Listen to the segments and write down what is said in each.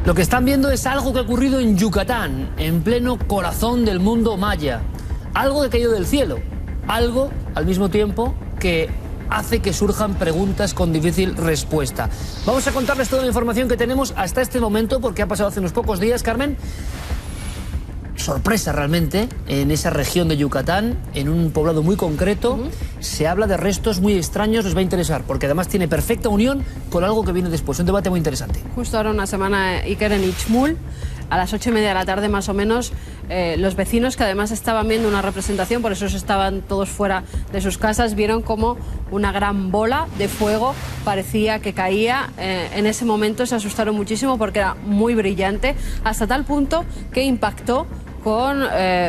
Lo que están viendo es algo que ha ocurrido en Yucatán, en pleno corazón del mundo maya. Algo que ha caído del cielo. Algo, al mismo tiempo, que hace que surjan preguntas con difícil respuesta. Vamos a contarles toda la información que tenemos hasta este momento, porque ha pasado hace unos pocos días, Carmen. Sorpresa realmente, en esa región de Yucatán, en un poblado muy concreto, se habla de restos muy extraños, les va a interesar, porque además tiene perfecta unión con algo que viene después, un debate muy interesante. Justo ahora una semana, Iker, en Ixmul, a las 8:30 de la tarde más o menos, los vecinos, que además estaban viendo una representación, por eso estaban todos fuera de sus casas, vieron como una gran bola de fuego parecía que caía. En ese momento se asustaron muchísimo porque era muy brillante, hasta tal punto que impactó con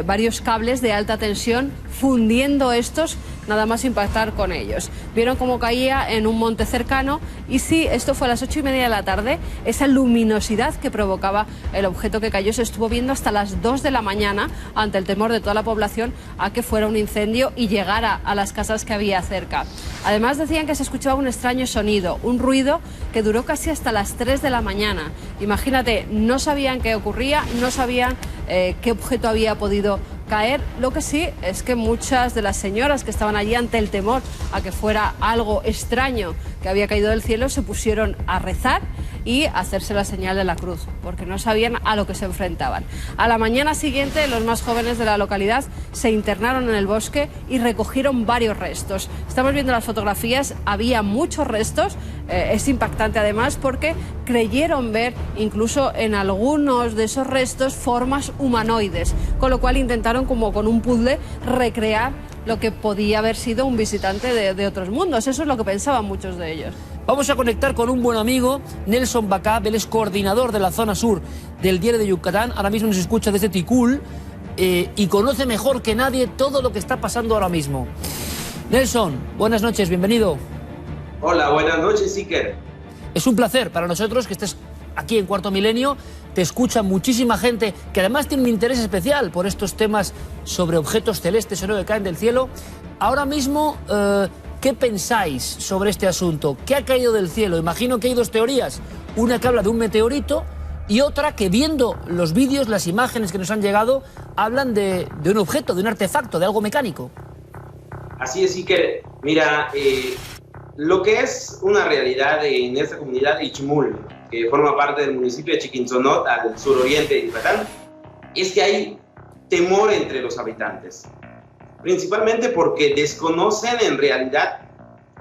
varios cables de alta tensión, fundiendo estos nada más impactar con ellos. Vieron cómo caía en un monte cercano y sí, esto fue a las 8:30 de la tarde, esa luminosidad que provocaba el objeto que cayó se estuvo viendo hasta las 2 de la mañana ante el temor de toda la población a que fuera un incendio y llegara a las casas que había cerca. Además decían que se escuchaba un extraño sonido, un ruido que duró casi hasta las 3 de la mañana. Imagínate, no sabían qué ocurría, no sabían qué objeto había podido caer. Lo que sí es que muchas de las señoras que estaban allí ante el temor a que fuera algo extraño que había caído del cielo se pusieron a rezar y a hacerse la señal de la cruz, porque no sabían a lo que se enfrentaban. A la mañana siguiente, los más jóvenes de la localidad se internaron en el bosque y recogieron varios restos. Estamos viendo las fotografías, había muchos restos, es impactante además porque creyeron ver incluso en algunos de esos restos formas humanoides, con lo cual intentaron como con un puzzle recrear lo que podía haber sido un visitante de otros mundos. Eso es lo que pensaban muchos de ellos. Vamos a conectar con un buen amigo, Nelson Bacab, él es coordinador de la zona sur del Diario de Yucatán, ahora mismo nos escucha desde Ticul y conoce mejor que nadie todo lo que está pasando ahora mismo. Nelson, buenas noches, bienvenido. Hola, buenas noches, Iker. Es un placer para nosotros que estés aquí en Cuarto Milenio, te escucha muchísima gente que además tiene un interés especial por estos temas sobre objetos celestes o no que caen del cielo. Ahora mismo, ¿qué pensáis sobre este asunto? ¿Qué ha caído del cielo? Imagino que hay dos teorías, una que habla de un meteorito y otra que, viendo los vídeos, las imágenes que nos han llegado, hablan de un objeto, de un artefacto, de algo mecánico. Así es, Iker. Mira, lo que es una realidad en esta comunidad de Ixmul, que forma parte del municipio de Chiquinzonot, al suroriente de Yucatán, es que hay temor entre los habitantes, principalmente porque desconocen en realidad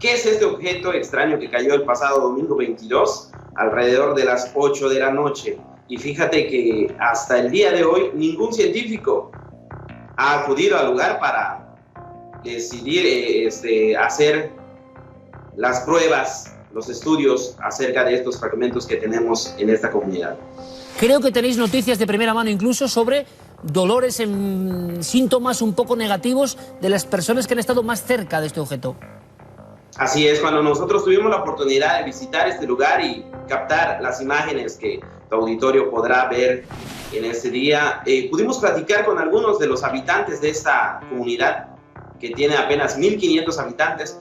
qué es este objeto extraño que cayó el pasado domingo 22 alrededor de las 8 de la noche. Y fíjate que hasta el día de hoy ningún científico ha acudido al lugar para decidir hacer las pruebas, los estudios acerca de estos fragmentos que tenemos en esta comunidad. Creo que tenéis noticias de primera mano incluso sobre dolores, en síntomas un poco negativos de las personas que han estado más cerca de este objeto. Así es, cuando nosotros tuvimos la oportunidad de visitar este lugar y captar las imágenes que tu auditorio podrá ver en este día, pudimos platicar con algunos de los habitantes de esta comunidad, que tiene apenas 1.500 habitantes,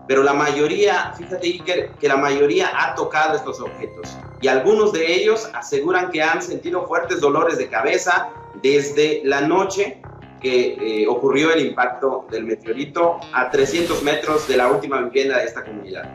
pero la mayoría, fíjate, Iker, que la mayoría ha tocado estos objetos y algunos de ellos aseguran que han sentido fuertes dolores de cabeza desde la noche que ocurrió el impacto del meteorito a 300 metros de la última vivienda de esta comunidad.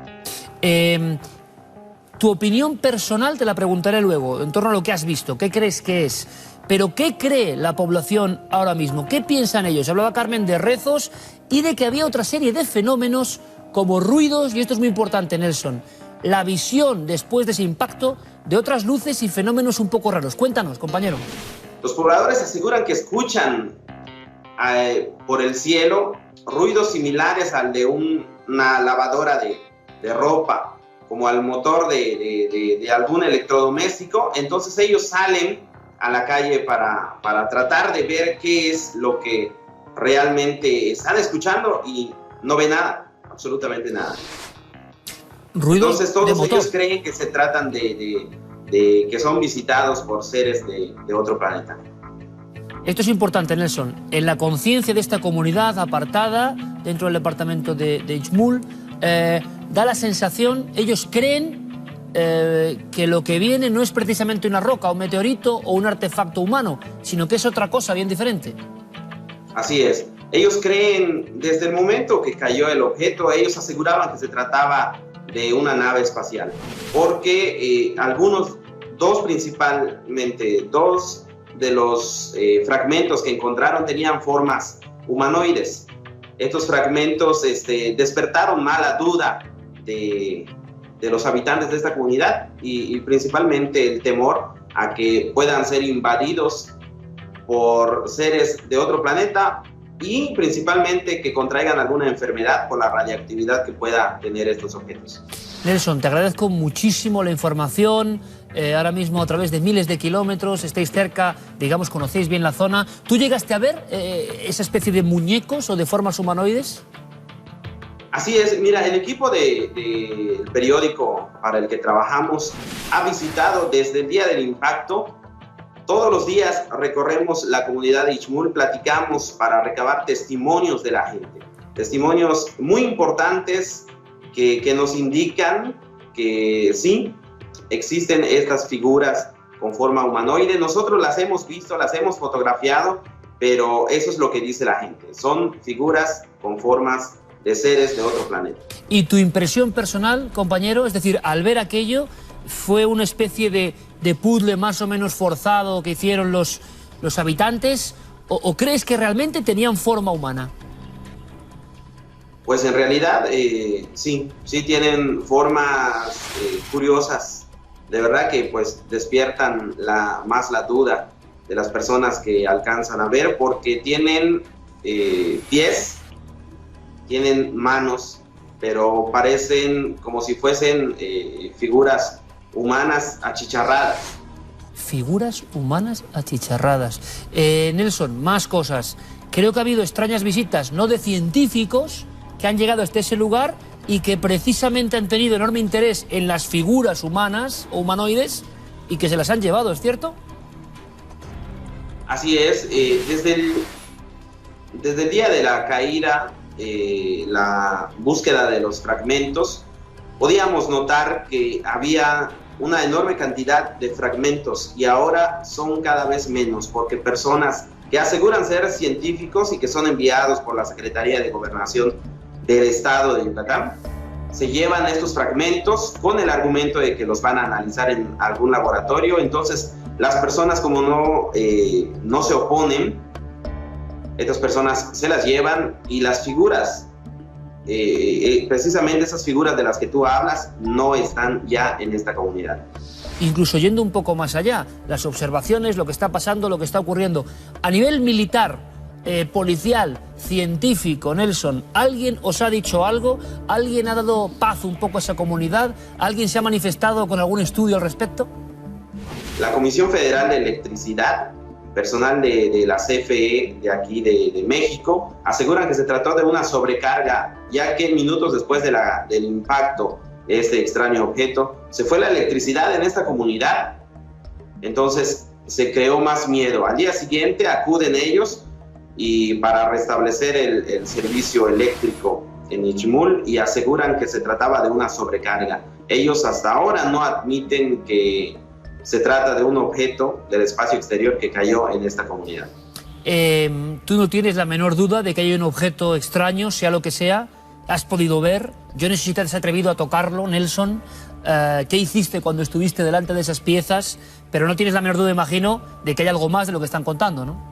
Tu opinión personal te la preguntaré luego, en torno a lo que has visto, ¿qué crees que es? Pero ¿qué cree la población ahora mismo? ¿Qué piensan ellos? Hablaba Carmen de rezos y de que había otra serie de fenómenos como ruidos, y esto es muy importante, Nelson, la visión después de ese impacto de otras luces y fenómenos un poco raros. Cuéntanos, compañero. Los pobladores aseguran que escuchan por el cielo ruidos similares al de una lavadora de ropa, como al motor de algún electrodoméstico. Entonces ellos salen a la calle para tratar de ver qué es lo que realmente están escuchando y no ven nada. Absolutamente nada. Entonces todos ellos creen que se tratan de que son visitados por seres de otro planeta. Esto es importante, Nelson. En la conciencia de esta comunidad apartada dentro del departamento de Ixmul, da la sensación, ellos creen que lo que viene no es precisamente una roca, un meteorito o un artefacto humano, sino que es otra cosa bien diferente. Así es. Ellos creen, desde el momento que cayó el objeto, ellos aseguraban que se trataba de una nave espacial, porque principalmente dos de los fragmentos que encontraron tenían formas humanoides. Estos fragmentos despertaron mala duda de los habitantes de esta comunidad y principalmente el temor a que puedan ser invadidos por seres de otro planeta y principalmente que contraigan alguna enfermedad por la radiactividad que pueda tener estos objetos. Nelson, te agradezco muchísimo la información. Ahora mismo a través de miles de kilómetros, estáis cerca, digamos, conocéis bien la zona. ¿Tú llegaste a ver esa especie de muñecos o de formas humanoides? Así es, mira, el equipo del periódico para el que trabajamos ha visitado desde el día del impacto. Todos los días recorremos la comunidad de Ichmul, platicamos para recabar testimonios de la gente. Testimonios muy importantes que nos indican que sí, existen estas figuras con forma humanoide. Nosotros las hemos visto, las hemos fotografiado, pero eso es lo que dice la gente. Son figuras con formas de seres de otro planeta. ¿Y tu impresión personal, compañero? Es decir, al ver aquello, ¿fue una especie de puzzle más o menos forzado que hicieron los habitantes? ¿O crees que realmente tenían forma humana? Pues en realidad sí tienen formas curiosas. De verdad que pues despiertan más la duda de las personas que alcanzan a ver, porque tienen pies, tienen manos, pero parecen como si fuesen figuras humanas achicharradas. Figuras humanas achicharradas. Nelson, más cosas. Creo que ha habido extrañas visitas, no de científicos, que han llegado hasta ese lugar y que precisamente han tenido enorme interés en las figuras humanas o humanoides y que se las han llevado, ¿es cierto? Así es. Desde el día de la caída, la búsqueda de los fragmentos, podíamos notar que había una enorme cantidad de fragmentos y ahora son cada vez menos, porque personas que aseguran ser científicos y que son enviados por la Secretaría de Gobernación del Estado de Yucatán se llevan estos fragmentos con el argumento de que los van a analizar en algún laboratorio. Entonces las personas, como no se oponen, estas personas se las llevan, y las figuras, precisamente esas figuras de las que tú hablas, no están ya en esta comunidad. Incluso yendo un poco más allá, las observaciones, lo que está pasando, lo que está ocurriendo a nivel militar, policial, científico, Nelson, ¿alguien os ha dicho algo? ¿Alguien ha dado paz un poco a esa comunidad? ¿Alguien se ha manifestado con algún estudio al respecto? La Comisión Federal de Electricidad, personal de la CFE de aquí de México, aseguran que se trató de una sobrecarga, ya que minutos después del impacto de este extraño objeto, se fue la electricidad en esta comunidad. Entonces se creó más miedo. Al día siguiente acuden ellos y para restablecer el servicio eléctrico en Ichmul, y aseguran que se trataba de una sobrecarga. Ellos hasta ahora no admiten que se trata de un objeto del espacio exterior que cayó en esta comunidad. Tú no tienes la menor duda de que hay un objeto extraño, sea lo que sea. ¿Has podido ver? Yo no sé si te has atrevido a tocarlo, Nelson. ¿Qué hiciste cuando estuviste delante de esas piezas? Pero no tienes la menor duda, imagino, de que hay algo más de lo que están contando, ¿no?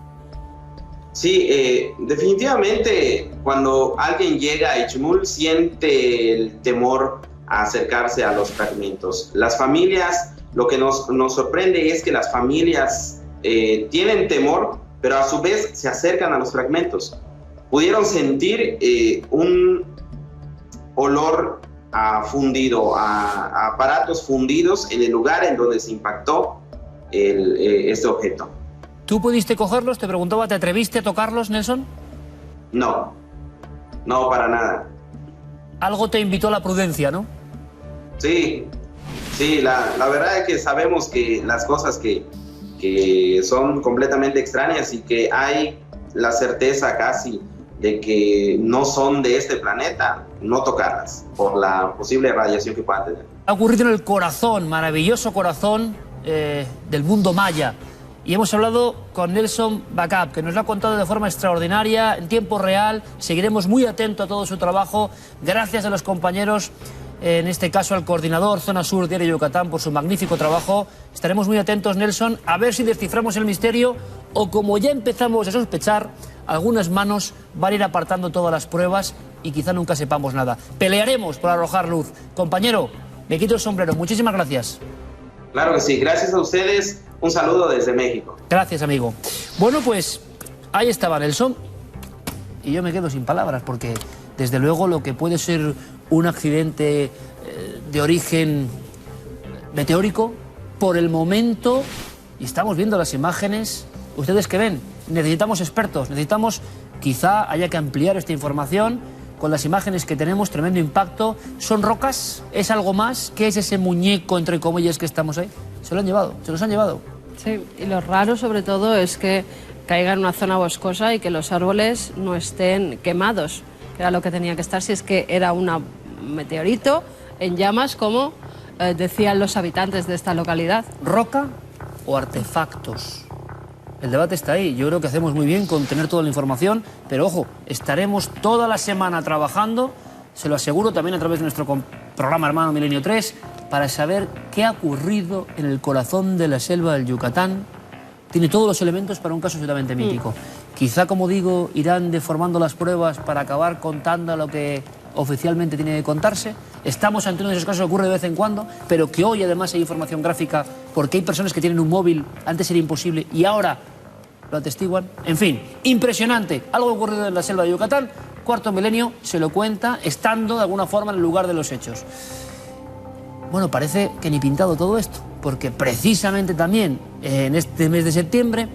Sí, definitivamente cuando alguien llega a Ichmul siente el temor a acercarse a los fragmentos. Las familias, lo que nos sorprende es que las familias tienen temor, pero a su vez se acercan a los fragmentos. Pudieron sentir un olor a fundido, a aparatos fundidos en el lugar en donde se impactó este objeto. ¿Tú pudiste cogerlos? Te preguntaba, ¿te atreviste a tocarlos, Nelson? No, para nada. Algo te invitó a la prudencia, ¿no? Sí, la verdad es que sabemos que las cosas que son completamente extrañas y que hay la certeza casi de que no son de este planeta, no tocarlas por la posible radiación que puedan tener. Ha ocurrido en el corazón, maravilloso corazón del mundo maya. Y hemos hablado con Nelson Bacap, que nos lo ha contado de forma extraordinaria, en tiempo real. Seguiremos muy atentos a todo su trabajo. Gracias a los compañeros, en este caso al coordinador Zona Sur Diario Yucatán, por su magnífico trabajo. Estaremos muy atentos, Nelson, a ver si desciframos el misterio o, como ya empezamos a sospechar, algunas manos van a ir apartando todas las pruebas y quizá nunca sepamos nada. Pelearemos por arrojar luz. Compañero, me quito el sombrero. Muchísimas gracias. Claro que sí. Gracias a ustedes. Un saludo desde México. Gracias, amigo. Bueno, pues ahí estaba Nelson. Y yo me quedo sin palabras porque, desde luego, lo que puede ser un accidente de origen meteórico, por el momento, y estamos viendo las imágenes, ustedes que ven, necesitamos expertos, necesitamos, quizá haya que ampliar esta información. Con las imágenes que tenemos, tremendo impacto. ¿Son rocas? ¿Es algo más? ¿Qué es ese muñeco, entre comillas, que estamos ahí? Se lo han llevado, se los han llevado. Sí, y lo raro sobre todo es que caiga en una zona boscosa y que los árboles no estén quemados, que era lo que tenía que estar si es que era un meteorito en llamas, como decían los habitantes de esta localidad. ¿Roca o artefactos? El debate está ahí. Yo creo que hacemos muy bien con tener toda la información, pero ojo, estaremos toda la semana trabajando, se lo aseguro, también a través de nuestro programa Hermano Milenio 3, para saber qué ha ocurrido en el corazón de la selva del Yucatán. Tiene todos los elementos para un caso absolutamente mítico. Quizá, como digo, irán deformando las pruebas para acabar contando lo que oficialmente tiene que contarse. Estamos ante uno de esos casos que ocurre de vez en cuando, pero que hoy además hay información gráfica porque hay personas que tienen un móvil, antes era imposible y ahora lo atestiguan. En fin, impresionante. Algo ocurrido en la selva de Yucatán. Cuarto Milenio se lo cuenta estando de alguna forma en el lugar de los hechos. Bueno, parece que ni pintado todo esto, porque precisamente también en este mes de septiembre,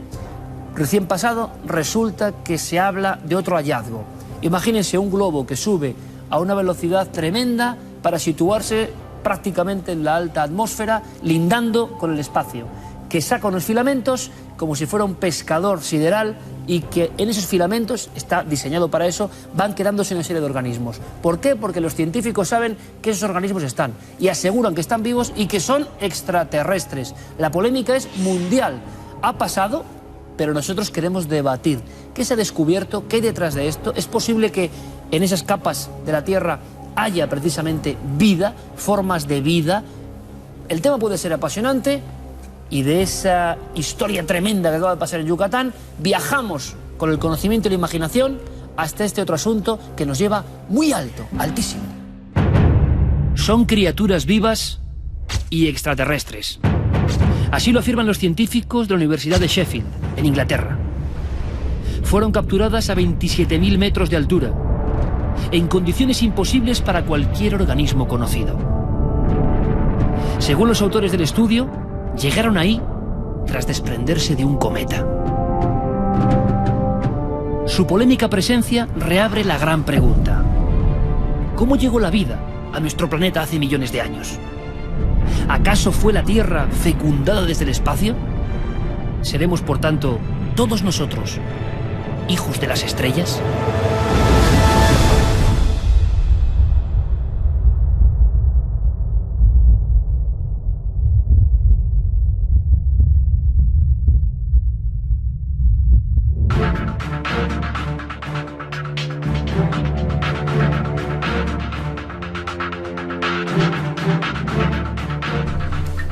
recién pasado, resulta que se habla de otro hallazgo. Imagínense un globo que sube a una velocidad tremenda para situarse prácticamente en la alta atmósfera, lindando con el espacio, que saca unos filamentos como si fuera un pescador sideral y que en esos filamentos, está diseñado para eso, van quedándose una serie de organismos. ¿Por qué? Porque los científicos saben que esos organismos están y aseguran que están vivos y que son extraterrestres. La polémica es mundial. Ha pasado, pero nosotros queremos debatir. ¿Qué se ha descubierto? ¿Qué hay detrás de esto? ¿Es posible que en esas capas de la Tierra haya precisamente vida, formas de vida? El tema puede ser apasionante y de esa historia tremenda que acaba de pasar en Yucatán viajamos con el conocimiento y la imaginación hasta este otro asunto que nos lleva muy alto, altísimo. Son criaturas vivas y extraterrestres. Así lo afirman los científicos de la Universidad de Sheffield, en Inglaterra. Fueron capturadas a 27.000 metros de altura, en condiciones imposibles para cualquier organismo conocido. Según los autores del estudio, llegaron ahí tras desprenderse de un cometa. Su polémica presencia reabre la gran pregunta: ¿cómo llegó la vida a nuestro planeta hace millones de años? ¿Acaso fue la Tierra fecundada desde el espacio? ¿Seremos, por tanto, todos nosotros hijos de las estrellas?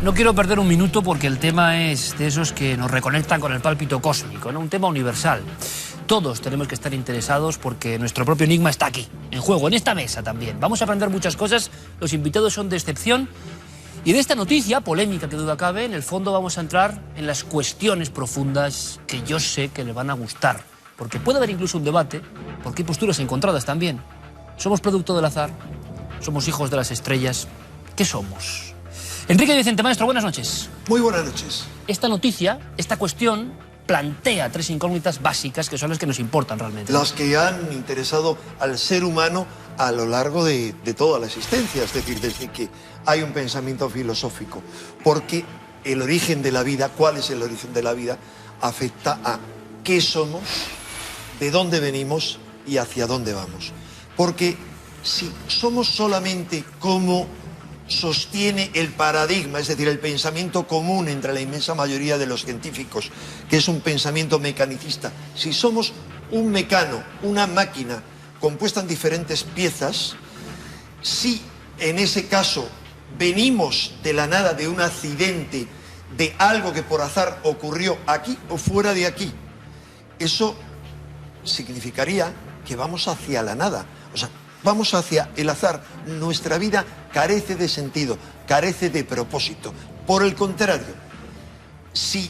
No quiero perder un minuto porque el tema es de esos que nos reconectan con el pálpito cósmico, ¿no? Un tema universal. Todos tenemos que estar interesados porque nuestro propio enigma está aquí, en juego, en esta mesa también. Vamos a aprender muchas cosas, los invitados son de excepción. Y de esta noticia, polémica que duda cabe, en el fondo vamos a entrar en las cuestiones profundas que yo sé que le van a gustar. Porque puede haber incluso un debate, porque hay posturas encontradas también. ¿Somos producto del azar? ¿Somos hijos de las estrellas? ¿Qué somos? Enrique Vicente Maestro, buenas noches. Muy buenas noches. Esta noticia, esta cuestión, plantea tres incógnitas básicas que son las que nos importan realmente. Las que han interesado al ser humano a lo largo de toda la existencia, es decir, desde que hay un pensamiento filosófico. Porque el origen de la vida, ¿cuál es el origen de la vida?, afecta a qué somos, de dónde venimos y hacia dónde vamos. Porque si somos solamente como sostiene el paradigma, es decir, el pensamiento común entre la inmensa mayoría de los científicos, que es un pensamiento mecanicista. Si somos un mecano, una máquina compuesta en diferentes piezas, si en ese caso venimos de la nada, de un accidente, de algo que por azar ocurrió aquí o fuera de aquí, eso significaría que vamos hacia la nada, o sea, vamos hacia el azar. Nuestra vida carece de sentido, carece de propósito. Por el contrario, si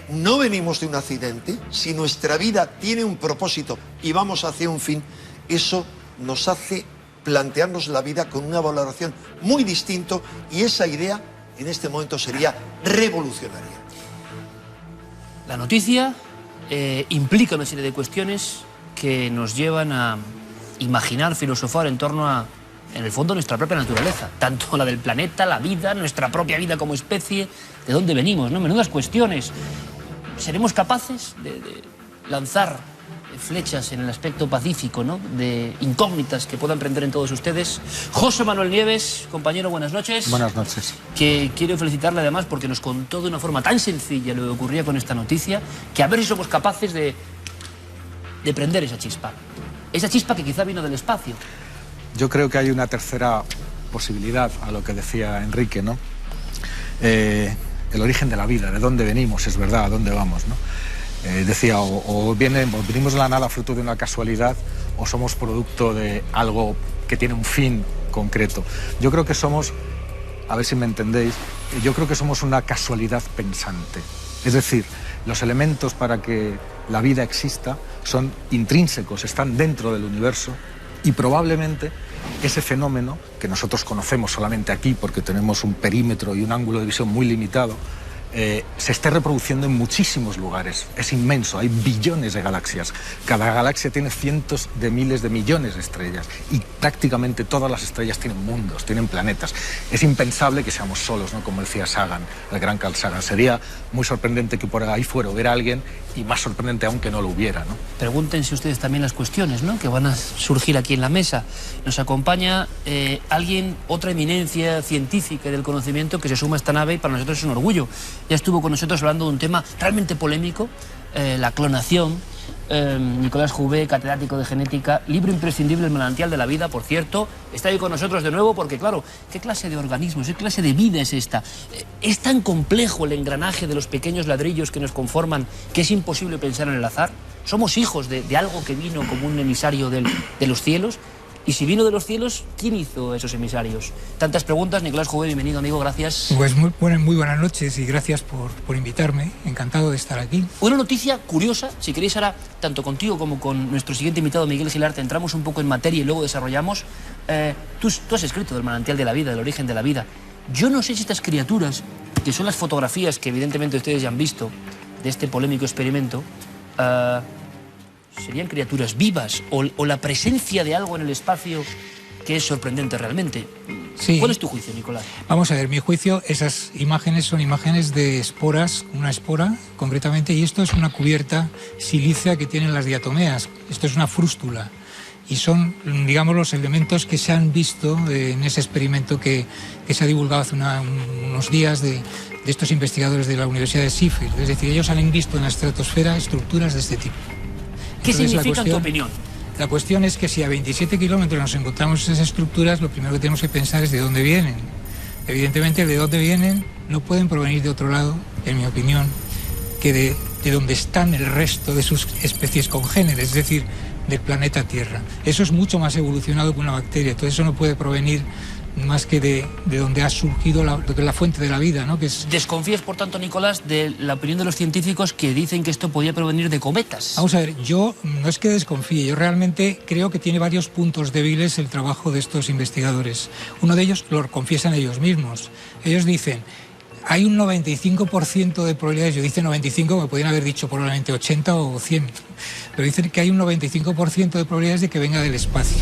no venimos de un accidente, si nuestra vida tiene un propósito y vamos hacia un fin, eso nos hace plantearnos la vida con una valoración muy distinta, y esa idea en este momento sería revolucionaria. La noticia implica una serie de cuestiones que nos llevan a imaginar, filosofar en torno a, en el fondo, nuestra propia naturaleza, tanto la del planeta, la vida, nuestra propia vida como especie, de dónde venimos, ¿no? Menudas cuestiones. ¿Seremos capaces de lanzar flechas en el aspecto pacífico, ¿no?, de incógnitas que puedan prender en todos ustedes? José Manuel Nieves, compañero, buenas noches. Buenas noches. Que quiero felicitarle además porque nos contó de una forma tan sencilla lo que ocurría con esta noticia, que a ver si somos capaces de prender esa chispa. Esa chispa que quizá vino del espacio. Yo creo que hay una tercera posibilidad a lo que decía Enrique, ¿no? El origen de la vida, de dónde venimos, es verdad, a dónde vamos, ¿no? Decía, o venimos de la nada fruto de una casualidad, o somos producto de algo que tiene un fin concreto. Yo creo que somos, a ver si me entendéis, yo creo que somos una casualidad pensante. Es decir, los elementos para que la vida exista son intrínsecos, están dentro del universo, y probablemente ese fenómeno, que nosotros conocemos solamente aquí porque tenemos un perímetro y un ángulo de visión muy limitado, se esté reproduciendo en muchísimos lugares. Es inmenso, hay billones de galaxias. Cada galaxia tiene cientos de miles de millones de estrellas, y prácticamente todas las estrellas tienen mundos, tienen planetas. Es impensable que seamos solos, ¿no?, como decía Sagan, el gran Carl Sagan. Sería muy sorprendente que por ahí fuera hubiera alguien, y más sorprendente aún que no lo hubiera, ¿no? Pregúntense ustedes también las cuestiones, ¿no?, que van a surgir aquí en la mesa. Nos acompaña alguien, otra eminencia científica del conocimiento que se suma a esta nave, y para nosotros es un orgullo. Ya estuvo con nosotros hablando de un tema realmente polémico, la clonación. Nicolás Jouvet, catedrático de genética, libro imprescindible, El manantial de la vida, por cierto, está ahí con nosotros de nuevo porque, claro, ¿qué clase de organismos, qué clase de vida es esta? ¿Es tan complejo el engranaje de los pequeños ladrillos que nos conforman que es imposible pensar en el azar? ¿Somos hijos de algo que vino como un emisario de los cielos? Y si vino de los cielos, ¿quién hizo esos emisarios? Tantas preguntas. Nicolás Jouvet, bienvenido, amigo, gracias. Pues muy buenas noches y gracias por invitarme. Encantado de estar aquí. Una noticia curiosa, si queréis ahora, tanto contigo como con nuestro siguiente invitado, Miguel Gilarte, entramos un poco en materia y luego desarrollamos. Tú has escrito del manantial de la vida, del origen de la vida. Yo no sé si estas criaturas, que son las fotografías que evidentemente ustedes ya han visto de este polémico experimento, serían criaturas vivas o la presencia de algo en el espacio que es sorprendente realmente. Sí. ¿Cuál es tu juicio, Nicolás? Vamos a ver, mi juicio, esas imágenes son imágenes de esporas, una espora concretamente, y esto es una cubierta silícea que tienen las diatomeas. Esto es una frústula. Y son, digamos, los elementos que se han visto en ese experimento que se ha divulgado hace unos días de estos investigadores de la Universidad de Sheffield. Es decir, ellos han visto en la estratosfera estructuras de este tipo. ¿Qué significa en tu opinión? La cuestión es que si a 27 kilómetros nos encontramos esas estructuras, lo primero que tenemos que pensar es de dónde vienen. Evidentemente, de dónde vienen no pueden provenir de otro lado, en mi opinión, que de donde están el resto de sus especies congéneres, es decir, del planeta Tierra. Eso es mucho más evolucionado que una bacteria, entonces eso no puede provenir más que de donde ha surgido la fuente de la vida, ¿no? Que es... ¿Desconfías, por tanto, Nicolás, de la opinión de los científicos que dicen que esto podía provenir de cometas? Vamos a ver, yo no es que desconfíe, yo realmente creo que tiene varios puntos débiles el trabajo de estos investigadores. Uno de ellos lo confiesan ellos mismos. Ellos dicen, hay un 95% de probabilidades, yo dice 95, me podrían haber dicho probablemente 80 o 100, pero dicen que hay un 95% de probabilidades de que venga del espacio.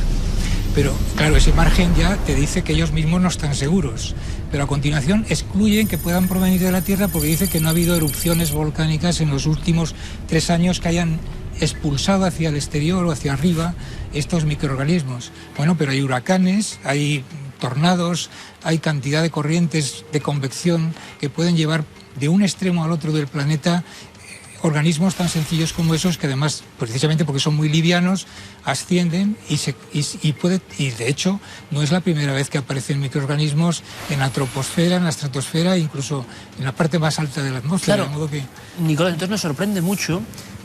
Pero, claro, ese margen ya te dice que ellos mismos no están seguros. Pero a continuación excluyen que puedan provenir de la Tierra porque dice que no ha habido erupciones volcánicas en los últimos 3 años que hayan expulsado hacia el exterior o hacia arriba estos microorganismos. Bueno, pero hay huracanes, hay tornados, hay cantidad de corrientes de convección que pueden llevar de un extremo al otro del planeta organismos tan sencillos como esos, que además, precisamente porque son muy livianos, ascienden y de hecho no es la primera vez que aparecen microorganismos en la troposfera, en la estratosfera, incluso en la parte más alta de la atmósfera. Claro, de modo que... Nicolás, entonces nos sorprende mucho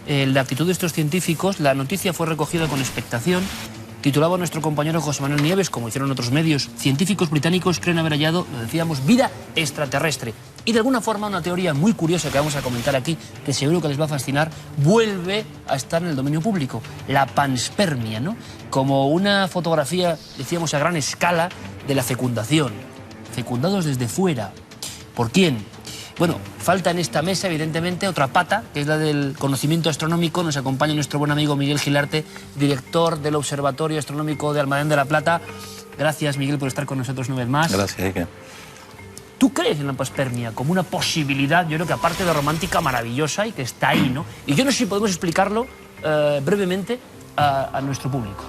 la actitud de estos científicos. La noticia fue recogida con expectación. Titulaba nuestro compañero José Manuel Nieves, como hicieron otros medios: científicos británicos creen haber hallado, lo decíamos, vida extraterrestre. Y de alguna forma una teoría muy curiosa que vamos a comentar aquí, que seguro que les va a fascinar, vuelve a estar en el dominio público. La panspermia, ¿no? Como una fotografía, decíamos, a gran escala de la fecundación. Fecundados desde fuera. ¿Por quién? Bueno, falta en esta mesa, evidentemente, otra pata, que es la del conocimiento astronómico. Nos acompaña nuestro buen amigo Miguel Gilarte, director del Observatorio Astronómico de Almadén de la Plata. Gracias, Miguel, por estar con nosotros una vez más. Gracias, Ike. ¿Tú crees en la panspermia como una posibilidad, yo creo que aparte de romántica, maravillosa y que está ahí, ¿no? Y yo no sé si podemos explicarlo brevemente a nuestro público.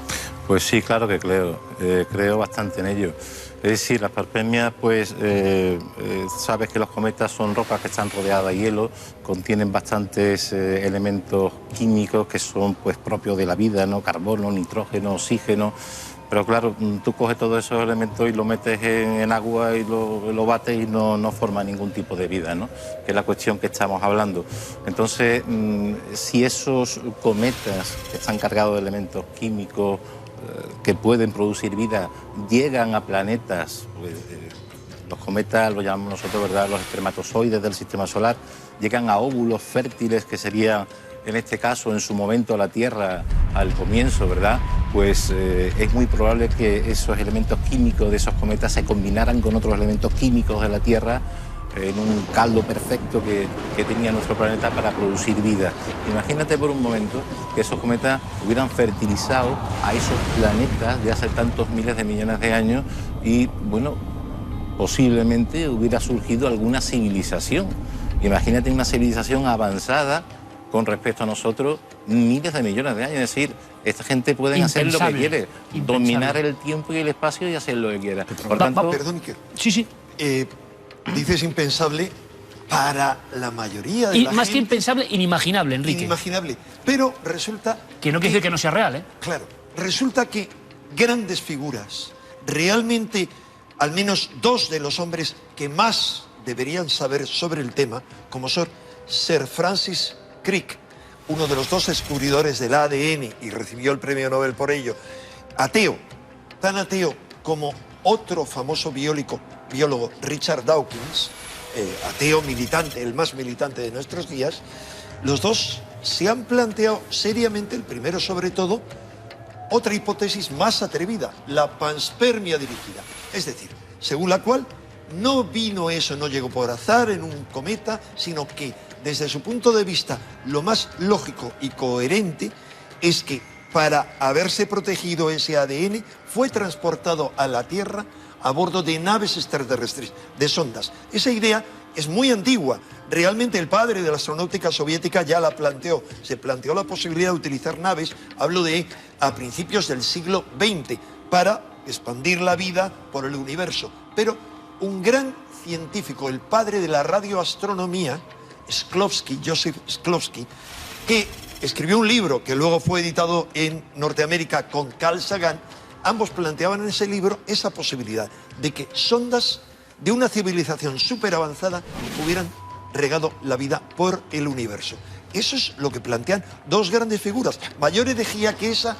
Pues sí, claro que creo bastante en ello. Es decir, las panspermias, pues, sabes que los cometas son rocas que están rodeadas de hielo, contienen bastantes elementos químicos que son, pues, propios de la vida, ¿no? Carbono, nitrógeno, oxígeno. Pero claro, tú coges todos esos elementos y lo metes en agua y lo bates y no forma ningún tipo de vida, ¿no? Que es la cuestión que estamos hablando. Entonces, si esos cometas que están cargados de elementos químicos que pueden producir vida llegan a planetas, pues, los cometas lo llamamos nosotros, ¿verdad?, los espermatozoides del sistema solar, llegan a óvulos fértiles que serían, en este caso, en su momento la Tierra al comienzo, ¿verdad? Pues es muy probable que esos elementos químicos de esos cometas se combinaran con otros elementos químicos de la Tierra en un caldo perfecto que tenía nuestro planeta para producir vida. Imagínate por un momento que esos cometas hubieran fertilizado a esos planetas de hace tantos miles de millones de años y, bueno, posiblemente hubiera surgido alguna civilización. Imagínate una civilización avanzada con respecto a nosotros miles de millones de años. Es decir, esta gente puede hacer lo que quiere, dominar el tiempo y el espacio y hacer lo que quiera. Por tanto... Perdón, Iker. Sí. Dices impensable para la mayoría de la Más gente. que impensable, inimaginable, Enrique. Inimaginable. Pero resulta... Que no quiere decir que no sea real, ¿eh? Claro. Resulta que grandes figuras, realmente al menos dos de los hombres que más deberían saber sobre el tema, como son Sir Francis Crick, uno de los dos descubridores del ADN y recibió el premio Nobel por ello, ateo, tan ateo como otro famoso biólogo, Richard Dawkins, ateo militante, el más militante de nuestros días. Los dos se han planteado seriamente, el primero sobre todo, otra hipótesis más atrevida, la panspermia dirigida. Es decir, según la cual no vino eso, no llegó por azar en un cometa, sino que desde su punto de vista lo más lógico y coherente es que para haberse protegido ese ADN fue transportado a la Tierra a bordo de naves extraterrestres, de sondas. Esa idea es muy antigua. Realmente el padre de la astronáutica soviética ya la planteó. Se planteó la posibilidad de utilizar naves, hablo de a principios del siglo XX, para expandir la vida por el universo. Pero un gran científico, el padre de la radioastronomía, Joseph Shklovsky, que escribió un libro que luego fue editado en Norteamérica con Carl Sagan, ambos planteaban en ese libro esa posibilidad de que sondas de una civilización súper avanzada hubieran regado la vida por el universo. Eso es lo que plantean dos grandes figuras. Mayor herejía que esa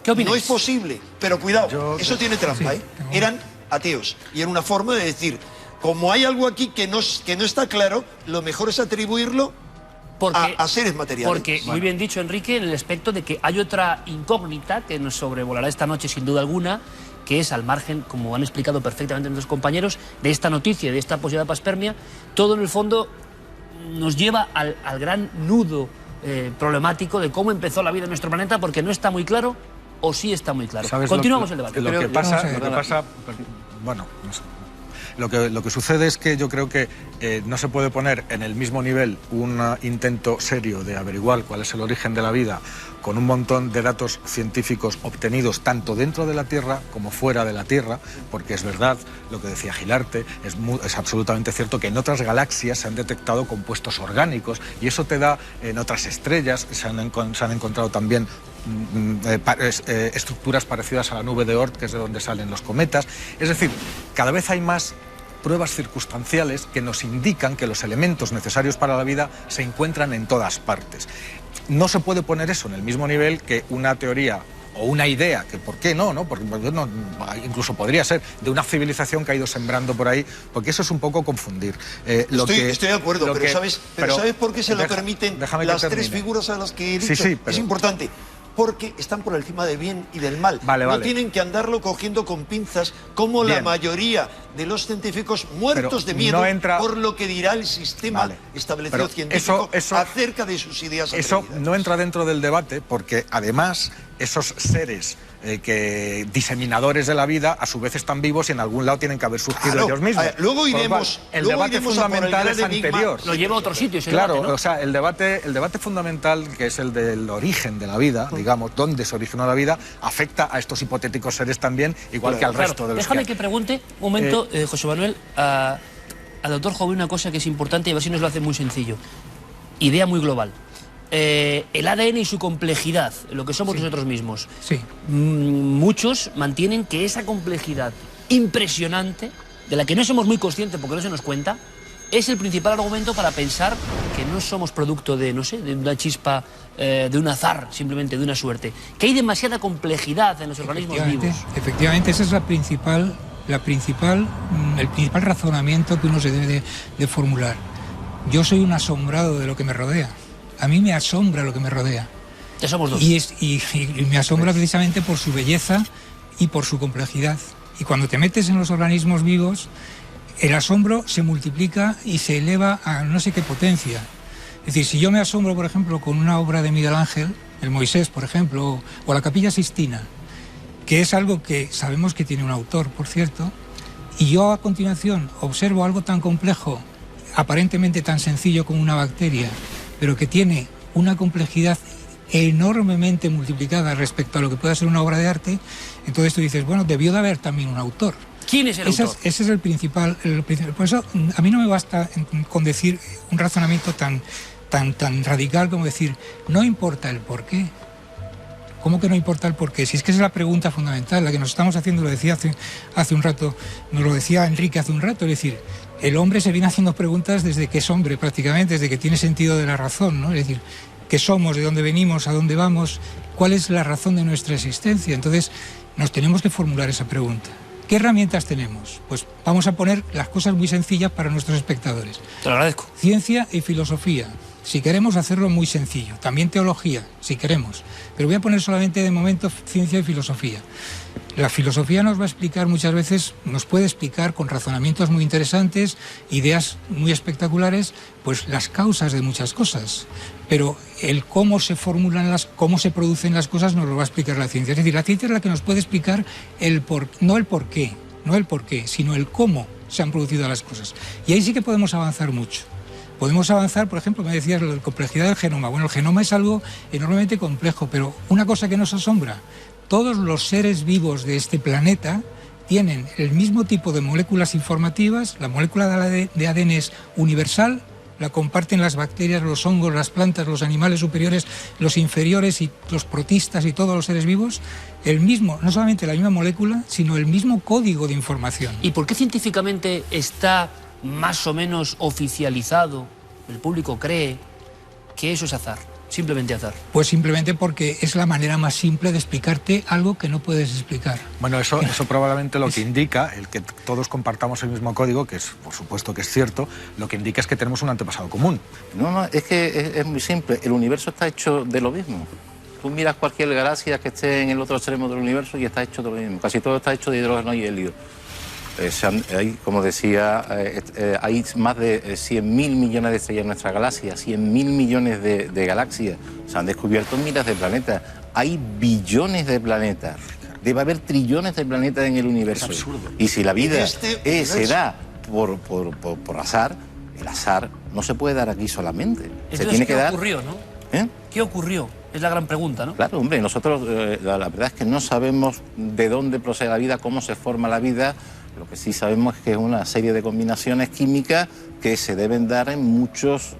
no es posible, pero cuidado, eso tiene trampa, ¿eh? Eran ateos y era una forma de decir, como hay algo aquí que no está claro, lo mejor es atribuirlo a seres materiales. Porque, muy bien dicho, Enrique, en el aspecto de que hay otra incógnita que nos sobrevolará esta noche sin duda alguna, que es al margen, como han explicado perfectamente nuestros compañeros, de esta noticia, de esta posibilidad de panspermia. Todo en el fondo nos lleva al gran nudo problemático de cómo empezó la vida en nuestro planeta, porque no está muy claro o sí está muy claro. Continuamos el debate. Lo que pasa, bueno, no sé. Lo que sucede es que yo creo que no se puede poner en el mismo nivel un intento serio de averiguar cuál es el origen de la vida con un montón de datos científicos obtenidos tanto dentro de la Tierra como fuera de la Tierra, porque es verdad lo que decía Gilarte, es absolutamente cierto que en otras galaxias se han detectado compuestos orgánicos y eso te da, en otras estrellas se han encontrado también estructuras parecidas a la nube de Oort, que es de donde salen los cometas. Es decir, cada vez hay más pruebas circunstanciales que nos indican que los elementos necesarios para la vida se encuentran en todas partes. No se puede poner eso en el mismo nivel que una teoría o una idea, que por qué no, porque incluso podría ser de una civilización que ha ido sembrando por ahí, porque eso es un poco confundir. Estoy de acuerdo, pero ¿sabes por qué se lo permiten las tres figuras a las que he dicho? Sí, es importante. Porque están por encima del bien y del mal. No tienen que andarlo cogiendo con pinzas como la mayoría de los científicos muertos de miedo por lo que dirá el sistema establecido científico acerca de sus ideas. Eso no entra dentro del debate porque además esos seres diseminadores de la vida a su vez están vivos y en algún lado tienen que haber surgido ellos mismos. Luego iremos. El debate fundamental es anterior. Lo lleva a otro sitio. Claro, debate, ¿no? O sea, el debate fundamental, que es el del origen de la vida, digamos, dónde se originó la vida, afecta a estos hipotéticos seres también, igual que al resto de los. Déjame que pregunte un momento, José Manuel, al doctor Jové una cosa que es importante y a ver si nos lo hace muy sencillo. Idea muy global. El ADN y su complejidad, lo que somos nosotros mismos. Sí. Muchos mantienen que esa complejidad impresionante, de la que no somos muy conscientes porque no se nos cuenta, es el principal argumento para pensar que no somos producto de, no sé, de una chispa, de un azar, simplemente de una suerte. Que hay demasiada complejidad en los organismos vivos. Efectivamente, ese es el principal razonamiento que uno se debe de formular. Yo soy un asombrado de lo que me rodea. A mí me asombra lo que me rodea. Ya somos dos. Y me asombra precisamente por su belleza y por su complejidad. Y cuando te metes en los organismos vivos, el asombro se multiplica y se eleva a no sé qué potencia. Es decir, si yo me asombro, por ejemplo, con una obra de Miguel Ángel, el Moisés, por ejemplo, o la Capilla Sixtina, que es algo que sabemos que tiene un autor, por cierto, y yo a continuación observo algo tan complejo, aparentemente tan sencillo como una bacteria, pero que tiene una complejidad enormemente multiplicada respecto a lo que pueda ser una obra de arte, entonces tú dices, bueno, debió de haber también un autor. ¿Quién es el autor? Ese es el principal. Por eso a mí no me basta con decir un razonamiento tan radical como decir, no importa el porqué. ¿Cómo que no importa el porqué? Si es que esa es la pregunta fundamental, la que nos estamos haciendo, lo decía hace un rato, nos lo decía Enrique hace un rato, es decir, el hombre se viene haciendo preguntas desde que es hombre prácticamente, desde que tiene sentido de la razón, ¿no? Es decir, ¿qué somos? ¿De dónde venimos? ¿A dónde vamos? ¿Cuál es la razón de nuestra existencia? Entonces, nos tenemos que formular esa pregunta. ¿Qué herramientas tenemos? Pues vamos a poner las cosas muy sencillas para nuestros espectadores. Te lo agradezco. Ciencia y filosofía, si queremos hacerlo muy sencillo. También teología, si queremos. Pero voy a poner solamente de momento ciencia y filosofía. La filosofía nos va a explicar muchas veces, nos puede explicar con razonamientos muy interesantes, ideas muy espectaculares, pues las causas de muchas cosas. Pero el cómo se formulan cómo se producen las cosas nos lo va a explicar la ciencia. Es decir, la ciencia es la que nos puede explicar no el por qué, sino el cómo se han producido las cosas. Y ahí sí que podemos avanzar mucho. Podemos avanzar, por ejemplo, me decías la complejidad del genoma. Bueno, el genoma es algo enormemente complejo, pero una cosa que nos asombra, todos los seres vivos de este planeta tienen el mismo tipo de moléculas informativas. La molécula de ADN es universal, la comparten las bacterias, los hongos, las plantas, los animales superiores, los inferiores y los protistas y todos los seres vivos. El mismo, no solamente la misma molécula, sino el mismo código de información. ¿Y por qué científicamente está más o menos oficializado, el público cree que eso es azar? Simplemente azar. Pues simplemente porque es la manera más simple de explicarte algo que no puedes explicar. Bueno, eso probablemente lo que indica, el que todos compartamos el mismo código, que es por supuesto que es cierto, lo que indica es que tenemos un antepasado común. No, es que es muy simple. El universo está hecho de lo mismo. Tú miras cualquier galaxia que esté en el otro extremo del universo y está hecho de lo mismo. Casi todo está hecho de hidrógeno y helio. Hay, como decía, hay más de 100.000 millones de estrellas en nuestra galaxia, 100.000 millones de galaxias. Se han descubierto miles de planetas. Hay billones de planetas. Debe haber trillones de planetas en el universo. Es absurdo. Y si la vida se da por azar, el azar no se puede dar aquí solamente. Entonces, se tiene que dar. ¿Qué ocurrió, no? ¿Eh? ¿Qué ocurrió? Es la gran pregunta, ¿no? Claro, hombre, nosotros la verdad es que no sabemos de dónde procede la vida, cómo se forma la vida. Lo que sí sabemos es que es una serie de combinaciones químicas que se deben dar en muchos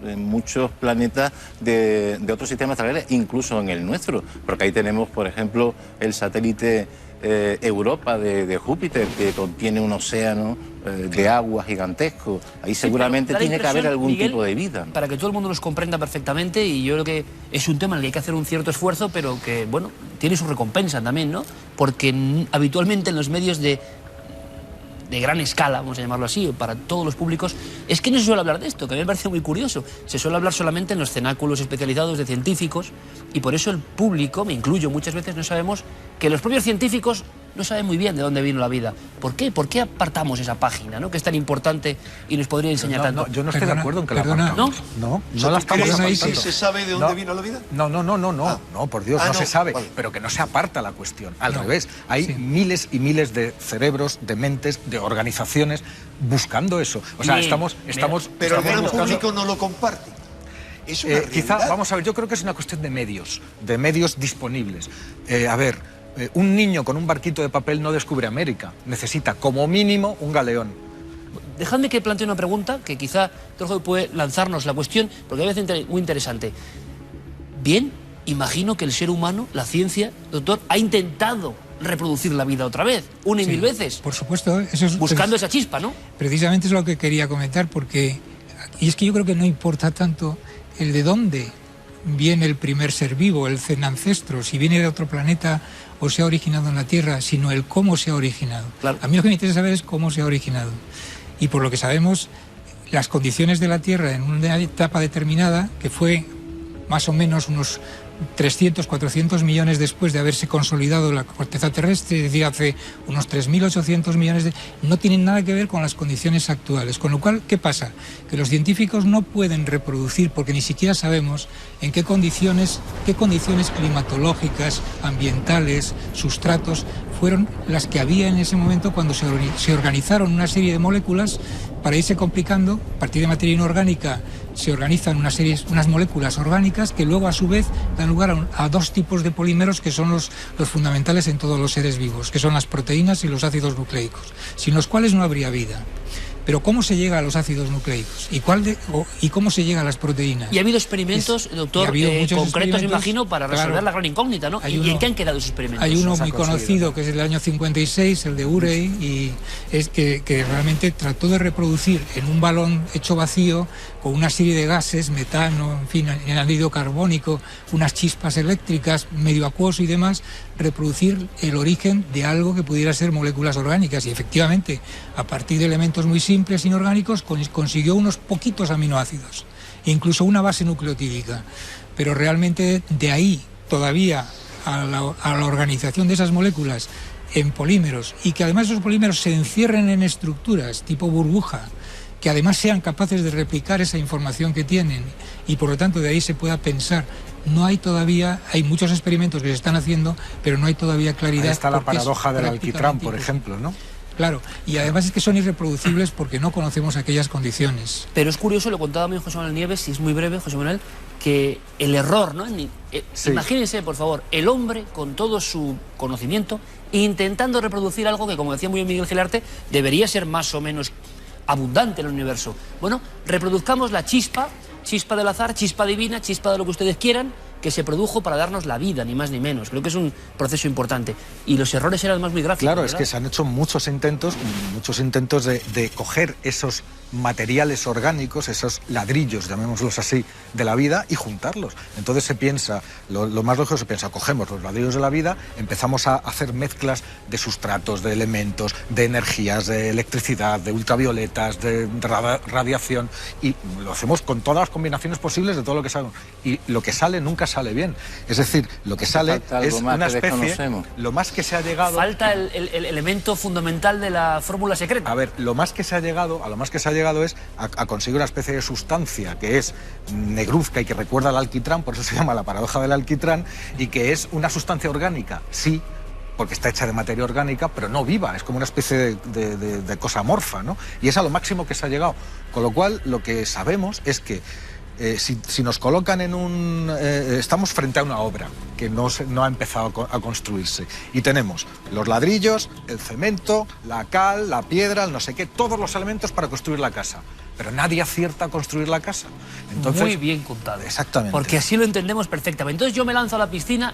planetas de otros sistemas estelares, incluso en el nuestro. Porque ahí tenemos, por ejemplo, el satélite Europa de Júpiter, que contiene un océano de agua gigantesco. Ahí seguramente tiene que haber algún tipo de vida. Para que todo el mundo nos comprenda perfectamente, y yo creo que es un tema en el que hay que hacer un cierto esfuerzo, pero que, bueno, tiene su recompensa también, ¿no? Porque habitualmente en los medios de gran escala, vamos a llamarlo así, para todos los públicos, es que no se suele hablar de esto, que a mí me parece muy curioso. Se suele hablar solamente en los cenáculos especializados de científicos, y por eso el público, me incluyo muchas veces, no sabemos que los propios científicos no saben muy bien de dónde vino la vida. ¿Por qué? ¿Por qué apartamos esa página, ¿no? Que es tan importante y nos podría enseñar tanto? Yo no estoy de acuerdo en que la apartamos. ¿No la estamos apartando. ¿Sí se sabe de dónde vino la vida? No, por Dios, no se sabe, vale. Pero que no se aparta la cuestión. Al revés, hay miles y miles de cerebros, de mentes, de organizaciones buscando eso. O sea, estamos pero el gran público no lo comparte. Es una quizá, vamos a ver, yo creo que es una cuestión de medios disponibles. Un niño con un barquito de papel no descubre América. Necesita, como mínimo, un galeón. Dejadme que plantee una pregunta que quizá puede lanzarnos la cuestión, porque me parece muy interesante. Bien, imagino que el ser humano, la ciencia, doctor, ha intentado reproducir la vida otra vez, una y mil veces. Por supuesto, eso es buscando esa chispa, ¿no? Precisamente es lo que quería comentar, porque... Y es que yo creo que no importa tanto el de dónde viene el primer ser vivo, el ancestro, si viene de otro planeta o se ha originado en la Tierra, sino el cómo se ha originado. Claro. A mí lo que me interesa saber es cómo se ha originado. Y por lo que sabemos, las condiciones de la Tierra en una etapa determinada, que fue más o menos unos 300, 400 millones después de haberse consolidado la corteza terrestre, es decir, hace unos 3.800 millones no tienen nada que ver con las condiciones actuales. Con lo cual, ¿qué pasa? Que los científicos no pueden reproducir, porque ni siquiera sabemos en qué condiciones climatológicas, ambientales, sustratos, fueron las que había en ese momento cuando se organizaron una serie de moléculas para irse complicando. A partir de materia inorgánica se organizan unas moléculas orgánicas que luego a su vez dan lugar a dos tipos de polímeros que son los fundamentales en todos los seres vivos, que son las proteínas y los ácidos nucleicos, sin los cuales no habría vida. Pero ¿cómo se llega a los ácidos nucleicos? ¿Y cómo se llega a las proteínas? Y ha habido experimentos, doctor, concretos, imagino, para resolver la gran incógnita, ¿no? ¿Y en qué han quedado esos experimentos? Hay uno muy conocido, que es el año 56, el de Urey, y es que realmente trató de reproducir en un balón hecho vacío, con una serie de gases, metano, en fin, anhídrido carbónico, unas chispas eléctricas, medio acuoso y demás, reproducir el origen de algo que pudiera ser moléculas orgánicas. Y efectivamente, a partir de elementos muy simples, inorgánicos, consiguió unos poquitos aminoácidos, incluso una base nucleotídica. Pero realmente de ahí todavía a la organización de esas moléculas en polímeros, y que además esos polímeros se encierren en estructuras tipo burbuja, que además sean capaces de replicar esa información que tienen, y por lo tanto de ahí se pueda pensar. No hay todavía, hay muchos experimentos que se están haciendo, pero no hay todavía claridad. Ahí está la paradoja del alquitrán, por ejemplo, ¿no? Claro, y además es que son irreproducibles porque no conocemos aquellas condiciones. Pero es curioso, lo contaba a mí José Manuel Nieves, y es muy breve, José Manuel, que el error, ¿no? Sí. Imagínense, por favor, el hombre con todo su conocimiento intentando reproducir algo que, como decía muy bien Miguel Gelarte, debería ser más o menos abundante en el universo. Bueno, reproduzcamos la chispa del azar, chispa divina, chispa de lo que ustedes quieran, que se produjo para darnos la vida, ni más ni menos. Creo que es un proceso importante. Y los errores eran además muy gráficos. Claro, ¿verdad? Es que se han hecho muchos intentos de coger esos materiales orgánicos, esos ladrillos, llamémoslos así, de la vida y juntarlos. Entonces se piensa, lo más lógico se piensa, cogemos los ladrillos de la vida, empezamos a hacer mezclas de sustratos, de elementos, de energías, de electricidad, de ultravioletas, de radiación, y lo hacemos con todas las combinaciones posibles de todo lo que sabemos. Y lo que sale nunca sale bien. Es decir, lo que sale es una especie, lo más que se ha llegado... Falta el elemento fundamental de la fórmula secreta. A ver, lo más que se ha llegado es a conseguir una especie de sustancia que es negruzca y que recuerda al alquitrán, por eso se llama la paradoja del alquitrán, y que es una sustancia orgánica, sí, porque está hecha de materia orgánica, pero no viva, es como una especie de cosa amorfa, ¿no? Y es a lo máximo que se ha llegado. Con lo cual, lo que sabemos es que si nos colocan en un... estamos frente a una obra que no ha empezado a construirse. Y tenemos los ladrillos, el cemento, la cal, la piedra, el no sé qué, todos los elementos para construir la casa. Pero nadie acierta a construir la casa. Entonces, muy bien contado. Exactamente. Porque así lo entendemos perfectamente. Entonces yo me lanzo a la piscina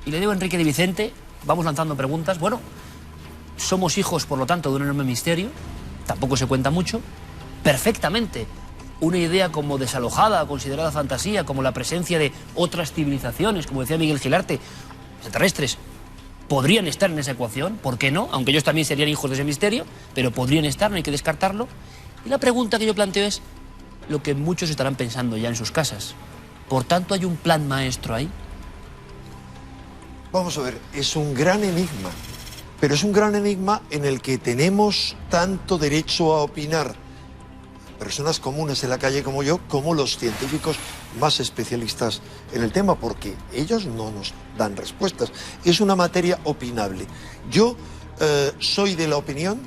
y le digo a Enrique de Vicente, vamos lanzando preguntas. Bueno, somos hijos, por lo tanto, de un enorme misterio. Tampoco se cuenta mucho. Perfectamente. Una idea como desalojada, considerada fantasía, como la presencia de otras civilizaciones, como decía Miguel Gilarte, extraterrestres, podrían estar en esa ecuación. ¿Por qué no? Aunque ellos también serían hijos de ese misterio, pero podrían estar, no hay que descartarlo. Y la pregunta que yo planteo es lo que muchos estarán pensando ya en sus casas. Por tanto, ¿hay un plan maestro ahí? Vamos a ver, es un gran enigma, pero es un gran enigma en el que tenemos tanto derecho a opinar personas comunes en la calle como yo, como los científicos más especialistas en el tema, porque ellos no nos dan respuestas. Es una materia opinable. Yo soy de la opinión,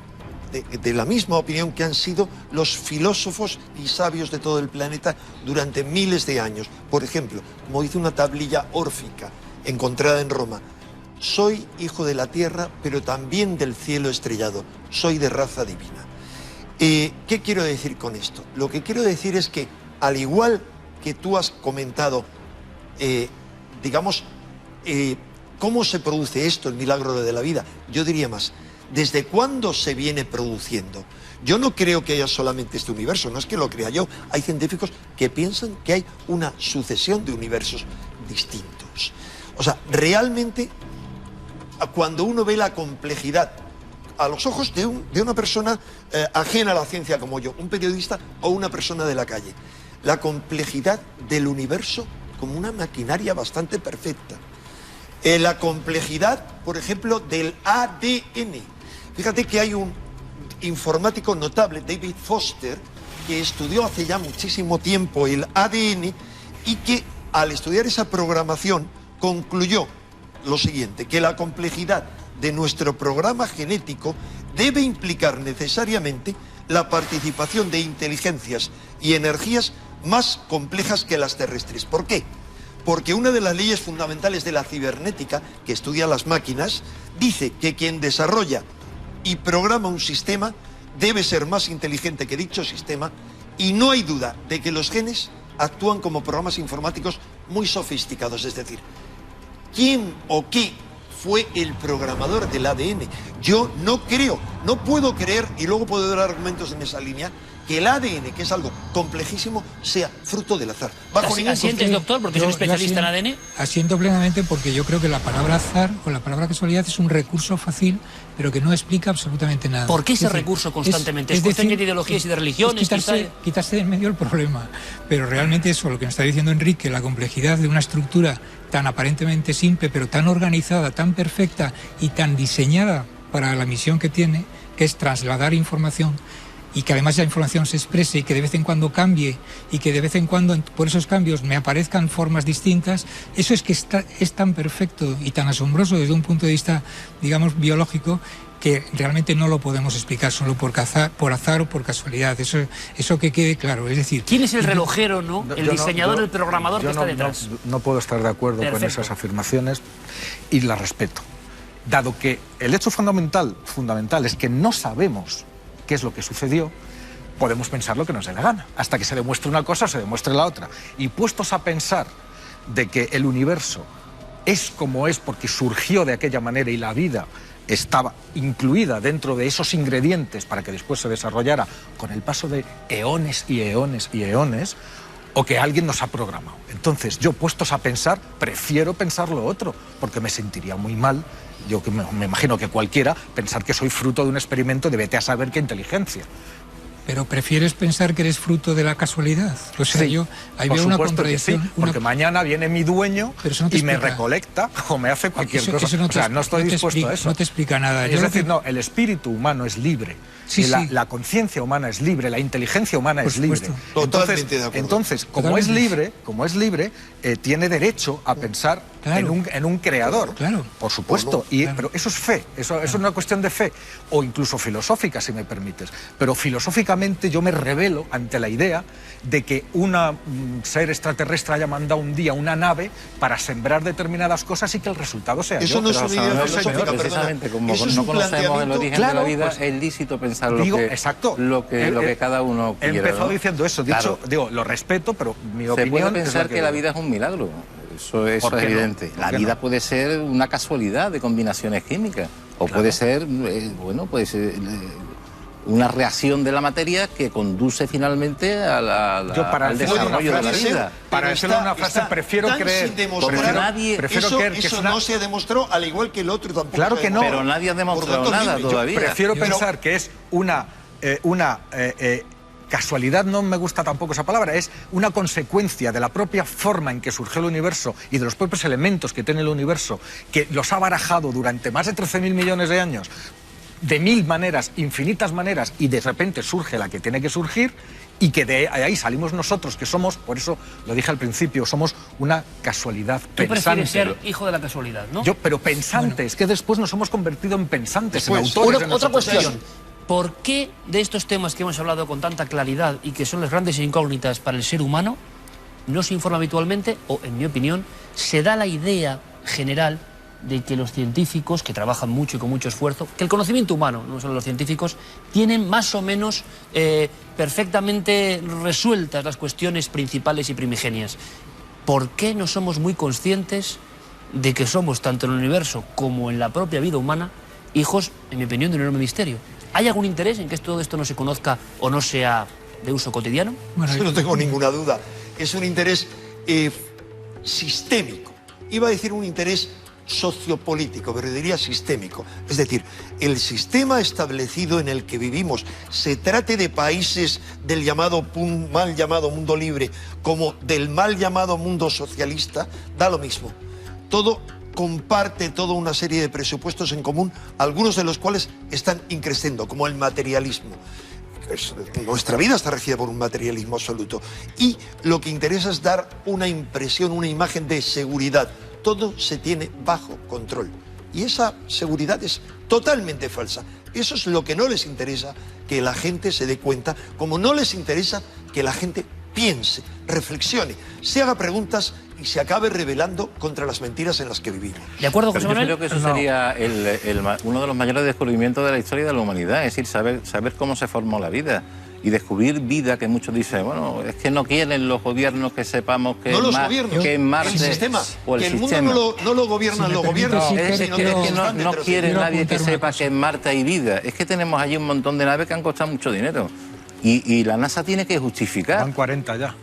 de la misma opinión que han sido los filósofos y sabios de todo el planeta durante miles de años. Por ejemplo, como dice una tablilla órfica encontrada en Roma, soy hijo de la tierra, pero también del cielo estrellado, soy de raza divina. ¿Qué quiero decir con esto? Lo que quiero decir es que, al igual que tú has comentado, cómo se produce esto, el milagro de la vida, yo diría más, ¿desde cuándo se viene produciendo? Yo no creo que haya solamente este universo, no es que lo crea yo. Hay científicos que piensan que hay una sucesión de universos distintos. O sea, realmente, cuando uno ve la complejidad a los ojos de una persona ajena a la ciencia como yo, un periodista o una persona de la calle, la complejidad del universo como una maquinaria bastante perfecta. La complejidad, por ejemplo, del ADN. Fíjate que hay un informático notable, David Foster, que estudió hace ya muchísimo tiempo el ADN y que al estudiar esa programación concluyó lo siguiente, que la complejidad de nuestro programa genético debe implicar necesariamente la participación de inteligencias y energías más complejas que las terrestres. ¿Por qué? Porque una de las leyes fundamentales de la cibernética, que estudia las máquinas, dice que quien desarrolla y programa un sistema debe ser más inteligente que dicho sistema, y no hay duda de que los genes actúan como programas informáticos muy sofisticados. Es decir, ¿quién o qué fue el programador del ADN? Yo no creo, no puedo creer, y luego puedo dar argumentos en esa línea, que el ADN, que es algo complejísimo, sea fruto del azar. ¿Asientes, doctor, porque es un especialista en ADN? Asiento plenamente, porque yo creo que la palabra azar o la palabra casualidad es un recurso fácil, pero que no explica absolutamente nada. ¿Por qué ese recurso constantemente? ¿Es cuestión de ideologías y de religiones? Quitarse de en medio el problema. Pero realmente eso, lo que nos está diciendo Enrique, la complejidad de una estructura tan aparentemente simple, pero tan organizada, tan perfecta y tan diseñada para la misión que tiene, que es trasladar información, y que además la información se exprese y que de vez en cuando cambie y que de vez en cuando por esos cambios me aparezcan formas distintas, eso es que es tan perfecto y tan asombroso desde un punto de vista, digamos, biológico, que realmente no lo podemos explicar solo por azar o por casualidad. Eso que quede claro. Es decir, ¿quién es el relojero, no? El diseñador, el programador que está detrás. No puedo estar de acuerdo con esas afirmaciones y las respeto. Dado que el hecho fundamental es que no sabemos qué es lo que sucedió, podemos pensar lo que nos dé la gana, hasta que se demuestre una cosa o se demuestre la otra. Y puestos a pensar de que el universo es como es porque surgió de aquella manera y la vida estaba incluida dentro de esos ingredientes para que después se desarrollara con el paso de eones y eones y eones, o que alguien nos ha programado. Entonces, yo, puestos a pensar, prefiero pensar lo otro, porque me sentiría muy mal, yo que me imagino que cualquiera, pensar que soy fruto de un experimento de vete a saber qué inteligencia. Pero prefieres pensar que eres fruto de la casualidad. O sea, sí, yo ahí veo una contradicción. Sí, porque mañana viene mi dueño y me recolecta o me hace cualquier cosa. O sea, no estoy dispuesto a eso. No te explica nada. Es decir, no, el espíritu humano es libre. La conciencia humana es libre, la inteligencia humana es libre. Totalmente de acuerdo. Entonces, como es libre, tiene derecho a pensar Claro. en un creador. Claro. Por supuesto. Pero eso es fe, eso es una cuestión de fe, o incluso filosófica, si me permites. Pero filosóficamente yo me rebelo ante la idea de que un ser extraterrestre haya mandado un día una nave para sembrar determinadas cosas y que el resultado sea eso yo. no es una idea filosófica, precisamente, como eso es no un conocemos el origen de la vida, pues, es lícito pensar exacto. lo que cada uno quiera. He empezado diciendo eso, Claro. digo, lo respeto, pero mi opinión Se puede es pensar la que la vida es un milagro. Eso es evidente. La vida puede ser una casualidad de combinaciones químicas. O puede ser, una reacción de la materia que conduce finalmente al desarrollo de la vida. Para decirlo en una frase, prefiero creer. Eso no se demostró, al igual que el otro tampoco. Claro que no. Pero nadie ha demostrado nada todavía. Prefiero pensar que es una casualidad, no me gusta tampoco esa palabra, es una consecuencia de la propia forma en que surgió el universo y de los propios elementos que tiene el universo, que los ha barajado durante más de 13.000 millones de años, de 1000 maneras, infinitas maneras, y de repente surge la que tiene que surgir, y que de ahí salimos nosotros, que somos, por eso lo dije al principio, somos una casualidad pensante. Tú prefieres ser hijo de la casualidad, ¿no? Pero pensantes, es que después nos hemos convertido en pensantes, en Después, autores. Otra cuestión. ¿Por qué de estos temas que hemos hablado con tanta claridad y que son las grandes incógnitas para el ser humano, no se informa habitualmente, o en mi opinión, se da la idea general de que los científicos, que trabajan mucho y con mucho esfuerzo, que el conocimiento humano, no solo los científicos, tienen más o menos perfectamente resueltas las cuestiones principales y primigenias? ¿Por qué no somos muy conscientes de que somos, tanto en el universo como en la propia vida humana, hijos, en mi opinión, de un enorme misterio? ¿Hay algún interés en que todo esto no se conozca o no sea de uso cotidiano? Bueno, no tengo ninguna duda. Es un interés sistémico. Iba a decir un interés sociopolítico, pero diría sistémico. Es decir, el sistema establecido en el que vivimos, se trate de países del mal llamado mundo libre como del mal llamado mundo socialista, da lo mismo. Todo comparte toda una serie de presupuestos en común, algunos de los cuales están increciendo, como el materialismo. Nuestra vida está regida por un materialismo absoluto. Y lo que interesa es dar una impresión, una imagen de seguridad. Todo se tiene bajo control. Y esa seguridad es totalmente falsa. Eso es lo que no les interesa que la gente se dé cuenta, como no les interesa que la gente piense, reflexione, se haga preguntas y se acabe rebelando contra las mentiras en las que vivimos. ¿De acuerdo, José Manuel? Yo creo que eso sería uno de los mayores descubrimientos de la historia de la humanidad, es decir, saber cómo se formó la vida y descubrir vida, que muchos dicen, bueno, es que no quieren los gobiernos que sepamos que, no que en Marte el sistema, o el que el sistema. mundo no lo gobiernan los gobiernos. Es que no quiere nadie que sepa que en Marte hay vida. Es que tenemos allí un montón de naves que han costado mucho dinero. Y la NASA tiene que justificar. Van 40 ya.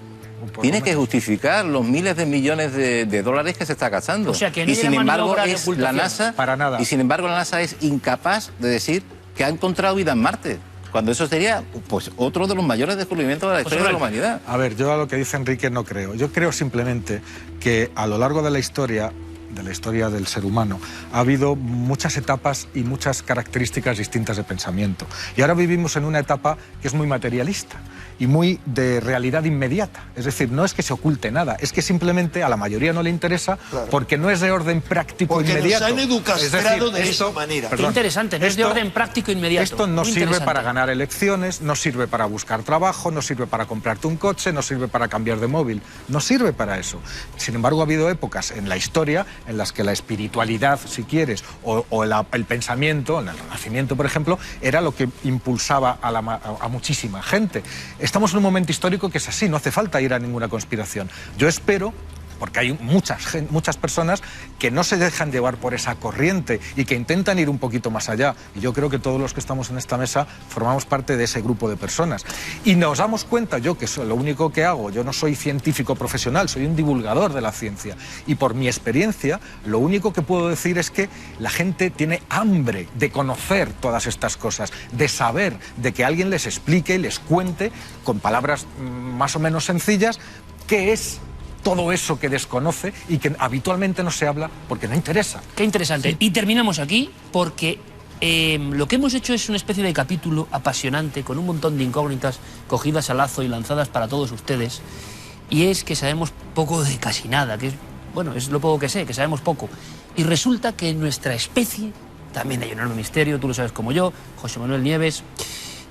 Tiene que justificar los miles de millones de dólares que se está gastando. O sea, que no y sin embargo es la NASA para nada. Y sin embargo la NASA es incapaz de decir que ha encontrado vida en Marte, cuando eso sería pues otro de los mayores descubrimientos de la historia de la humanidad. A ver, yo a lo que dice Enrique no creo. Yo creo simplemente que a lo largo de la historia del ser humano, ha habido muchas etapas y muchas características distintas de pensamiento. Y ahora vivimos en una etapa que es muy materialista y muy de realidad inmediata. Es decir, no es que se oculte nada, es que simplemente a la mayoría no le interesa, claro, porque no es de orden práctico inmediato. Porque nos han educastrado de esa manera. Qué interesante, no es de orden práctico inmediato. Esto no sirve para ganar elecciones, no sirve para buscar trabajo, no sirve para comprarte un coche, no sirve para cambiar de móvil, no sirve para eso. Sin embargo, ha habido épocas en la historia en las que la espiritualidad, si quieres, o el pensamiento, en el Renacimiento, por ejemplo, era lo que impulsaba a muchísima gente. Estamos en un momento histórico que es así, no hace falta ir a ninguna conspiración. Yo espero, porque hay muchas personas que no se dejan llevar por esa corriente y que intentan ir un poquito más allá. Y yo creo que todos los que estamos en esta mesa formamos parte de ese grupo de personas. Y nos damos cuenta, yo que soy lo único que hago, yo no soy científico profesional, soy un divulgador de la ciencia. Y por mi experiencia, lo único que puedo decir es que la gente tiene hambre de conocer todas estas cosas, de saber, de que alguien les explique y les cuente, con palabras más o menos sencillas, qué es todo eso que desconoce y que habitualmente no se habla porque no interesa. Qué interesante. Sí. Y terminamos aquí porque lo que hemos hecho es una especie de capítulo apasionante con un montón de incógnitas cogidas a lazo y lanzadas para todos ustedes. Y es que sabemos poco de casi nada, que es Bueno, es lo poco que sé, que sabemos poco. Y resulta que en nuestra especie también hay un enorme misterio, tú lo sabes como yo, José Manuel Nieves,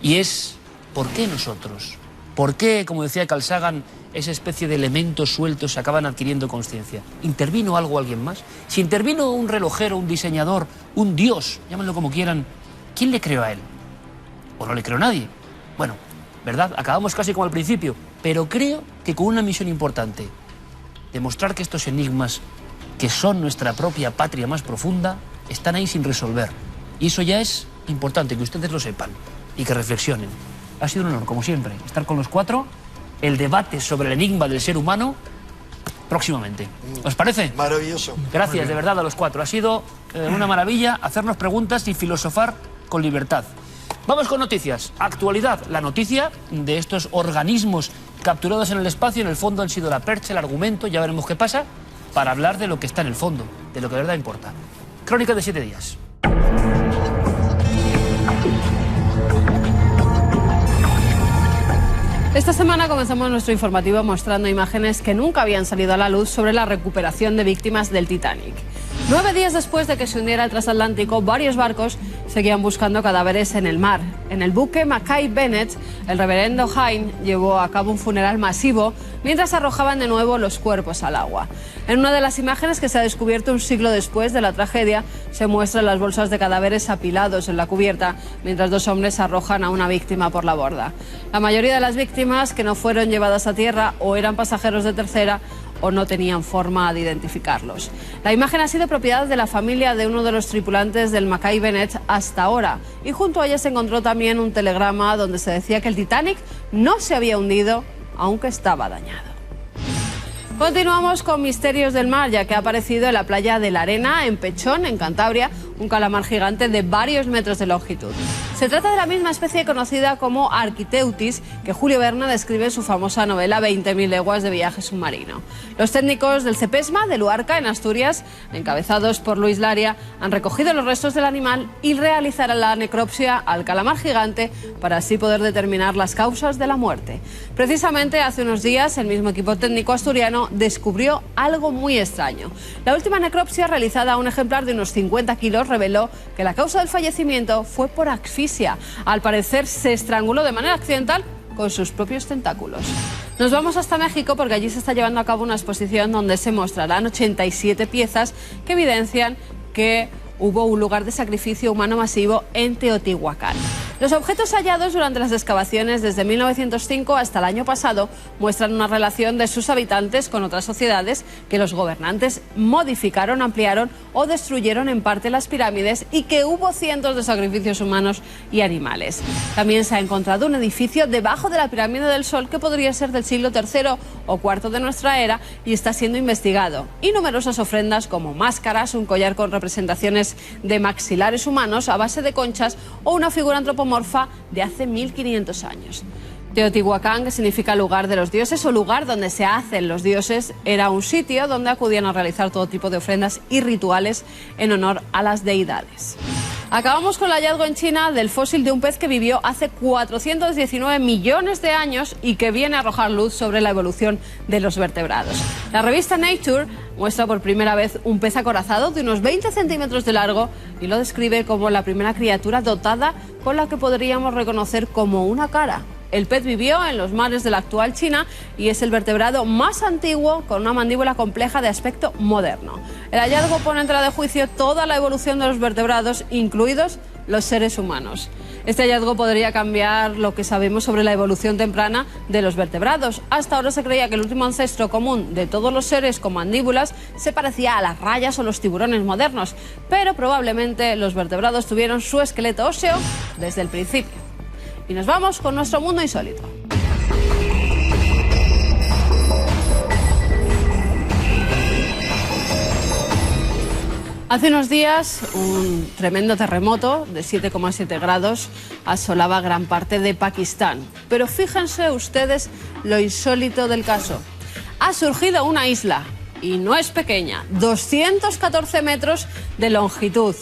y es ¿por qué nosotros? ¿Por qué, como decía Carl Sagan, esa especie de elementos sueltos acaban adquiriendo conciencia? ¿Intervino algo alguien más? Si intervino un relojero, un diseñador, un dios, llámenlo como quieran, ¿quién le creó a él? ¿O no le creó nadie? Bueno, ¿verdad? Acabamos casi como al principio, pero creo que con una misión importante, demostrar que estos enigmas, que son nuestra propia patria más profunda, están ahí sin resolver. Y eso ya es importante, que ustedes lo sepan y que reflexionen. Ha sido un honor, como siempre, estar con los cuatro. El debate sobre el enigma del ser humano próximamente. ¿Os parece? Maravilloso. Gracias, de verdad, a los cuatro. Ha sido una maravilla hacernos preguntas y filosofar con libertad. Vamos con noticias. Actualidad. La noticia de estos organismos capturados en el espacio, en el fondo han sido la percha, el argumento, ya veremos qué pasa, para hablar de lo que está en el fondo, de lo que de verdad importa. Crónica de 7 días. Esta semana comenzamos nuestro informativo mostrando imágenes que nunca habían salido a la luz sobre la recuperación de víctimas del Titanic. 9 días después de que se hundiera el transatlántico, varios barcos seguían buscando cadáveres en el mar. En el buque Mackay Bennett, el reverendo Hine llevó a cabo un funeral masivo mientras arrojaban de nuevo los cuerpos al agua. En una de las imágenes que se ha descubierto un siglo después de la tragedia, se muestran las bolsas de cadáveres apilados en la cubierta, mientras 2 hombres arrojan a una víctima por la borda. La mayoría de las víctimas que no fueron llevadas a tierra o eran pasajeros de tercera o no tenían forma de identificarlos. La imagen ha sido propiedad de la familia de uno de los tripulantes del Mackay Bennett hasta ahora, y junto a ella se encontró también un telegrama donde se decía que el Titanic no se había hundido, aunque estaba dañado. Continuamos con misterios del mar, ya que ha aparecido en la playa de la Arena, en Pechón, en Cantabria, un calamar gigante de varios metros de longitud. Se trata de la misma especie conocida como Architeuthis, que Julio Verne describe en su famosa novela 20.000 leguas de viaje submarino. Los técnicos del CEPESMA de Luarca, en Asturias, encabezados por Luis Laria, han recogido los restos del animal y realizarán la necropsia al calamar gigante para así poder determinar las causas de la muerte. Precisamente hace unos días, el mismo equipo técnico asturiano descubrió algo muy extraño. La última necropsia, realizada a un ejemplar de unos 50 kilos, reveló que la causa del fallecimiento fue por asfixia. Al parecer se estranguló de manera accidental con sus propios tentáculos. Nos vamos hasta México porque allí se está llevando a cabo una exposición donde se mostrarán 87 piezas que evidencian que hubo un lugar de sacrificio humano masivo en Teotihuacán. Los objetos hallados durante las excavaciones desde 1905 hasta el año pasado muestran una relación de sus habitantes con otras sociedades que los gobernantes modificaron, ampliaron o destruyeron en parte las pirámides, y que hubo cientos de sacrificios humanos y animales. También se ha encontrado un edificio debajo de la pirámide del Sol que podría ser del siglo III o IV de nuestra era y está siendo investigado. Y numerosas ofrendas como máscaras, un collar con representaciones de maxilares humanos a base de conchas o una figura antropomorfa de hace 1500 años. Teotihuacán, que significa lugar de los dioses o lugar donde se hacen los dioses, era un sitio donde acudían a realizar todo tipo de ofrendas y rituales en honor a las deidades. Acabamos con el hallazgo en China del fósil de un pez que vivió hace 419 millones de años y que viene a arrojar luz sobre la evolución de los vertebrados. La revista Nature muestra por primera vez un pez acorazado de unos 20 centímetros de largo y lo describe como la primera criatura dotada con la que podríamos reconocer como una cara. El pez vivió en los mares de la actual China y es el vertebrado más antiguo con una mandíbula compleja de aspecto moderno. El hallazgo pone en tela de juicio toda la evolución de los vertebrados, incluidos los seres humanos. Este hallazgo podría cambiar lo que sabemos sobre la evolución temprana de los vertebrados. Hasta ahora se creía que el último ancestro común de todos los seres con mandíbulas se parecía a las rayas o los tiburones modernos, pero probablemente los vertebrados tuvieron su esqueleto óseo desde el principio. Y nos vamos con nuestro mundo insólito. Hace unos días, un tremendo terremoto de 7,7 grados asolaba gran parte de Pakistán. Pero fíjense ustedes lo insólito del caso. Ha surgido una isla, y no es pequeña, 214 metros de longitud.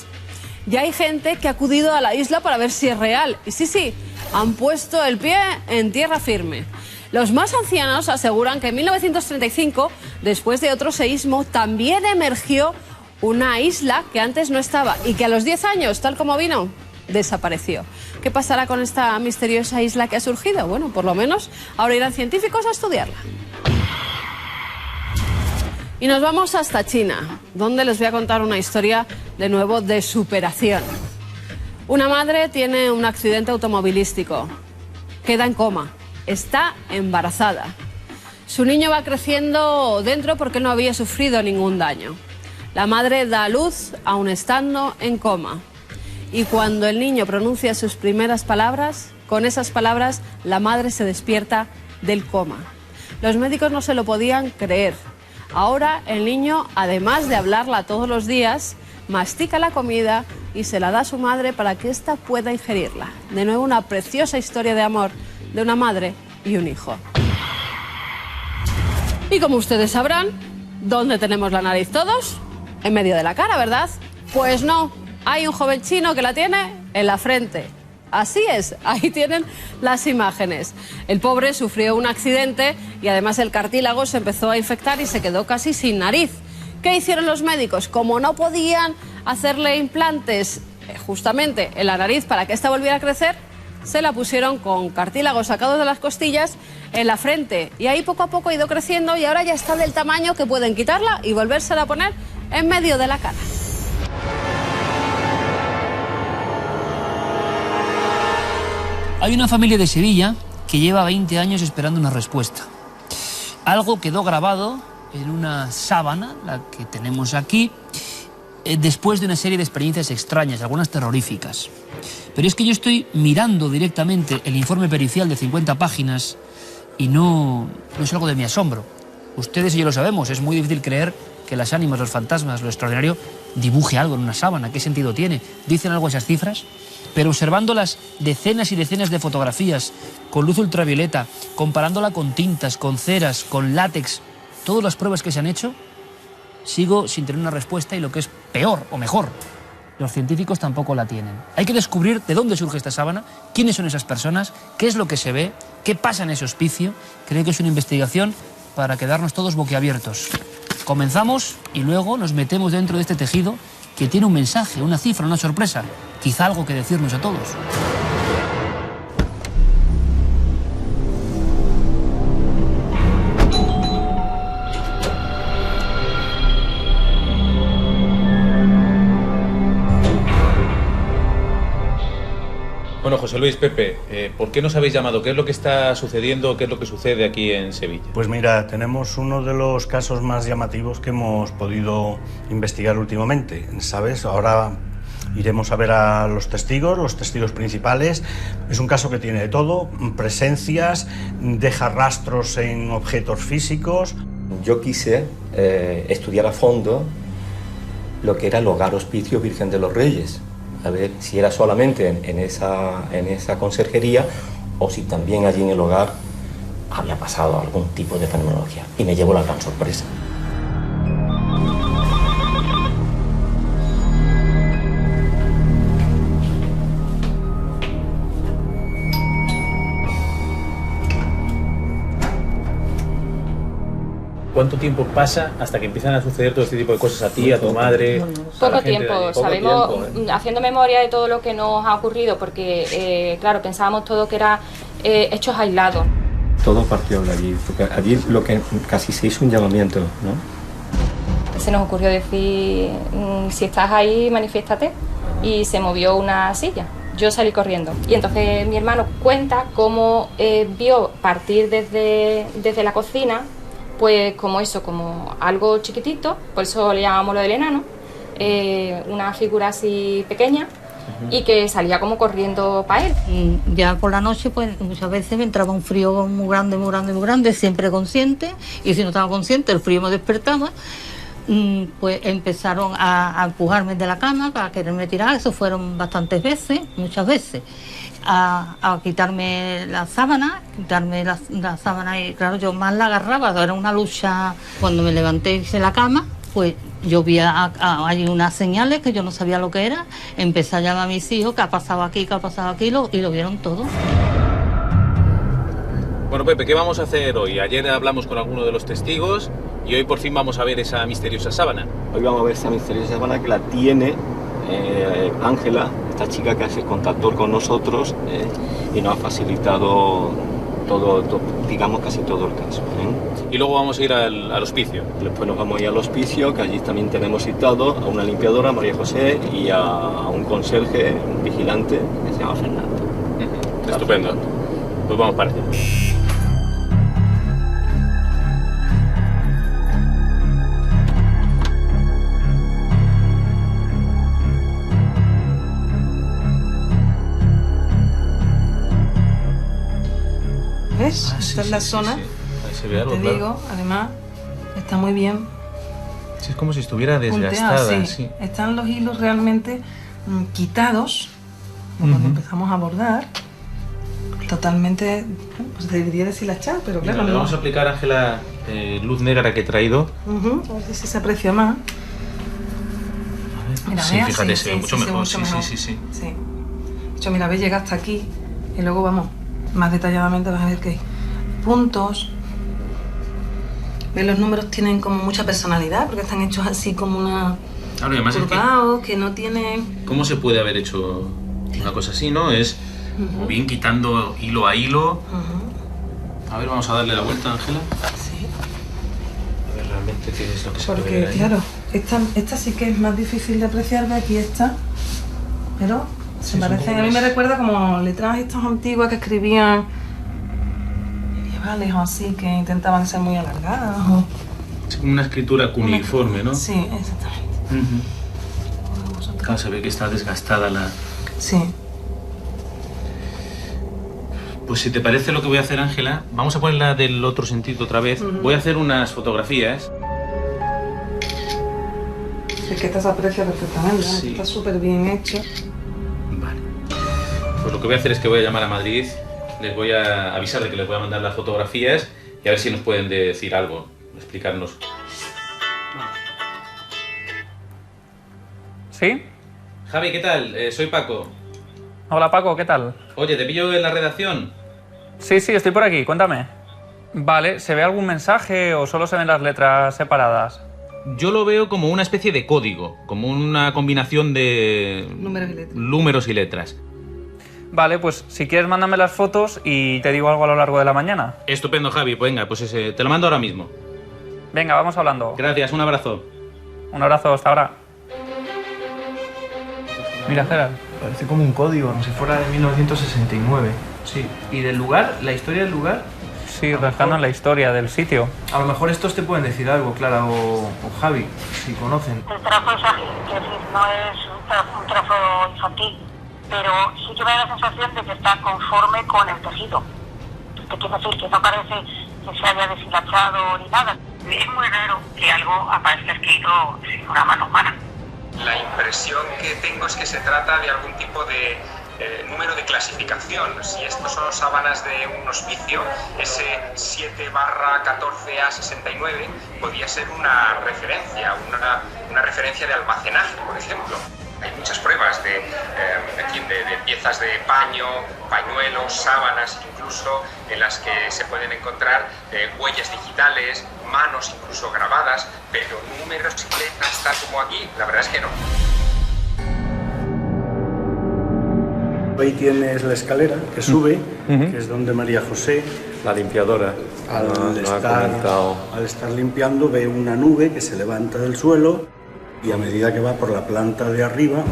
Ya hay gente que ha acudido a la isla para ver si es real. Y sí, han puesto el pie en tierra firme. Los más ancianos aseguran que en 1935, después de otro seísmo, también emergió una isla que antes no estaba y que a los 10 años, tal como vino, desapareció. ¿Qué pasará con esta misteriosa isla que ha surgido? Bueno, por lo menos ahora irán científicos a estudiarla. Y nos vamos hasta China, donde les voy a contar una historia de nuevo de superación. Una madre tiene un accidente automovilístico, queda en coma, está embarazada. Su niño va creciendo dentro porque no había sufrido ningún daño. La madre da a luz aún estando en coma. Y cuando el niño pronuncia sus primeras palabras, con esas palabras la madre se despierta del coma. Los médicos no se lo podían creer. Ahora el niño, además de hablarla todos los días, mastica la comida y se la da a su madre para que ésta pueda ingerirla. De nuevo, una preciosa historia de amor de una madre y un hijo. Y como ustedes sabrán, ¿dónde tenemos la nariz todos? En medio de la cara, ¿verdad? Pues no, hay un joven chino que la tiene en la frente. Así es, ahí tienen las imágenes. El pobre sufrió un accidente y además el cartílago se empezó a infectar y se quedó casi sin nariz. ¿Qué hicieron los médicos? Como no podían hacerle implantes justamente en la nariz para que ésta volviera a crecer, se la pusieron con cartílagos sacados de las costillas en la frente. Y ahí poco a poco ha ido creciendo y ahora ya está del tamaño que pueden quitarla y volvérsela a poner en medio de la cara. Hay una familia de Sevilla que lleva 20 años esperando una respuesta. Algo quedó grabado en una sábana, la que tenemos aquí, después de una serie de experiencias extrañas, algunas terroríficas. Pero es que yo estoy mirando directamente el informe pericial de 50 páginas y no es algo de mi asombro. Ustedes y yo lo sabemos, es muy difícil creer que las ánimas, los fantasmas, lo extraordinario, dibuje algo en una sábana. ¿Qué sentido tiene? ¿Dicen algo esas cifras? Pero observando las decenas y decenas de fotografías con luz ultravioleta, comparándola con tintas, con ceras, con látex, todas las pruebas que se han hecho, sigo sin tener una respuesta y lo que es peor o mejor, los científicos tampoco la tienen. Hay que descubrir de dónde surge esta sábana, quiénes son esas personas, qué es lo que se ve, qué pasa en ese hospicio. Creo que es una investigación para quedarnos todos boquiabiertos. Comenzamos y luego nos metemos dentro de este tejido que tiene un mensaje, una cifra, una sorpresa, quizá algo que decirnos a todos. Bueno, José Luis, Pepe, ¿por qué nos habéis llamado? ¿Qué es lo que está sucediendo? ¿Qué es lo que sucede aquí en Sevilla? Pues mira, tenemos uno de los casos más llamativos que hemos podido investigar últimamente, ¿sabes? Ahora iremos a ver a los testigos principales. Es un caso que tiene de todo, presencias, deja rastros en objetos físicos. Yo quise estudiar a fondo lo que era el Hogar Hospicio Virgen de los Reyes, a ver si era solamente en esa conserjería o si también allí en el hogar había pasado algún tipo de fenomenología. Y me llevó la gran sorpresa. ¿Cuánto tiempo pasa hasta que empiezan a suceder todo este tipo de cosas a ti, a tu madre? Poco tiempo, sabemos, haciendo memoria de todo lo que nos ha ocurrido, porque, claro, pensábamos todo que era hechos aislados. Todo partió de allí, porque allí lo que casi se hizo un llamamiento, ¿no? Se nos ocurrió decir, si estás ahí, manifiéstate, y se movió una silla. Yo salí corriendo. Y entonces mi hermano cuenta cómo vio partir desde la cocina, pues como eso, como algo chiquitito, por eso le llamamos lo del enano, una figura así pequeña y que salía como corriendo para él. Ya por la noche, pues muchas veces me entraba un frío muy grande, siempre consciente, y si no estaba consciente, el frío me despertaba. Pues empezaron a empujarme de la cama para quererme tirar, eso fueron bastantes veces, muchas veces. A quitarme la sábana y claro, yo más la agarraba, era una lucha. Cuando me levanté de la cama, pues yo vi hay unas señales que yo no sabía lo que era, empecé a llamar a mis hijos, qué ha pasado aquí, y lo vieron todo. Bueno, Pepe, ¿qué vamos a hacer hoy? Ayer hablamos con alguno de los testigos y hoy por fin vamos a ver esa misteriosa sábana. Hoy vamos a ver esa misteriosa sábana que la tiene Ángela, esta chica que hace contacto con nosotros y nos ha facilitado digamos casi todo el caso. Y luego vamos a ir al hospicio. Después nos vamos a ir al hospicio, que allí también tenemos citado a una limpiadora, María José, y a un conserje, un vigilante, que se llama Fernando. Estupendo. Pues vamos para allá. ¿Ves? Esta es la zona. Ahí se ve algo, te claro. digo, además, está muy bien Sí, es como si estuviera punteado, desgastada. sí. Están los hilos realmente quitados cuando empezamos a bordar. Totalmente, pues te debería deshilachar, pero Mira, claro, le no. vamos a aplicar, Ángela, luz negra que he traído. A ver si se aprecia más. Mira, Sí, vea, fíjate, sí, se ve sí, mucho sí, mejor. mucho Sí, mejor. sí, sí. Sí. De hecho, mira, ves, llega hasta aquí y luego vamos más detalladamente, vas a ver que hay puntos. ¿Ves? Los números tienen como mucha personalidad porque están hechos así como una Claro, y además es que, curvados, que no tienen... ¿cómo se puede haber hecho una cosa así, no? Es o bien quitando hilo a hilo. A ver, vamos a darle la vuelta, Ángela. Sí. A ver realmente qué es lo que se puede ver Porque, ahí. claro, esta sí que es más difícil de apreciar, de aquí esta, pero Sí, se es un parecen, poco a mí me más- recuerda como letras estas antiguas que escribían medievales o así, que intentaban ser muy alargadas. O... Es como una escritura cuneiforme, ¿no? Sí, exactamente. Claro, se ve que está desgastada la... Sí. Pues si te parece lo que voy a hacer, Ángela, vamos a ponerla del otro sentido otra vez. Voy a hacer unas fotografías. Es que esta se aprecia perfectamente, ¿no? Sí. Está súper bien hecho. Pues lo que voy a hacer es que voy a llamar a Madrid, les voy a avisar de que les voy a mandar las fotografías y a ver si nos pueden decir algo, explicarnos. ¿Sí? Javi, ¿qué tal? Soy Paco. Hola Paco, ¿qué tal? Oye, ¿te pillo en la redacción? Sí, estoy por aquí, cuéntame. Vale, ¿se ve algún mensaje o solo se ven las letras separadas? Yo lo veo como una especie de código, como una combinación de números y letras. Vale, pues si quieres mándame las fotos y te digo algo a lo largo de la mañana. Estupendo, Javi. Pues venga, pues te lo mando ahora mismo. Venga, vamos hablando. Gracias, un abrazo. Un abrazo, hasta ahora. Mira, Gerard. Parece como un código, como si fuera de 1969. Sí. ¿Y del lugar? ¿La historia del lugar? Sí, rascando en la historia del sitio. A lo mejor estos te pueden decir algo, Clara o Javi, si conocen. El trazo es ágil, es decir, no es un trazo infantil, pero sí que me da la sensación de que está conforme con el tejido. Te quiero decir que no parece que se haya deshilachado ni nada. Es muy raro que algo aparezca escrito sin una mano humana. La impresión que tengo es que se trata de algún tipo de número de clasificación. Si estos son sábanas de un hospicio, ese 7/14A69 podría ser una referencia de almacenaje, por ejemplo. Hay muchas pruebas de piezas de paño, pañuelos, sábanas incluso, en las que se pueden encontrar huellas digitales, manos incluso grabadas, pero números y letras tal como aquí, la verdad es que no. Ahí tienes la escalera que sube, que es donde María José, la limpiadora, al estar limpiando, ve una nube que se levanta del suelo y a medida que va por la planta de arriba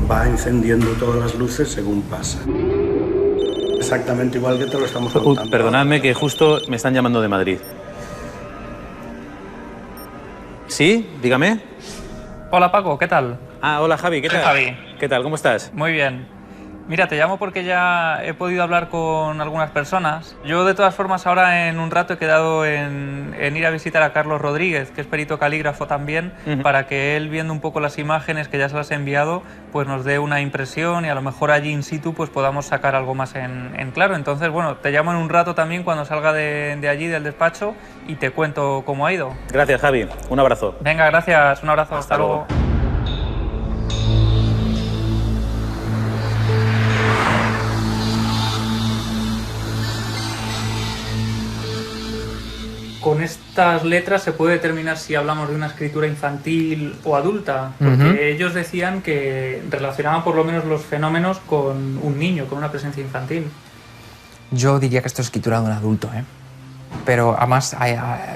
va encendiendo todas las luces según pasa. Exactamente igual que te lo estamos contando. Perdonadme que justo me están llamando de Madrid. ¿Sí? Dígame. Hola Paco, ¿qué tal? Ah, hola Javi, ¿qué tal? Javi. ¿Qué tal? ¿Cómo estás? Muy bien. Mira, te llamo porque ya he podido hablar con algunas personas. Yo, de todas formas, ahora en un rato he quedado en ir a visitar a Carlos Rodríguez, que es perito calígrafo también, para que él, viendo un poco las imágenes que ya se las he enviado, pues nos dé una impresión y a lo mejor allí in situ pues podamos sacar algo más en claro. Entonces, bueno, te llamo en un rato también cuando salga de allí, del despacho, y te cuento cómo ha ido. Gracias, Javi. Un abrazo. Venga, gracias. Un abrazo. Hasta luego. estas letras se puede determinar si hablamos de una escritura infantil o adulta, porque ellos decían que relacionaban por lo menos los fenómenos con un niño, con una presencia infantil. Yo diría que esto es escritura de un adulto, pero además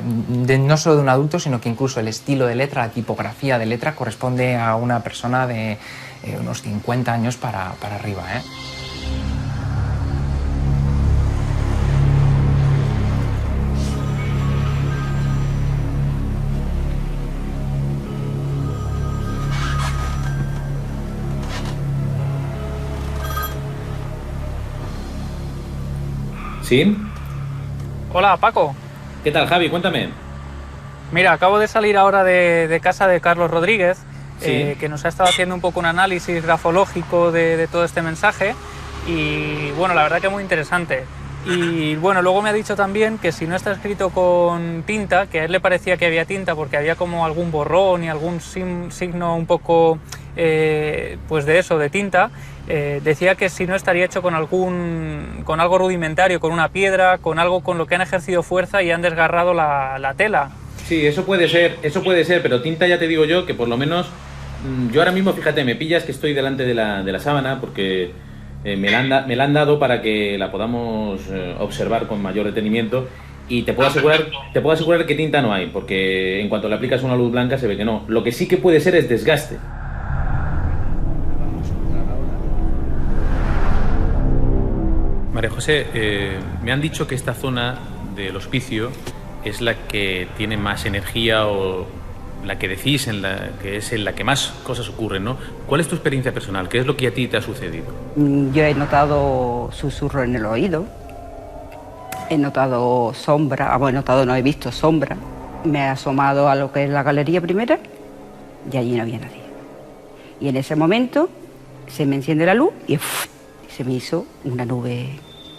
no solo de un adulto, sino que incluso el estilo de letra, la tipografía de letra corresponde a una persona de unos 50 años para arriba. ¿Sí? Hola, Paco. ¿Qué tal, Javi? Cuéntame. Mira, acabo de salir ahora de casa de Carlos Rodríguez, Sí. que nos ha estado haciendo un poco un análisis grafológico de todo este mensaje y, bueno, la verdad que muy interesante. Y, bueno, luego me ha dicho también que si no está escrito con tinta, que a él le parecía que había tinta porque había como algún borrón y algún signo un poco, pues de eso, de tinta, decía que si no estaría hecho con algo rudimentario, con una piedra, con algo con lo que han ejercido fuerza y han desgarrado la tela. Sí, eso puede ser, pero tinta ya te digo yo que por lo menos, yo ahora mismo, fíjate, me pillas que estoy delante de la sábana porque me la han dado para que la podamos observar con mayor detenimiento y te puedo asegurar que tinta no hay, porque en cuanto le aplicas una luz blanca se ve que no. Lo que sí que puede ser es desgaste. María José, me han dicho que esta zona del hospicio es la que tiene más energía o la que decís que es en la que más cosas ocurren, ¿no? ¿Cuál es tu experiencia personal? ¿Qué es lo que a ti te ha sucedido? Yo he notado susurro en el oído, he notado sombra, no he visto sombra. Me he asomado a lo que es la galería primera y allí no había nadie. Y en ese momento se me enciende la luz y se me hizo una nube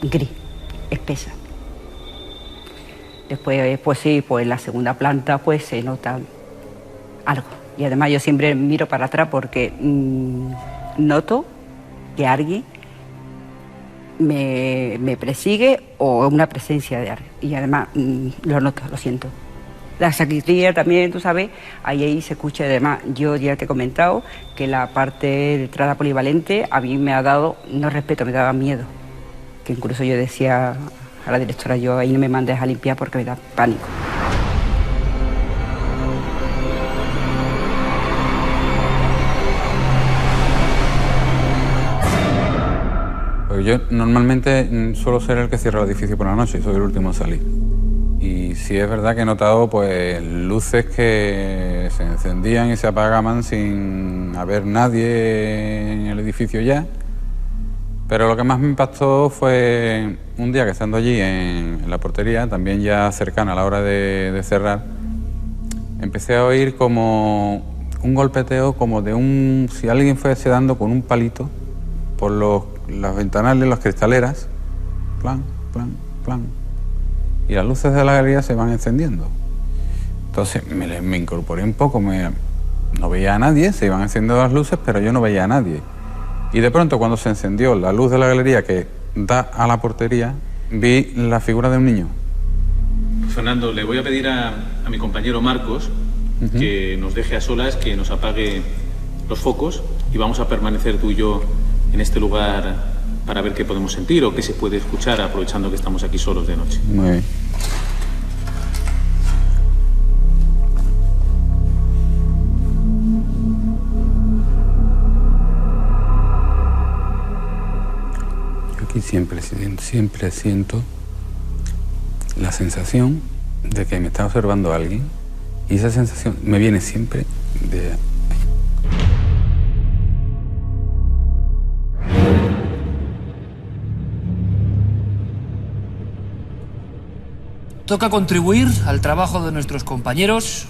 gris, espesa. Después, pues sí, pues en la segunda planta pues se nota algo. Y además yo siempre miro para atrás porque noto que alguien me persigue o una presencia de alguien. Y además lo noto, lo siento. La sacristía también, tú sabes, ahí se escucha. Además, yo ya te he comentado que la parte de entrada polivalente a mí me ha dado, no respeto, me daba miedo. Que incluso yo decía a la directora, yo ahí no me mandes a limpiar porque me da pánico. Pues yo normalmente suelo ser el que cierra el edificio por la noche, soy el último en salir. Y sí es verdad que he notado pues luces que se encendían y se apagaban sin haber nadie en el edificio ya. Pero lo que más me impactó fue un día que estando allí en la portería, también ya cercana a la hora de cerrar, empecé a oír como un golpeteo como de si alguien fuese dando con un palito por las ventanales, las cristaleras, plan, plan, plan. Y las luces de la galería se van encendiendo. Entonces me incorporé un poco, no veía a nadie, se iban encendiendo las luces, pero yo no veía a nadie. Y de pronto, cuando se encendió la luz de la galería que da a la portería, vi la figura de un niño. Fernando, le voy a pedir a mi compañero Marcos que nos deje a solas, que nos apague los focos y vamos a permanecer tú y yo en este lugar para ver qué podemos sentir o qué se puede escuchar aprovechando que estamos aquí solos de noche. Muy bien. Aquí siempre siento la sensación de que me está observando alguien y esa sensación me viene siempre de... Toca contribuir al trabajo de nuestros compañeros,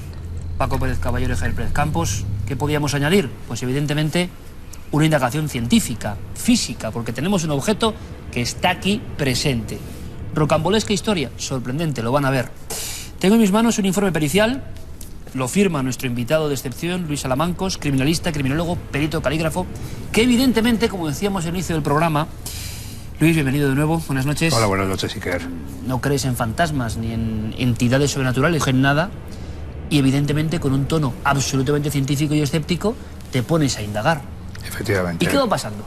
Paco Pérez Caballero y Javier Pérez Campos. ¿Qué podíamos añadir? Pues evidentemente una indagación científica, física, porque tenemos un objeto que está aquí presente. Rocambolesca historia, sorprendente, lo van a ver. Tengo en mis manos un informe pericial, lo firma nuestro invitado de excepción, Luis Salamancos, criminalista, criminólogo, perito calígrafo, que evidentemente, como decíamos al inicio del programa, Luis, bienvenido de nuevo, buenas noches. Hola, buenas noches, Iker. No crees en fantasmas ni en entidades sobrenaturales, en nada, y evidentemente con un tono absolutamente científico y escéptico te pones a indagar. Efectivamente. ¿Y qué va pasando?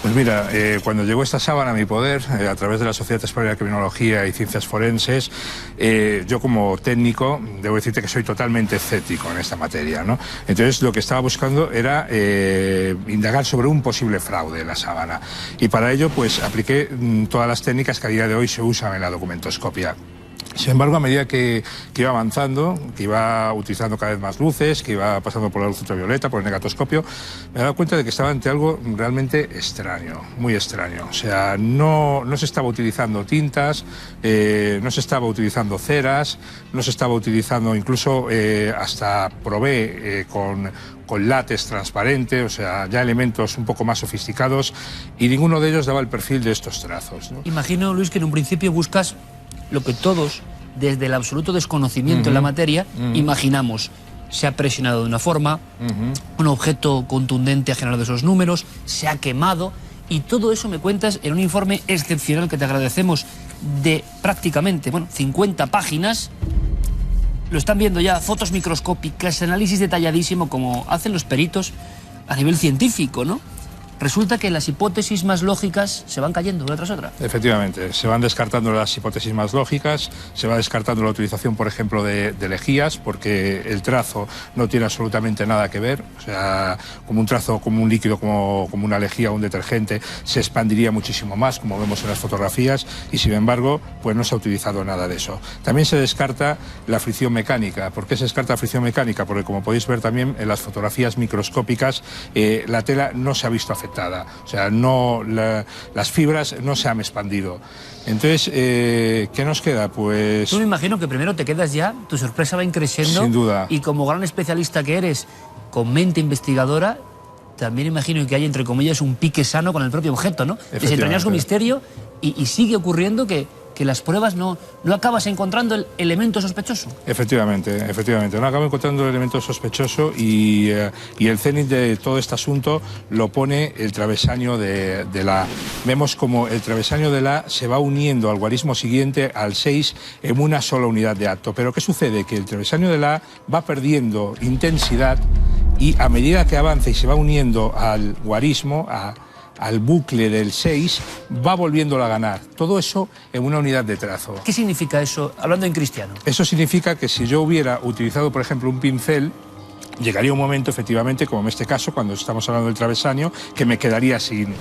Pues mira, cuando llegó esta sábana a mi poder, a través de la Sociedad Española de Criminología y Ciencias Forenses, yo como técnico, debo decirte que soy totalmente escéptico en esta materia, ¿no? Entonces lo que estaba buscando era indagar sobre un posible fraude en la sábana. Y para ello, pues apliqué todas las técnicas que a día de hoy se usan en la documentoscopia. Sin embargo, a medida que iba avanzando, que iba utilizando cada vez más luces, que iba pasando por la luz ultravioleta, por el negatoscopio, me he dado cuenta de que estaba ante algo realmente extraño, muy extraño. O sea, no se estaba utilizando tintas, no se estaba utilizando ceras, no se estaba utilizando, incluso hasta probé con látex transparente, o sea, ya elementos un poco más sofisticados, y ninguno de ellos daba el perfil de estos trazos, ¿no? Imagino, Luis, que en un principio buscas lo que todos, desde el absoluto desconocimiento en la materia, imaginamos. Se ha presionado de una forma, un objeto contundente ha generado esos números, se ha quemado, y todo eso me cuentas en un informe excepcional que te agradecemos, de prácticamente, 50 páginas. Lo están viendo ya, fotos microscópicas, análisis detalladísimo, como hacen los peritos a nivel científico, ¿no? Resulta que las hipótesis más lógicas se van cayendo una tras otra. Efectivamente, se van descartando las hipótesis más lógicas, se va descartando la utilización, por ejemplo, de lejías, porque el trazo no tiene absolutamente nada que ver. O sea, como un trazo, como un líquido, como una lejía o un detergente, se expandiría muchísimo más, como vemos en las fotografías, y sin embargo, pues no se ha utilizado nada de eso. También se descarta la fricción mecánica. ¿Por qué se descarta la fricción mecánica? Porque, como podéis ver también en las fotografías microscópicas, la tela no se ha visto afectada. O sea, las fibras no se han expandido. Entonces, ¿qué nos queda? Pues... Tú me imagino que primero te quedas ya, tu sorpresa va increciendo. Sin duda. Y como gran especialista que eres, con mente investigadora, también imagino que hay, entre comillas, un pique sano con el propio objeto, ¿no? Desentrañar su misterio, y sigue ocurriendo que las pruebas no acabas encontrando el elemento sospechoso. Efectivamente, no acabo encontrando el elemento sospechoso, y el cenit de todo este asunto lo pone el travesaño de la A. Vemos como el travesaño de la A se va uniendo al guarismo siguiente, al 6, en una sola unidad de acto. Pero ¿qué sucede? Que el travesaño de la A va perdiendo intensidad, y a medida que avanza y se va uniendo al guarismo, al bucle del 6, va volviéndolo a ganar. Todo eso en una unidad de trazo. ¿Qué significa eso, hablando en cristiano? Eso significa que si yo hubiera utilizado, por ejemplo, un pincel, llegaría un momento, efectivamente, como en este caso, cuando estamos hablando del travesaño, que me quedaría sin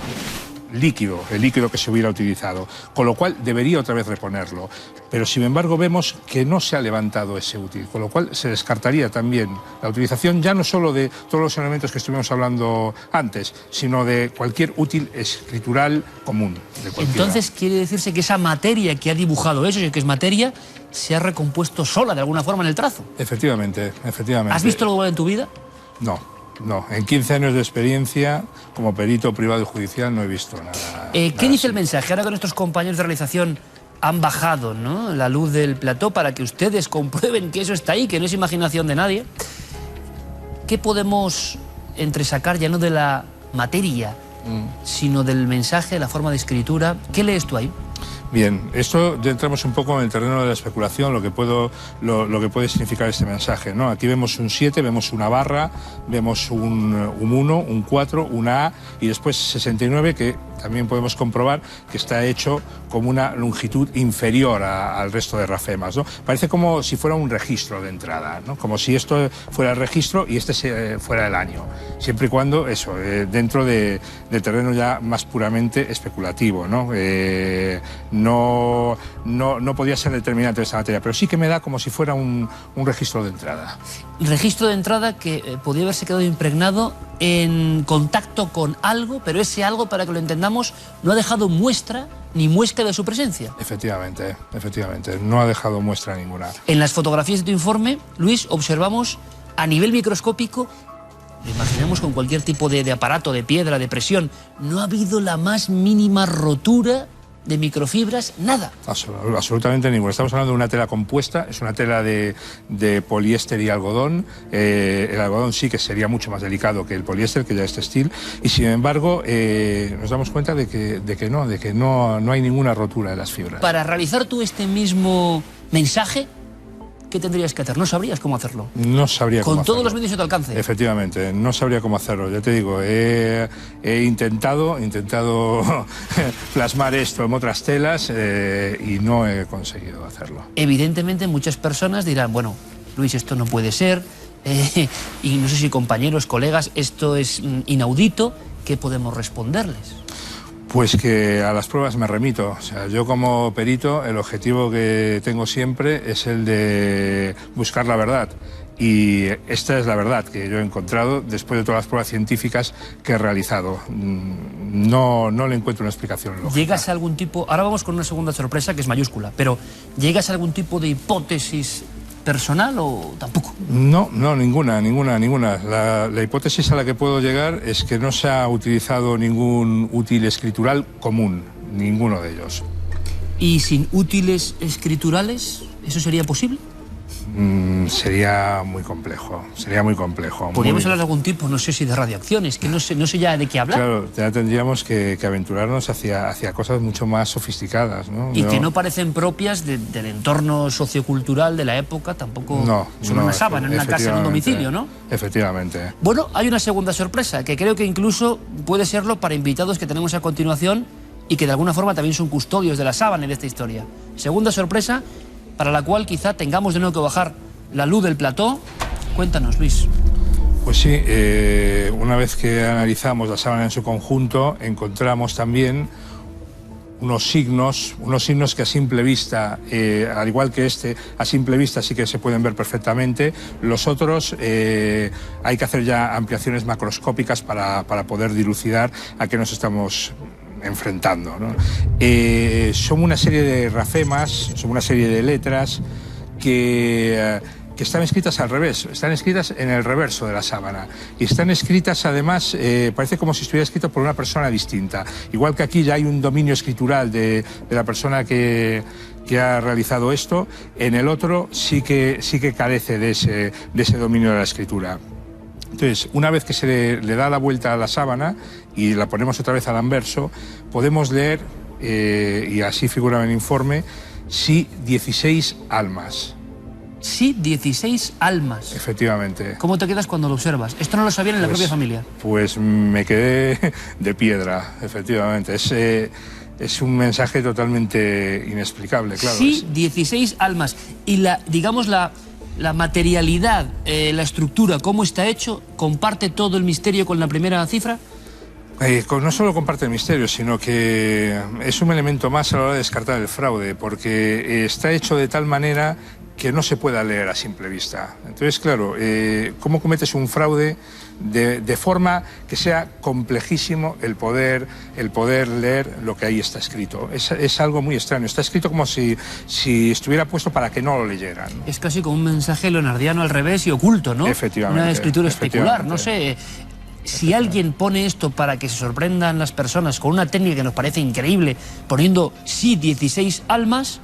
líquido, el líquido que se hubiera utilizado, con lo cual debería otra vez reponerlo. Pero sin embargo vemos que no se ha levantado ese útil, con lo cual se descartaría también la utilización, ya no solo de todos los elementos que estuvimos hablando antes, sino de cualquier útil escritural común. Entonces quiere decirse que esa materia que ha dibujado eso, que es materia, se ha recompuesto sola de alguna forma en el trazo. Efectivamente. ¿Has visto algo en tu vida? No, en 15 años de experiencia como perito privado y judicial no he visto nada. ¿Qué dice el mensaje? Ahora que nuestros compañeros de realización han bajado, ¿no?, la luz del plató para que ustedes comprueben que eso está ahí, que no es imaginación de nadie, ¿qué podemos entresacar ya no de la materia, sino del mensaje, la forma de escritura? ¿Qué lees tú ahí? Bien, esto ya entramos un poco en el terreno de la especulación, lo que puede significar este mensaje, ¿no? Aquí vemos un 7, vemos una barra, vemos un 1, un 4, una A, y después 69, que también podemos comprobar que está hecho como una longitud inferior al resto de grafemas, ¿no? Parece como si fuera un registro de entrada, ¿no? Como si esto fuera el registro y este fuera el año, siempre y cuando eso, dentro del terreno ya más puramente especulativo, ¿no? No podía ser determinante de esta materia, pero sí que me da como si fuera un registro de entrada. Registro de entrada que podía haberse quedado impregnado en contacto con algo, pero ese algo, para que lo entendamos, no ha dejado muestra ni muesca de su presencia. Efectivamente, no ha dejado muestra ninguna. En las fotografías de tu informe, Luis, observamos a nivel microscópico, lo imaginamos con cualquier tipo de aparato, de piedra, de presión, no ha habido la más mínima rotura de microfibras, nada. Absolutamente ninguna. Estamos hablando de una tela compuesta, es una tela de poliéster y algodón. El algodón sí que sería mucho más delicado que el poliéster, que ya es textil, y sin embargo nos damos cuenta de que no hay ninguna rotura de las fibras. Para realizar tú este mismo mensaje, ¿qué tendrías que hacer? ¿No sabrías cómo hacerlo? No sabría cómo hacerlo. Con todos los medios a tu alcance. Efectivamente, no sabría cómo hacerlo. Ya te digo, he intentado plasmar esto en otras telas y no he conseguido hacerlo. Evidentemente muchas personas dirán, bueno, Luis, esto no puede ser, y no sé si compañeros, colegas, esto es inaudito. ¿Qué podemos responderles? Pues que a las pruebas me remito. O sea, yo como perito, el objetivo que tengo siempre es el de buscar la verdad. Y esta es la verdad que yo he encontrado después de todas las pruebas científicas que he realizado. No le encuentro una explicación lógica. ¿Llegas a algún tipo, ahora vamos con una segunda sorpresa que es mayúscula, pero ¿llegas a algún tipo de hipótesis personal o tampoco? No, ninguna. La hipótesis a la que puedo llegar es que no se ha utilizado ningún útil escritural común, ninguno de ellos. ¿Y sin útiles escriturales eso sería posible? Sería muy complejo, Podríamos hablar de algún tipo, no sé si de radiaciones, que no sé ya de qué hablar. Claro, ya tendríamos que aventurarnos hacia cosas mucho más sofisticadas, ¿no? Y que no parecen propias del entorno sociocultural de la época, tampoco son una sábana en una casa, en un domicilio, ¿no? Efectivamente. Bueno, hay una segunda sorpresa, que creo que incluso puede serlo para invitados que tenemos a continuación y que de alguna forma también son custodios de la sábana y de esta historia. Segunda sorpresa, para la cual quizá tengamos de nuevo que bajar la luz del plató. Cuéntanos, Luis. Pues sí, una vez que analizamos la sábana en su conjunto, encontramos también unos signos que a simple vista, al igual que este, a simple vista sí que se pueden ver perfectamente. Los otros hay que hacer ya ampliaciones macroscópicas para poder dilucidar a qué nos estamos enfrentando, ¿no? Son una serie de grafemas, son una serie de letras que están escritas al revés, están escritas en el reverso de la sábana y están escritas además, parece como si estuviera escrito por una persona distinta, igual que aquí ya hay un dominio escritural de la persona que ha realizado esto. En el otro sí que carece de ese dominio de la escritura. Entonces, una vez que se le da la vuelta a la sábana y la ponemos otra vez al anverso, podemos leer, y así figura en el informe, sí 16 almas. Sí, 16 almas. Efectivamente. ¿Cómo te quedas cuando lo observas? Esto no lo sabían en la propia familia. Pues me quedé de piedra, efectivamente. Es un mensaje totalmente inexplicable, claro. Sí, 16 almas. Y la materialidad, la estructura, cómo está hecho, ¿comparte todo el misterio con la primera cifra? No solo comparte el misterio, sino que es un elemento más a la hora de descartar el fraude, porque está hecho de tal manera que no se pueda leer a simple vista. Entonces, claro, ¿cómo cometes un fraude de forma que sea complejísimo el poder leer lo que ahí está escrito? Es algo muy extraño. Está escrito como si estuviera puesto para que no lo leyeran. Es casi como un mensaje leonardiano al revés y oculto, ¿no? Efectivamente. Una escritura especular, no sé. Si alguien pone esto para que se sorprendan las personas con una técnica que nos parece increíble, poniendo sí 16 almas,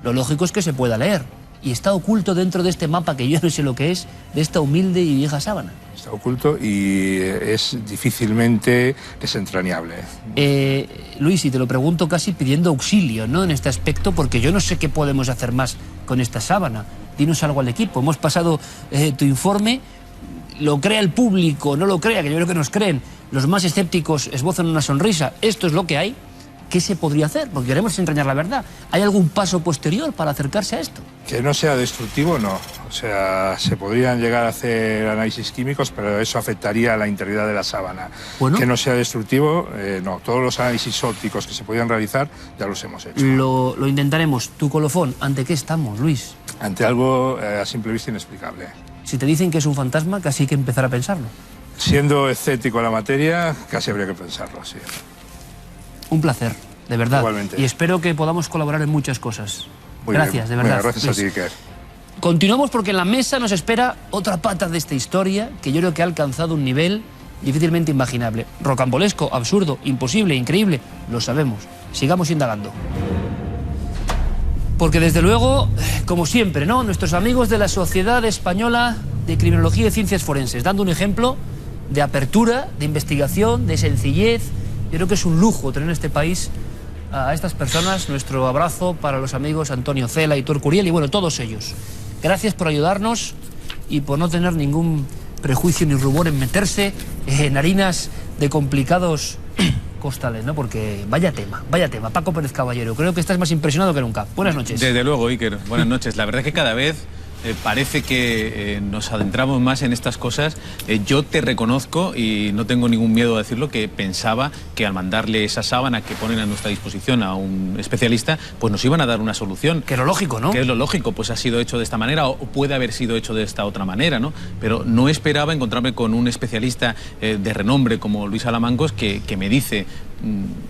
lo lógico es que se pueda leer. Y está oculto dentro de este mapa que yo no sé lo que es, de esta humilde y vieja sábana. Está oculto y es difícilmente desentrañable. Luis, y te lo pregunto casi pidiendo auxilio, ¿no?, en este aspecto, porque yo no sé qué podemos hacer más con esta sábana. Dinos algo al equipo. Hemos pasado tu informe, lo crea el público, no lo crea, que yo creo que nos creen. Los más escépticos esbozan una sonrisa. Esto es lo que hay. ¿Qué se podría hacer? Porque queremos desentrañar la verdad. ¿Hay algún paso posterior para acercarse a esto? Que no sea destructivo, no. O sea, se podrían llegar a hacer análisis químicos, pero eso afectaría a la integridad de la sábana. Bueno. Que no sea destructivo, no. Todos los análisis ópticos que se podían realizar ya los hemos hecho. Lo intentaremos. Tu colofón, ¿ante qué estamos, Luis? Ante algo a simple vista inexplicable. Si te dicen que es un fantasma, casi hay que empezar a pensarlo. Siendo escéptico en la materia, casi habría que pensarlo, sí. Un placer, de verdad. Igualmente. Y espero que podamos colaborar en muchas cosas. Muy gracias, bien. de verdad. Bueno, gracias a ti, Iker. Continuamos porque en la mesa nos espera otra pata de esta historia que yo creo que ha alcanzado un nivel difícilmente imaginable. Rocambolesco, absurdo, imposible, increíble, lo sabemos. Sigamos indagando. Porque desde luego, como siempre, ¿no?, nuestros amigos de la Sociedad Española de Criminología y Ciencias Forenses, dando un ejemplo de apertura, de investigación, de sencillez. Yo creo que es un lujo tener en este país a estas personas. Nuestro abrazo para los amigos Antonio Cela y Tur Curiel y bueno, todos ellos. Gracias por ayudarnos y por no tener ningún prejuicio ni rumor en meterse en harinas de complicados costales, ¿no? Porque vaya tema. Paco Pérez Caballero, creo que estás más impresionado que nunca. Buenas noches. Desde luego, Iker. Buenas noches. La verdad es que cada vez parece que nos adentramos más en estas cosas. Yo te reconozco, y no tengo ningún miedo a decirlo, que pensaba que al mandarle esa sábana que ponen a nuestra disposición a un especialista, pues nos iban a dar una solución. Que es lo lógico, ¿no? Que es lo lógico, pues ha sido hecho de esta manera o puede haber sido hecho de esta otra manera, ¿no? Pero no esperaba encontrarme con un especialista de renombre como Luis Alamangos que me dice,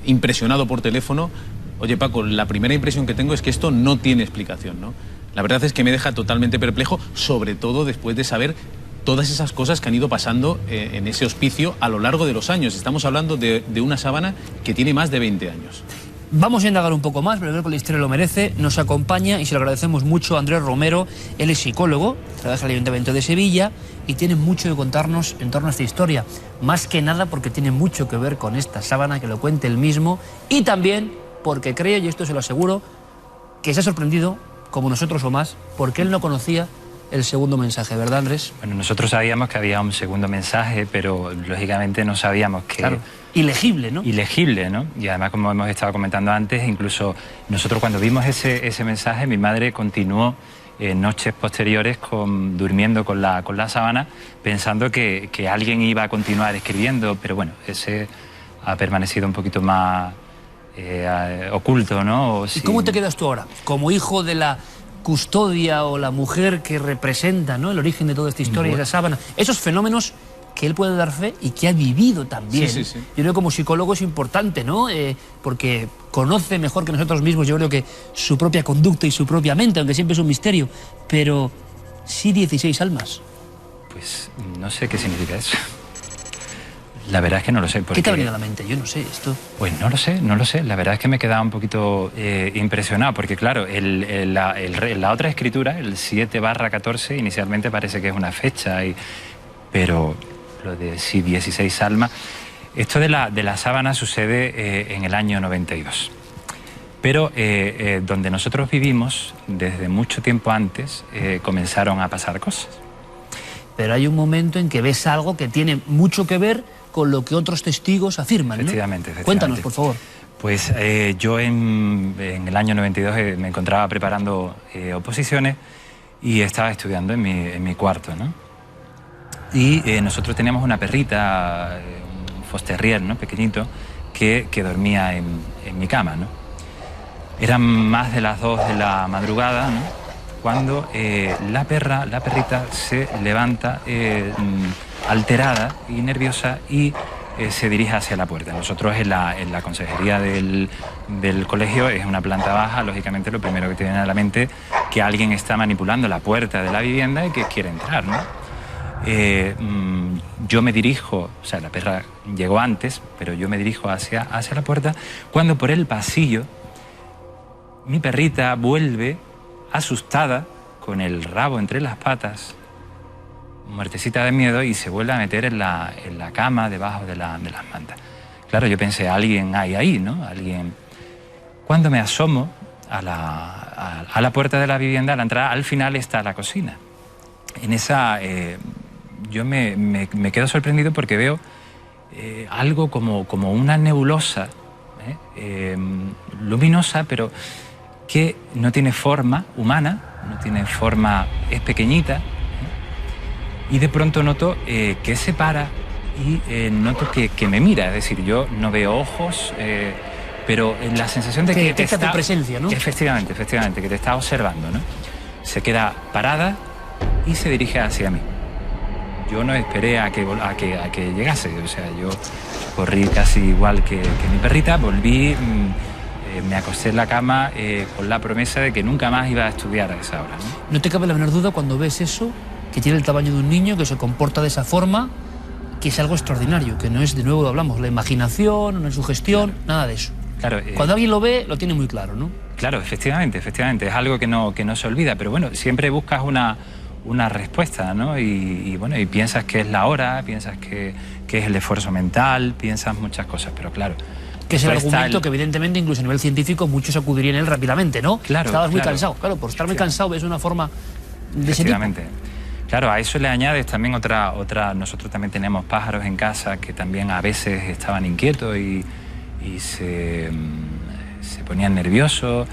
impresionado por teléfono: oye, Paco, la primera impresión que tengo es que esto no tiene explicación, ¿no? La verdad es que me deja totalmente perplejo, sobre todo después de saber todas esas cosas que han ido pasando en ese hospicio a lo largo de los años. Estamos hablando de una sábana que tiene más de 20 años. Vamos a indagar un poco más, pero creo que la historia lo merece. Nos acompaña, y se lo agradecemos mucho, Andrés Romero. Él es psicólogo, trabaja en el Ayuntamiento de Sevilla y tiene mucho que contarnos en torno a esta historia. Más que nada porque tiene mucho que ver con esta sábana, que lo cuente él mismo, y también porque cree, y esto se lo aseguro, que se ha sorprendido, como nosotros o más, porque él no conocía el segundo mensaje, ¿verdad, Andrés? Bueno, nosotros sabíamos que había un segundo mensaje, pero lógicamente no sabíamos que... Claro, ilegible, ¿no? Ilegible, ¿no? Y además, como hemos estado comentando antes, incluso nosotros cuando vimos ese mensaje, mi madre continuó noches posteriores durmiendo con la sábana, pensando que alguien iba a continuar escribiendo, pero bueno, ese ha permanecido un poquito más oculto, ¿no? ¿Y cómo te quedas tú ahora? Como hijo de la custodia o la mujer que representa, ¿no?, el origen de toda esta historia, esa sábana, esos fenómenos que él puede dar fe y que ha vivido también. Sí, sí, sí. Yo creo que como psicólogo es importante, ¿no? Porque conoce mejor que nosotros mismos, yo creo que su propia conducta y su propia mente, aunque siempre es un misterio, pero sí 16 almas. Pues no sé qué significa eso. La verdad es que no lo sé. Porque... ¿Qué te ha venido a la mente? Yo no sé esto. Pues no lo sé. La verdad es que me he quedado un poquito impresionado, porque claro, la otra escritura, el 7/14, inicialmente parece que es una fecha, pero lo de sí 16 almas, esto de la sábana sucede en el año 92. Pero donde nosotros vivimos, desde mucho tiempo antes, comenzaron a pasar cosas. Pero hay un momento en que ves algo que tiene mucho que ver con lo que otros testigos afirman, ¿no? Efectivamente. Cuéntanos, por favor. Pues yo en el año 92 me encontraba preparando oposiciones y estaba estudiando en mi cuarto, ¿no? Y nosotros teníamos una perrita, un Foster Terrier, ¿no?, pequeñito, que dormía en mi cama, ¿no? Eran más de las 2 de la madrugada, ¿no?, cuando la perrita se levanta alterada y nerviosa y se dirige hacia la puerta. Nosotros en la consejería del colegio, es una planta baja, lógicamente lo primero que te viene a la mente es que alguien está manipulando la puerta de la vivienda y que quiere entrar, ¿no? Yo me dirijo, o sea, la perra llegó antes, pero yo me dirijo hacia la puerta, cuando por el pasillo mi perrita vuelve asustada, con el rabo entre las patas, muertecita de miedo, y se vuelve a meter en la cama, debajo de las mantas. Claro, yo pensé, alguien hay ahí, ¿no? Alguien. Cuando me asomo a la puerta de la vivienda, a la entrada, al final está la cocina. En esa, yo me quedo sorprendido porque veo algo como una nebulosa, luminosa, pero que no tiene forma humana, no tiene forma, es pequeñita, y de pronto noto que se para y noto que me mira, es decir, yo no veo ojos, pero la sensación de que está tu presencia, ¿no? Efectivamente, que te está observando, ¿no? Se queda parada y se dirige hacia mí. Yo no esperé a que llegase, o sea, yo corrí casi igual que mi perrita, volví, me acosté en la cama con la promesa de que nunca más iba a estudiar a esa hora, ¿no? ¿No te cabe la menor duda cuando ves eso, que tiene el tamaño de un niño, que se comporta de esa forma, que es algo extraordinario, que no es, de nuevo lo hablamos, la imaginación, la sugestión, nada de eso. Claro, cuando alguien lo ve, lo tiene muy claro, ¿no? Claro, efectivamente, es algo que no se olvida, pero bueno, siempre buscas una respuesta, ¿no? Y bueno, y piensas que es la hora, piensas que es el esfuerzo mental, piensas muchas cosas, pero claro. Que es el argumento que evidentemente incluso a nivel científico muchos acudirían en él rápidamente, ¿no? Claro. Estabas muy cansado, claro, por estar muy cansado ves una forma de ese tipo. Claro, a eso le añades también otra, nosotros también tenemos pájaros en casa que también a veces estaban inquietos y se ponían nerviosos,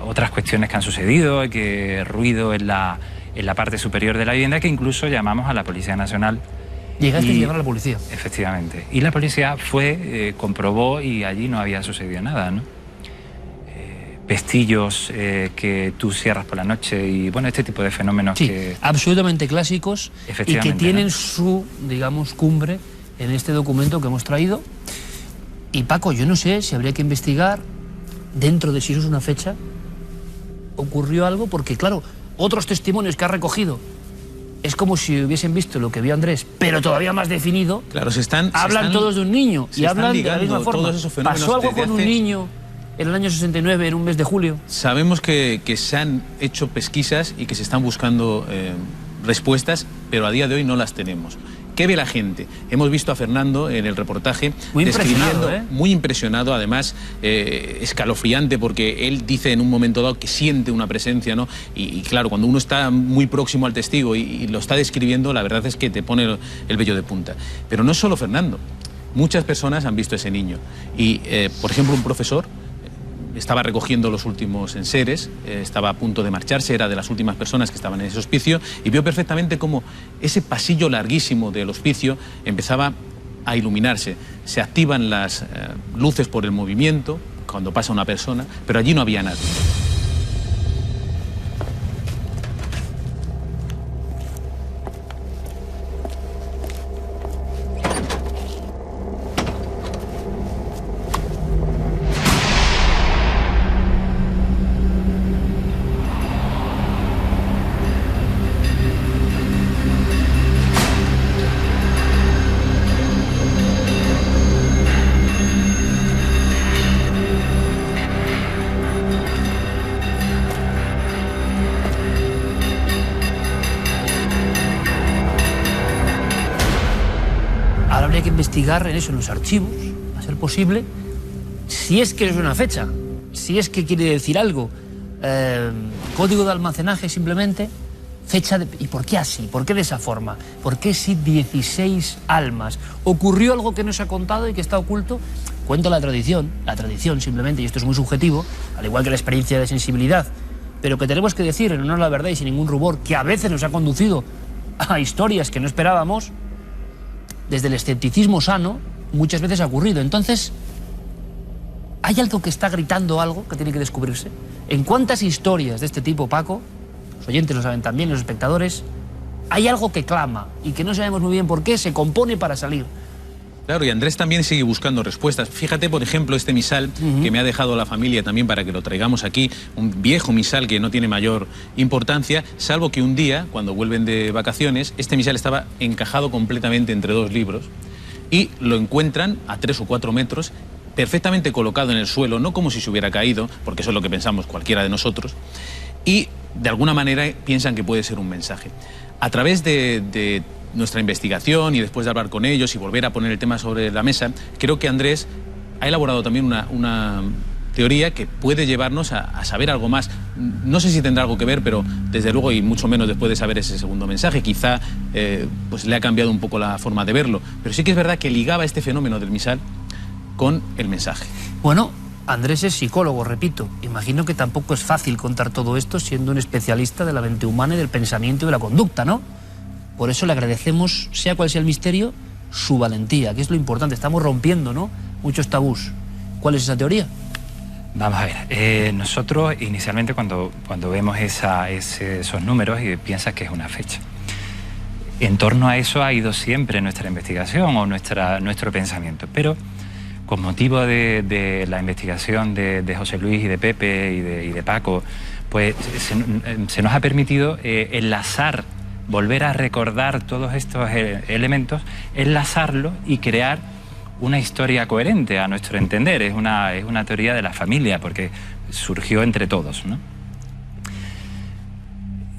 otras cuestiones que han sucedido, que ruido en la parte superior de la vivienda, que incluso llamamos a la Policía Nacional. Llegaste a llamar a la policía. Efectivamente. Y la policía fue, comprobó y allí no había sucedido nada, ¿no? Pestillos que tú cierras por la noche y, bueno, este tipo de fenómenos que... absolutamente clásicos y que tienen su, digamos, cumbre en este documento que hemos traído. Y Paco, yo no sé si habría que investigar dentro de si eso es una fecha, ocurrió algo, porque claro, otros testimonios que ha recogido es como si hubiesen visto lo que vio Andrés, pero todavía más definido. Claro, hablan todos de un niño y hablan de la misma forma. ¿Pasó algo con un niño en el año 69, en un mes de julio? Sabemos que se han hecho pesquisas y que se están buscando respuestas, pero a día de hoy no las tenemos. ¿Qué ve la gente? Hemos visto a Fernando en el reportaje muy impresionado, muy impresionado, además escalofriante, porque él dice en un momento dado que siente una presencia, ¿no? Y claro, cuando uno está muy próximo al testigo y lo está describiendo, la verdad es que te pone el vello de punta. Pero no es solo Fernando, muchas personas han visto a ese niño. Y, por ejemplo, un profesor estaba recogiendo los últimos enseres, estaba a punto de marcharse, era de las últimas personas que estaban en ese hospicio y vio perfectamente cómo ese pasillo larguísimo del hospicio empezaba a iluminarse. Se activan las luces por el movimiento cuando pasa una persona, pero allí no había nadie. Investigar en eso, en los archivos, a ser posible, si es que es una fecha, si es que quiere decir algo, código de almacenaje simplemente, fecha de... ¿Y por qué así? ¿Por qué de esa forma? ¿Por qué si 16 almas? ¿Ocurrió algo que no se ha contado y que está oculto? Cuento la tradición simplemente, y esto es muy subjetivo, al igual que la experiencia de sensibilidad, pero que tenemos que decir en honor a la verdad y sin ningún rubor, que a veces nos ha conducido a historias que no esperábamos. Desde el escepticismo sano, muchas veces ha ocurrido. Entonces, ¿hay algo que está gritando algo que tiene que descubrirse? ¿En cuántas historias de este tipo, Paco, los oyentes lo saben también, los espectadores, hay algo que clama y que no sabemos muy bien por qué, se compone para salir? Claro, y Andrés también sigue buscando respuestas. Fíjate, por ejemplo, este misal que me ha dejado la familia también para que lo traigamos aquí, un viejo misal que no tiene mayor importancia, salvo que un día, cuando vuelven de vacaciones, este misal estaba encajado completamente entre dos libros y lo encuentran a 3 o 4 metros, perfectamente colocado en el suelo, no como si se hubiera caído, porque eso es lo que pensamos cualquiera de nosotros, y de alguna manera piensan que puede ser un mensaje. A través de nuestra investigación y después de hablar con ellos y volver a poner el tema sobre la mesa, creo que Andrés ha elaborado también una teoría que puede llevarnos a saber algo más. No sé si tendrá algo que ver, pero desde luego, y mucho menos después de saber ese segundo mensaje, quizá pues le ha cambiado un poco la forma de verlo. Pero sí que es verdad que ligaba este fenómeno del misal con el mensaje. Bueno, Andrés es psicólogo, repito. Imagino que tampoco es fácil contar todo esto siendo un especialista de la mente humana y del pensamiento y de la conducta, ¿no? Por eso le agradecemos, sea cual sea el misterio, su valentía, que es lo importante. Estamos rompiendo, ¿no?, muchos tabús. ¿Cuál es esa teoría? Vamos a ver, nosotros inicialmente cuando vemos esos números y piensas que es una fecha. En torno a eso ha ido siempre nuestra investigación o nuestro pensamiento, pero con motivo de la investigación de José Luis y de Pepe y de Paco, pues se nos ha permitido enlazar volver a recordar todos estos elementos, enlazarlos y crear una historia coherente a nuestro entender. Es una teoría de la familia, porque surgió entre todos, ¿no?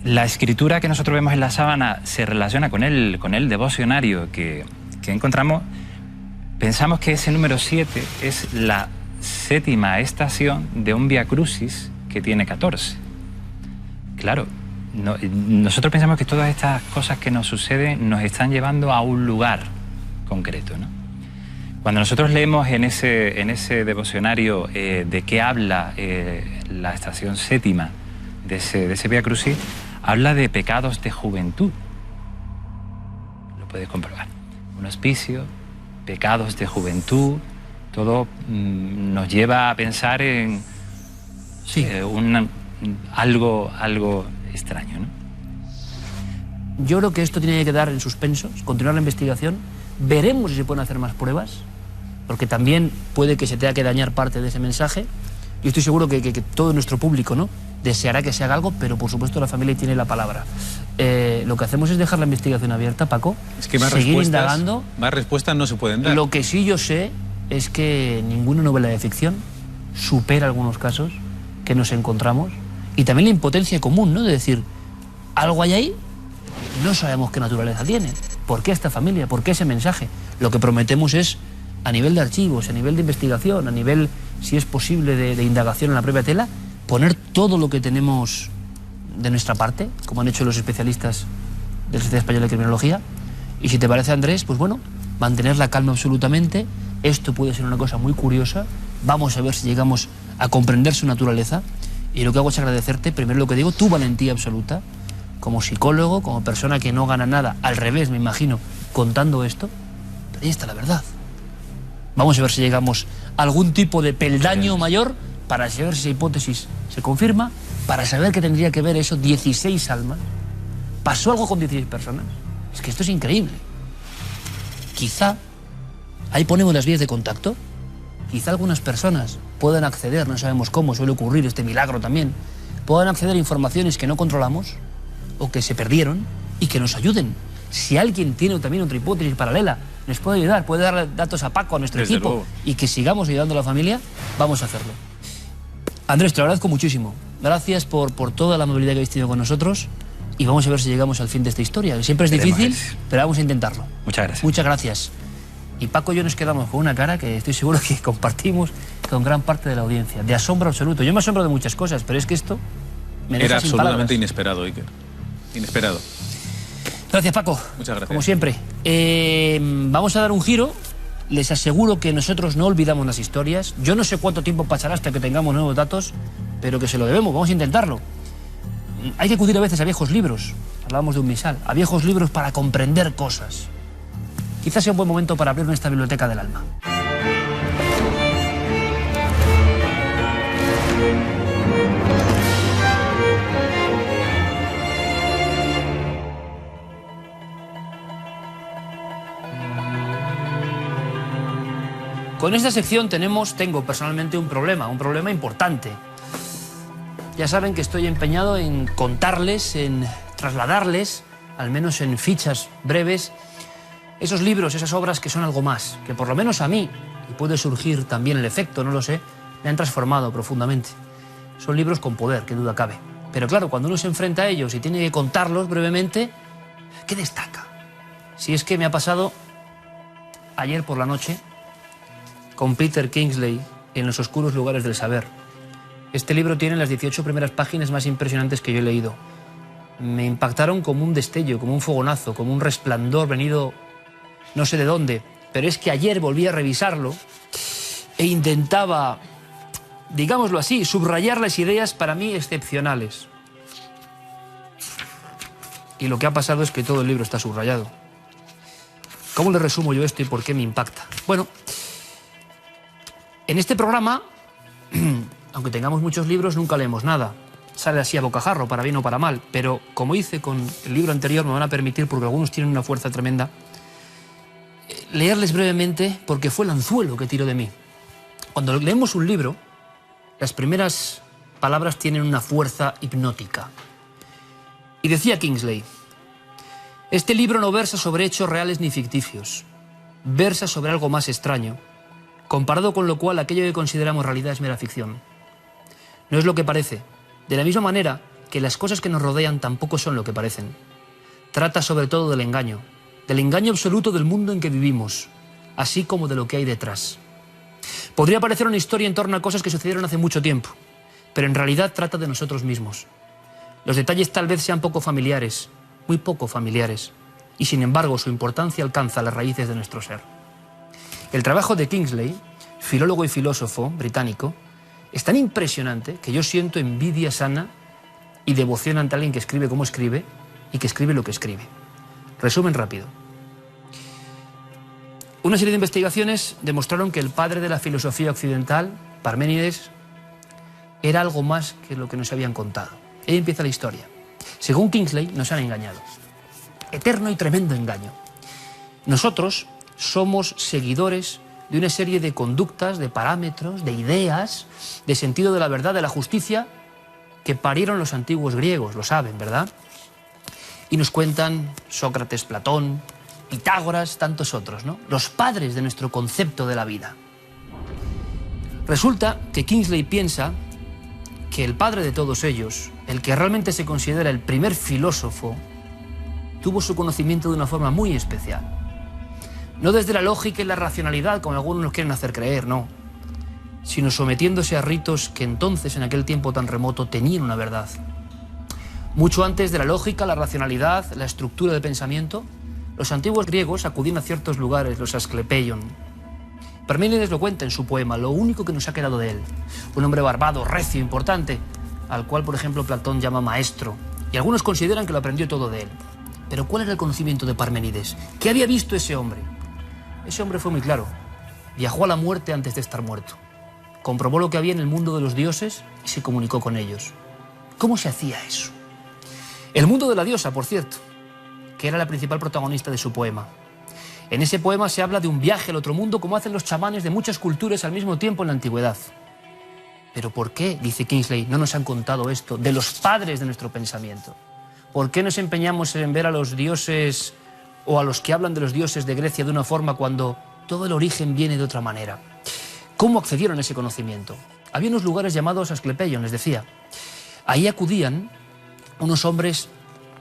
La escritura que nosotros vemos en la sábana se relaciona con el devocionario que encontramos. Pensamos que ese número 7 es la 7ª estación de un Via Crucis que tiene 14. Claro, nosotros pensamos que todas estas cosas que nos suceden nos están llevando a un lugar concreto, ¿no? Cuando nosotros leemos en ese devocionario de qué habla la estación 7ª de ese Via Crucis, habla de pecados de juventud. Lo puedes comprobar. Un hospicio, pecados de juventud, todo nos lleva a pensar en algo extraño, ¿no? Yo creo que esto tiene que quedar en suspenso, continuar la investigación. Veremos si se pueden hacer más pruebas, porque también puede que se tenga que dañar parte de ese mensaje. Yo estoy seguro que todo nuestro público, ¿no?, deseará que se haga algo, pero por supuesto la familia tiene la palabra. Lo que hacemos es dejar la investigación abierta, Paco. Es que seguir indagando. Más respuestas no se pueden dar. Lo que sí yo sé es que ninguna novela de ficción supera algunos casos que nos encontramos, y también la impotencia común, ¿no?, de decir, algo hay ahí, no sabemos qué naturaleza tiene. ¿Por qué esta familia? ¿Por qué ese mensaje? Lo que prometemos es, a nivel de archivos, a nivel de investigación, a nivel, si es posible, de indagación en la propia tela, poner todo lo que tenemos de nuestra parte, como han hecho los especialistas del Sociedad Española de Criminología. Y si te parece, Andrés, pues bueno, mantener la calma absolutamente. Esto puede ser una cosa muy curiosa. Vamos a ver si llegamos a comprender su naturaleza. Y lo que hago es agradecerte, primero lo que digo, tu valentía absoluta, como psicólogo, como persona que no gana nada, al revés, me imagino, contando esto. Pero ahí está la verdad. Vamos a ver si llegamos a algún tipo de peldaño mayor para saber si esa hipótesis se confirma, para saber qué tendría que ver eso, 16 almas. ¿Pasó algo con 16 personas? Es que esto es increíble. Quizá, ahí ponemos las vías de contacto, quizá algunas personas puedan acceder, no sabemos cómo, suele ocurrir este milagro también, puedan acceder a informaciones que no controlamos o que se perdieron y que nos ayuden. Si alguien tiene también otra hipótesis paralela, nos puede ayudar, puede dar datos a Paco, a nuestro equipo, luego, y que sigamos ayudando a la familia, vamos a hacerlo. Andrés, te lo agradezco muchísimo. Gracias por toda la amabilidad que habéis tenido con nosotros, y vamos a ver si llegamos al fin de esta historia. Siempre es difícil, pero vamos a intentarlo. Muchas gracias. Muchas gracias. Y Paco y yo nos quedamos con una cara que estoy seguro que compartimos con gran parte de la audiencia, de asombro absoluto. Yo me asombro de muchas cosas, pero es que esto me deja era sin absolutamente palabras. inesperado, Iker. Inesperado. Gracias, Paco. Muchas gracias. Como siempre. Vamos a dar un giro. Les aseguro que nosotros no olvidamos las historias. Yo no sé cuánto tiempo pasará hasta que tengamos nuevos datos, pero que se lo debemos. Vamos a intentarlo. Hay que acudir a veces a viejos libros. Hablábamos de un misal. A viejos libros para comprender cosas. Quizás sea un buen momento para abrir nuestra biblioteca del alma. Con esta sección tengo personalmente un problema importante. Ya saben que estoy empeñado en contarles, en trasladarles, al menos en fichas breves, esos libros, esas obras que son algo más, que por lo menos a mí, y puede surgir también el efecto, no lo sé, me han transformado profundamente. Son libros con poder, qué duda cabe. Pero claro, cuando uno se enfrenta a ellos y tiene que contarlos brevemente, ¿qué destaca? Si es que me ha pasado ayer por la noche con Peter Kingsley en Los oscuros lugares del saber. Este libro tiene las 18 primeras páginas más impresionantes que yo he leído. Me impactaron como un destello, como un fogonazo, como un resplandor venido no sé de dónde. Pero es que ayer volví a revisarlo e intentaba, digámoslo así, subrayar las ideas para mí excepcionales. Y lo que ha pasado es que todo el libro está subrayado. ¿Cómo le resumo yo esto y por qué me impacta? Bueno, en este programa, aunque tengamos muchos libros, nunca leemos nada. Sale así a bocajarro, para bien o para mal. Pero como hice con el libro anterior, me van a permitir, porque algunos tienen una fuerza tremenda, leerles brevemente, porque fue el anzuelo que tiró de mí. Cuando leemos un libro, las primeras palabras tienen una fuerza hipnótica. Y decía Kingsley, Este libro no versa sobre hechos reales ni ficticios, versa sobre algo más extraño, comparado con lo cual aquello que consideramos realidad es mera ficción. No es lo que parece, de la misma manera que las cosas que nos rodean tampoco son lo que parecen. Trata sobre todo del engaño absoluto del mundo en que vivimos, así como de lo que hay detrás. Podría parecer una historia en torno a cosas que sucedieron hace mucho tiempo, pero en realidad trata de nosotros mismos. Los detalles tal vez sean poco familiares, muy poco familiares, y sin embargo su importancia alcanza las raíces de nuestro ser. El trabajo de Kingsley, filólogo y filósofo británico, es tan impresionante que yo siento envidia sana y devoción ante alguien que escribe como escribe y que escribe lo que escribe. Resumen rápido. Una serie de investigaciones demostraron que el padre de la filosofía occidental, Parménides, era algo más que lo que nos habían contado. Ahí empieza la historia. Según Kingsley, nos han engañado. Eterno y tremendo engaño. Nosotros somos seguidores de una serie de conductas, de parámetros, de ideas, de sentido de la verdad, de la justicia, que parieron los antiguos griegos, lo saben, ¿verdad? Y nos cuentan Sócrates, Platón, Pitágoras, tantos otros, ¿no? Los padres de nuestro concepto de la vida. Resulta que Kingsley piensa que el padre de todos ellos, el que realmente se considera el primer filósofo, tuvo su conocimiento de una forma muy especial. No desde la lógica y la racionalidad, como algunos nos quieren hacer creer, no, sino sometiéndose a ritos que entonces, en aquel tiempo tan remoto, tenían una verdad. Mucho antes de la lógica, la racionalidad, la estructura de pensamiento, los antiguos griegos acudían a ciertos lugares, los Asclepeion. Parménides lo cuenta en su poema, lo único que nos ha quedado de él. Un hombre barbado, recio, importante, al cual, por ejemplo, Platón llama maestro, y algunos consideran que lo aprendió todo de él. Pero ¿cuál era el conocimiento de Parménides? ¿Qué había visto ese hombre? Ese hombre fue muy claro. Viajó a la muerte antes de estar muerto. Comprobó lo que había en el mundo de los dioses y se comunicó con ellos. ¿Cómo se hacía eso? El mundo de la diosa, por cierto, que era la principal protagonista de su poema. En ese poema se habla de un viaje al otro mundo como hacen los chamanes de muchas culturas al mismo tiempo en la antigüedad. ¿Pero por qué, dice Kingsley, no nos han contado esto de los padres de nuestro pensamiento? ¿Por qué nos empeñamos en ver a los dioses o a los que hablan de los dioses de Grecia de una forma cuando todo el origen viene de otra manera? ¿Cómo accedieron a ese conocimiento? Había unos lugares llamados Asclepeion, les decía. Ahí acudían unos hombres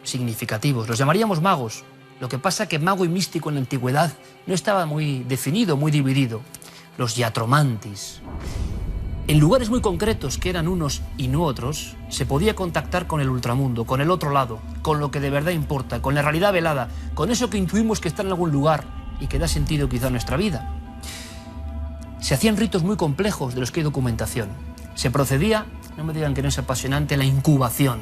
significativos, los llamaríamos magos. Lo que pasa es que mago y místico en la antigüedad no estaba muy definido, muy dividido. Los iatromantis. En lugares muy concretos, que eran unos y no otros, se podía contactar con el ultramundo, con el otro lado, con lo que de verdad importa, con la realidad velada, con eso que intuimos que está en algún lugar y que da sentido quizá a nuestra vida. Se hacían ritos muy complejos de los que hay documentación. Se procedía, no me digan que no es apasionante, la incubación.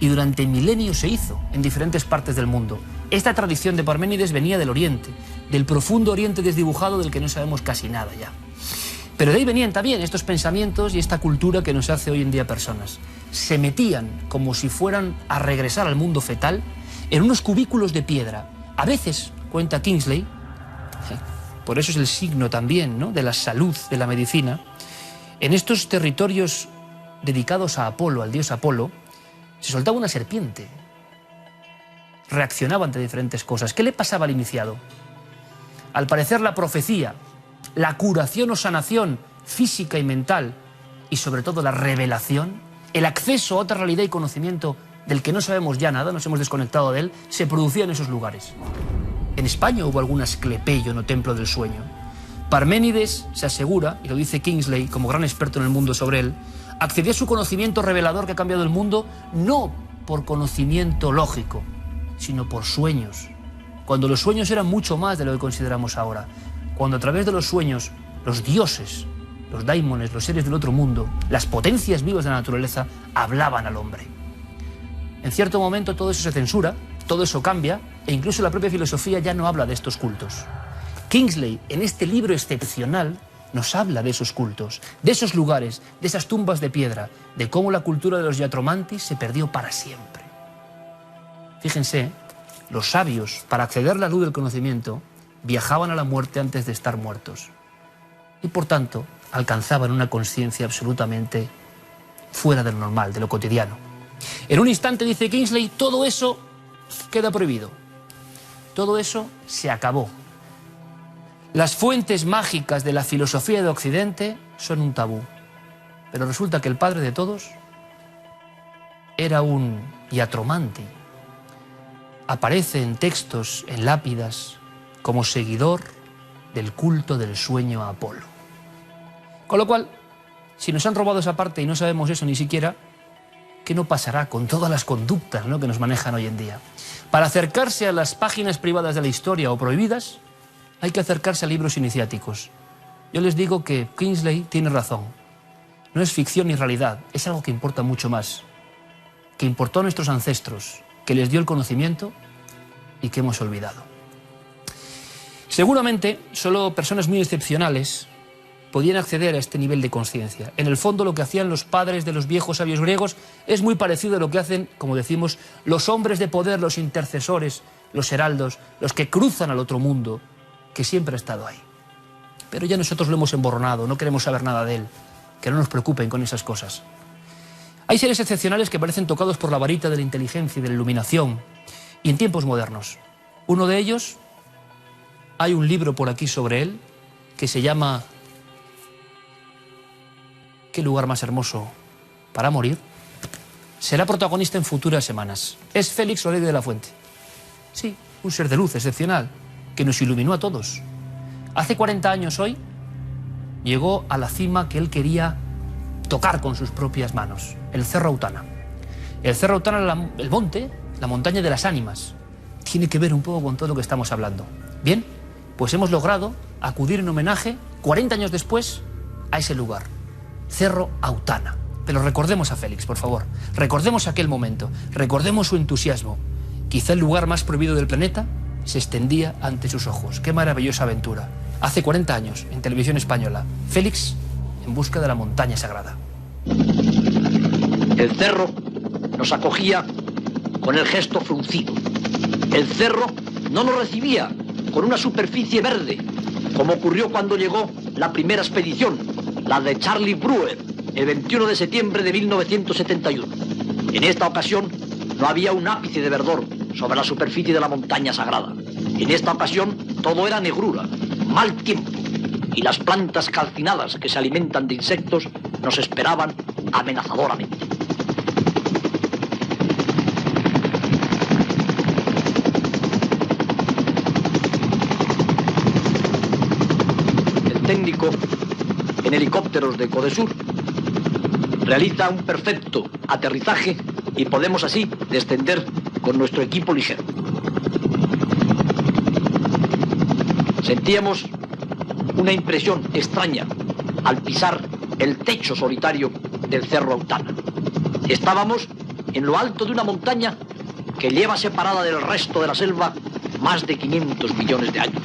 Y durante milenios se hizo en diferentes partes del mundo. Esta tradición de Parménides venía del Oriente, del profundo Oriente desdibujado del que no sabemos casi nada ya. Pero de ahí venían también estos pensamientos y esta cultura que nos hace hoy en día personas. Se metían como si fueran a regresar al mundo fetal en unos cubículos de piedra. A veces, cuenta Kingsley, por eso es el signo también, ¿no?, de la salud, de la medicina, en estos territorios dedicados a Apolo, al dios Apolo, se soltaba una serpiente. Reaccionaba ante diferentes cosas. ¿Qué le pasaba al iniciado? Al parecer la profecía, la curación o sanación física y mental, y sobre todo la revelación, el acceso a otra realidad y conocimiento del que no sabemos ya nada, nos hemos desconectado de él, se producía en esos lugares. En España hubo algún Asclepeion o templo del sueño. Parménides se asegura, y lo dice Kingsley como gran experto en el mundo sobre él, accedió a su conocimiento revelador que ha cambiado el mundo no por conocimiento lógico, sino por sueños. Cuando los sueños eran mucho más de lo que consideramos ahora. Cuando a través de los sueños, los dioses, los daimones, los seres del otro mundo, las potencias vivas de la naturaleza, hablaban al hombre. En cierto momento todo eso se censura, todo eso cambia, e incluso la propia filosofía ya no habla de estos cultos. Kingsley, en este libro excepcional, nos habla de esos cultos, de esos lugares, de esas tumbas de piedra, de cómo la cultura de los iatromantis se perdió para siempre. Fíjense, los sabios, para acceder a la luz del conocimiento, viajaban a la muerte antes de estar muertos. Y por tanto, alcanzaban una conciencia absolutamente fuera de lo normal, de lo cotidiano. En un instante, dice Kingsley, todo eso queda prohibido. todo eso se acabó. Las fuentes mágicas de la filosofía de Occidente son un tabú. Pero resulta que el padre de todos era un iatromanti. Aparece en textos, en lápidas, como seguidor del culto del sueño a Apolo. Con lo cual, si nos han robado esa parte y no sabemos eso ni siquiera, ¿qué no pasará con todas las conductas, ¿no?, que nos manejan hoy en día? Para acercarse a las páginas privadas de la historia o prohibidas, hay que acercarse a libros iniciáticos. Yo les digo que Kingsley tiene razón. No es ficción ni realidad, es algo que importa mucho más, que importó a nuestros ancestros, que les dio el conocimiento y que hemos olvidado. Seguramente solo personas muy excepcionales podían acceder a este nivel de conciencia. En el fondo, lo que hacían los padres de los viejos sabios griegos es muy parecido a lo que hacen, como decimos, los hombres de poder, los intercesores, los heraldos, los que cruzan al otro mundo, que siempre ha estado ahí. Pero ya nosotros lo hemos emborronado, no queremos saber nada de él, que no nos preocupen con esas cosas. Hay seres excepcionales que parecen tocados por la varita de la inteligencia y de la iluminación, y en tiempos modernos. Uno de ellos, hay un libro por aquí sobre él, que se llama ¿Qué lugar más hermoso para morir? Será protagonista en futuras semanas. Es Félix Rodríguez de la Fuente. Sí, un ser de luz excepcional, que nos iluminó a todos. Hace 40 años hoy, llegó a la cima que él quería tocar con sus propias manos, el Cerro Autana. El Cerro Autana, el monte, la montaña de las ánimas, tiene que ver un poco con todo lo que estamos hablando. Bien, pues hemos logrado acudir en homenaje, 40 años después, a ese lugar, Cerro Autana. Pero recordemos a Félix, por favor. Recordemos aquel momento, recordemos su entusiasmo. Quizá el lugar más prohibido del planeta se extendía ante sus ojos. ¡Qué maravillosa aventura! Hace 40 años, en Televisión Española, Félix en busca de la montaña sagrada. El cerro nos acogía con el gesto fruncido. El cerro no nos recibía con una superficie verde, como ocurrió cuando llegó la primera expedición, la de Charlie Brewer, el 21 de septiembre de 1971. En esta ocasión no había un ápice de verdor sobre la superficie de la montaña sagrada. En esta ocasión todo era negrura, mal tiempo, y las plantas calcinadas que se alimentan de insectos nos esperaban amenazadoramente. El técnico en helicópteros de Codesur realiza un perfecto aterrizaje y podemos así descender con nuestro equipo ligero. Sentíamos una impresión extraña al pisar el techo solitario del Cerro Autana. Estábamos en lo alto de una montaña que lleva separada del resto de la selva más de 500 millones de años.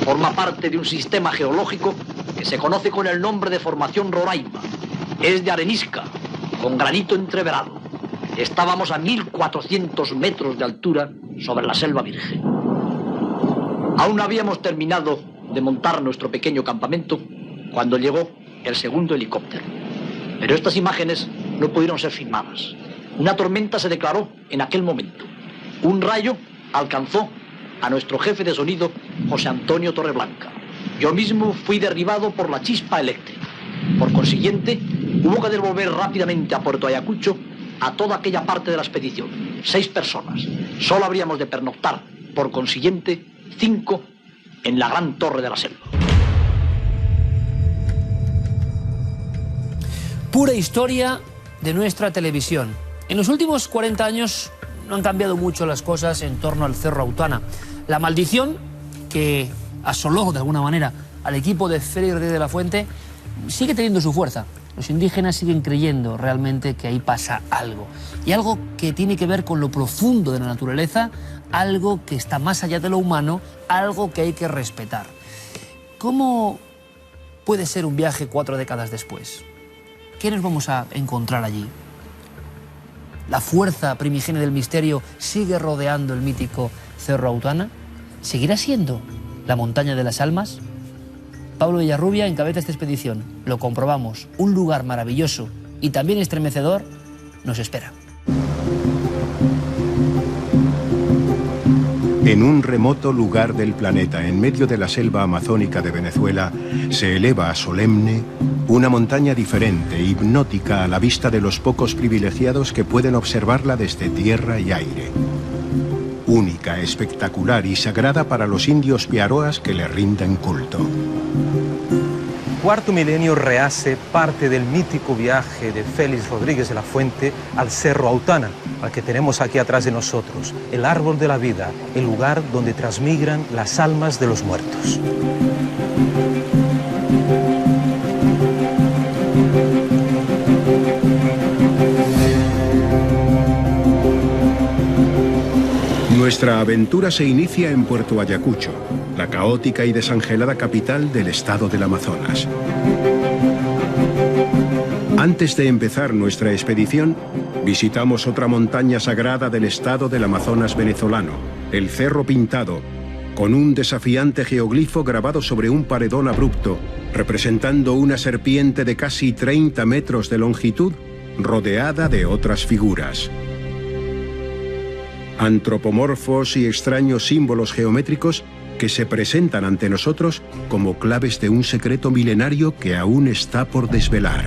Forma parte de un sistema geológico que se conoce con el nombre de Formación Roraima. Es de arenisca, con granito entreverado. Estábamos a 1400 metros de altura sobre la selva virgen. Aún no habíamos terminado de montar nuestro pequeño campamento cuando llegó el segundo helicóptero. Pero estas imágenes no pudieron ser filmadas. Una tormenta se declaró en aquel momento. Un rayo alcanzó a nuestro jefe de sonido, José Antonio Torreblanca. Yo mismo fui derribado por la chispa eléctrica. Por consiguiente, hubo que devolver rápidamente a Puerto Ayacucho a toda aquella parte de la expedición. 6 personas. Solo habríamos de pernoctar, por consiguiente, 5 en la gran torre de la selva. Pura historia de nuestra televisión. En los últimos 40 años no han cambiado mucho las cosas en torno al Cerro Autana. La maldición que asoló de alguna manera al equipo de Félix Rodríguez de la Fuente sigue teniendo su fuerza. Los indígenas siguen creyendo realmente que ahí pasa algo. Y algo que tiene que ver con lo profundo de la naturaleza, algo que está más allá de lo humano, algo que hay que respetar. ¿Cómo puede ser un viaje 4 décadas después? ¿Qué nos vamos a encontrar allí? ¿La fuerza primigenia del misterio sigue rodeando el mítico Cerro Autana? ¿Seguirá siendo la montaña de las almas? Pablo Villarrubia encabeza esta expedición. Lo comprobamos. Un lugar maravilloso y también estremecedor nos espera. En un remoto lugar del planeta, en medio de la selva amazónica de Venezuela, se eleva solemne una montaña diferente, hipnótica a la vista de los pocos privilegiados que pueden observarla desde tierra y aire. Única, espectacular y sagrada para los indios piaroas que le rinden culto. Cuarto Milenio rehace parte del mítico viaje de Félix Rodríguez de la Fuente al Cerro Autana, al que tenemos aquí atrás de nosotros, el árbol de la vida, el lugar donde transmigran las almas de los muertos. Nuestra aventura se inicia en Puerto Ayacucho, la caótica y desangelada capital del estado del Amazonas. Antes de empezar nuestra expedición, visitamos otra montaña sagrada del estado del Amazonas venezolano, el Cerro Pintado, con un desafiante geoglifo grabado sobre un paredón abrupto, representando una serpiente de casi 30 metros de longitud, rodeada de otras figuras. Antropomorfos y extraños símbolos geométricos que se presentan ante nosotros como claves de un secreto milenario que aún está por desvelar.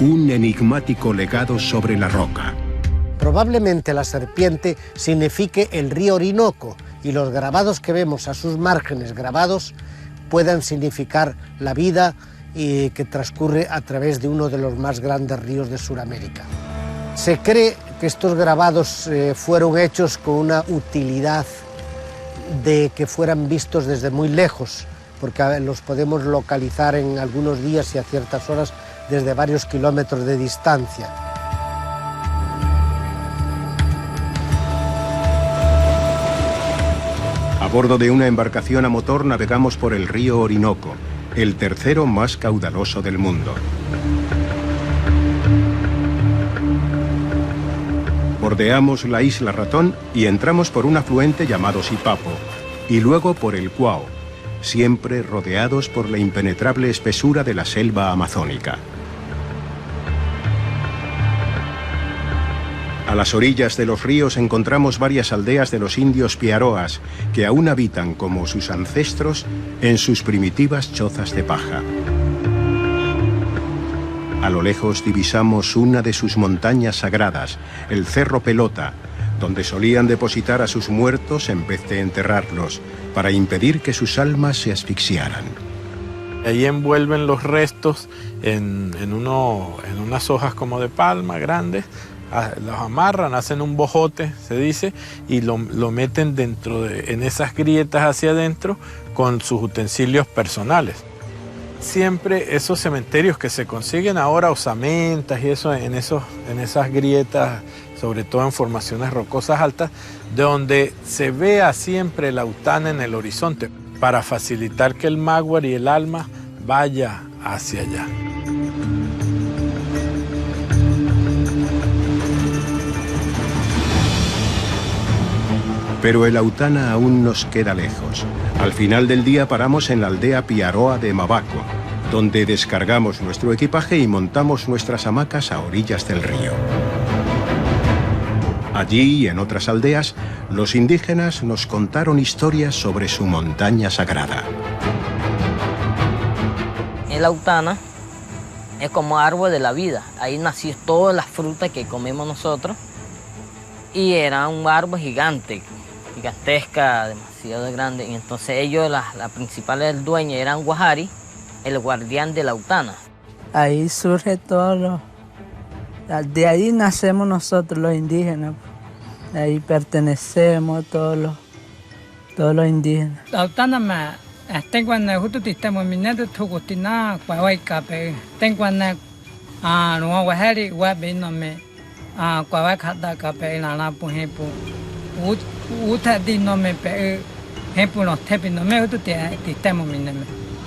Un enigmático legado sobre la roca. Probablemente la serpiente signifique el río Orinoco y los grabados que vemos a sus márgenes grabados puedan significar la vida que transcurre a través de uno de los más grandes ríos de Sudamérica. Se cree que estos grabados fueron hechos con una utilidad de que fueran vistos desde muy lejos, porque los podemos localizar en algunos días y a ciertas horas desde varios kilómetros de distancia. A bordo de una embarcación a motor navegamos por el río Orinoco, el tercero más caudaloso del mundo. Bordeamos la isla Ratón y entramos por un afluente llamado Sipapo, y luego por el Cuao, siempre rodeados por la impenetrable espesura de la selva amazónica. A las orillas de los ríos encontramos varias aldeas de los indios piaroas, que aún habitan como sus ancestros en sus primitivas chozas de paja. A lo lejos divisamos una de sus montañas sagradas, el Cerro Pelota, donde solían depositar a sus muertos en vez de enterrarlos, para impedir que sus almas se asfixiaran. Ahí envuelven los restos en unas hojas como de palma grandes, los amarran, hacen un bojote, se dice, y lo meten en esas grietas hacia adentro con sus utensilios personales. Siempre esos cementerios que se consiguen ahora, osamentas y eso, en esas grietas, sobre todo en formaciones rocosas altas, donde se vea siempre la Autana en el horizonte, para facilitar que el máguar y el alma vaya hacia allá. Pero el Autana aún nos queda lejos. Al final del día paramos en la aldea piaroa de Mabaco, donde descargamos nuestro equipaje y montamos nuestras hamacas a orillas del río. Allí y en otras aldeas, los indígenas nos contaron historias sobre su montaña sagrada. El Autana es como árbol de la vida. Ahí nació todas las frutas que comemos nosotros. Y era un árbol gigantesca, demasiado grande. Y entonces ellos, la principal del dueño, eran Guajari, el guardián de la Autana. Ahí surge todo de ahí nacemos nosotros los indígenas. De ahí pertenecemos todos los indígenas. La Autana me tengo en justo sistema minero tugutina Guahuaycape. Tengo en no Guajari Guabino me Guahuacata cape la pujepo. Uta di no me pe ejemplo no tepi no me justo sistema minero.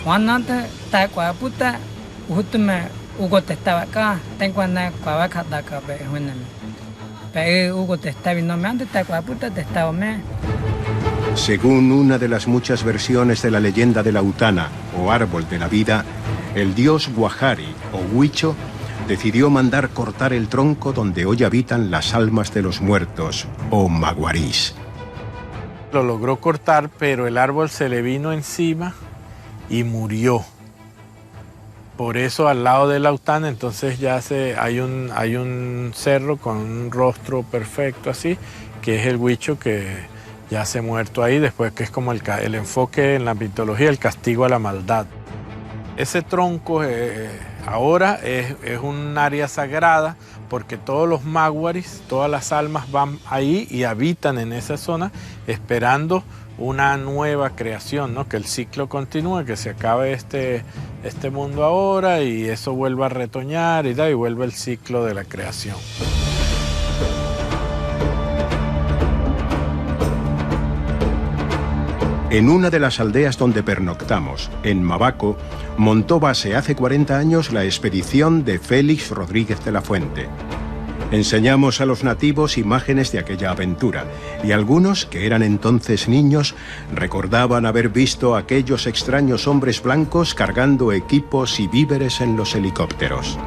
Juanante ta Guaputa justo me Hugo te estaba acá. Tengo en Guahuacata cape jueneme. Según una de las muchas versiones de la leyenda de la Autana, o árbol de la vida, el dios Guajari, o Huicho, decidió mandar cortar el tronco donde hoy habitan las almas de los muertos, o maguarís. Lo logró cortar, pero el árbol se le vino encima y murió. Por eso al lado de la Autana entonces ya hay un cerro con un rostro perfecto así, que es el Huicho que ya se ha muerto ahí, después que es como el enfoque en la mitología, el castigo a la maldad. Ese tronco ahora es un área sagrada porque todos los máguaris, todas las almas van ahí y habitan en esa zona esperando una nueva creación, ¿no? Que el ciclo continúe, que se acabe este mundo ahora y eso vuelva a retoñar y vuelve el ciclo de la creación. En una de las aldeas donde pernoctamos, en Mavaco, montó base hace 40 años la expedición de Félix Rodríguez de la Fuente. Enseñamos a los nativos imágenes de aquella aventura y algunos, que eran entonces niños, recordaban haber visto a aquellos extraños hombres blancos cargando equipos y víveres en los helicópteros.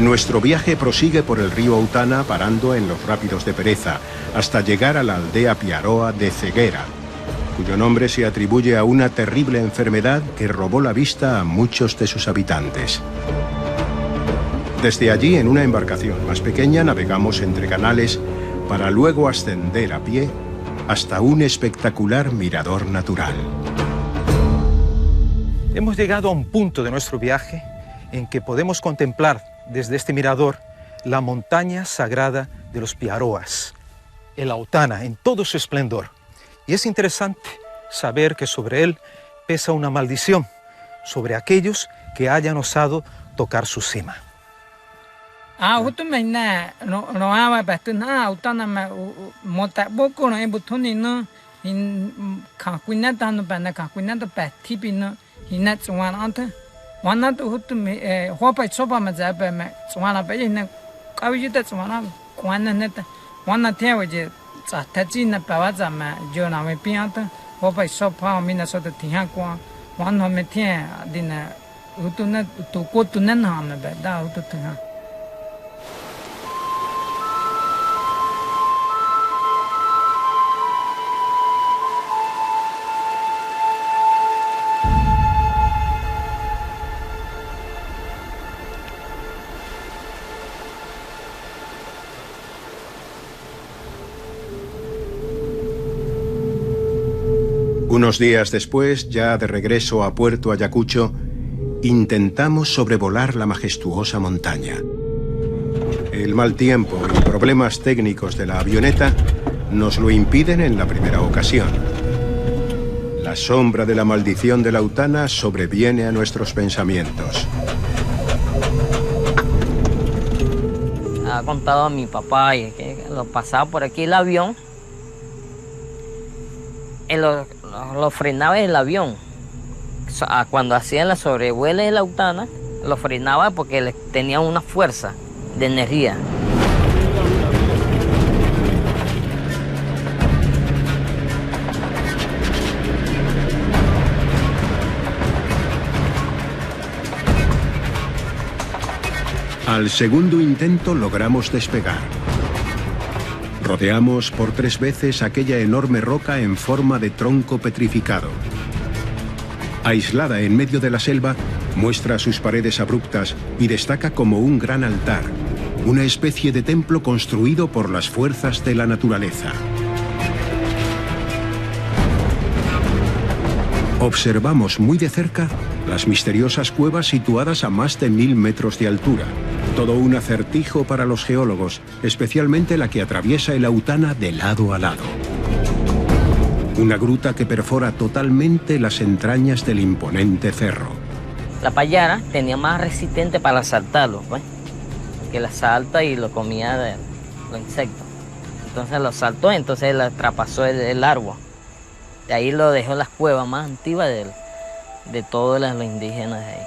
Nuestro viaje prosigue por el río Autana parando en los rápidos de Pereza hasta llegar a la aldea Piaroa de Ceguera, cuyo nombre se atribuye a una terrible enfermedad que robó la vista a muchos de sus habitantes. Desde allí, en una embarcación más pequeña, navegamos entre canales para luego ascender a pie hasta un espectacular mirador natural. Hemos llegado a un punto de nuestro viaje en que podemos contemplar desde este mirador la montaña sagrada de los Piaroas, el Autana en todo su esplendor. Y es interesante saber que sobre él pesa una maldición sobre aquellos que hayan osado tocar su cima. justo mañana no había visto nada Autana me monta poco no embutoni no in cacuinata no pena cacuinata petipi no hinat suanante wanat justo me hopa sopa me zabe me suana pe ne kawita suana kwana neta wanat tewaje Tajina Pavazama, Jonah, me pianta, Hopa Sopa, Minnesota Tihanqua, one of Metia, dinner, Utunet to go to Nenham, but down to her. Unos días después, ya de regreso a Puerto Ayacucho, intentamos sobrevolar la majestuosa montaña. El mal tiempo y problemas técnicos de la avioneta nos lo impiden en la primera ocasión. La sombra de la maldición de la Autana sobreviene a nuestros pensamientos. Ha contado a mi papá que lo pasaba por aquí el avión. Lo frenaba el avión. Cuando hacían la sobrevuela de la Autana, lo frenaba porque tenía una fuerza de energía. Al segundo intento logramos despegar. Rodeamos por 3 veces aquella enorme roca en forma de tronco petrificado. Aislada en medio de la selva, muestra sus paredes abruptas y destaca como un gran altar, una especie de templo construido por las fuerzas de la naturaleza. Observamos muy de cerca las misteriosas cuevas situadas a más de 1000 metros de altura. Todo un acertijo para los geólogos, especialmente la que atraviesa el Autana de lado a lado. Una gruta que perfora totalmente las entrañas del imponente cerro. La payara tenía más resistente para saltarlo, pues, que la salta y lo comía de los insectos. Entonces lo saltó, entonces la traspasó el árbol. De ahí lo dejó en las cuevas más antiguas de todos los indígenas de ahí.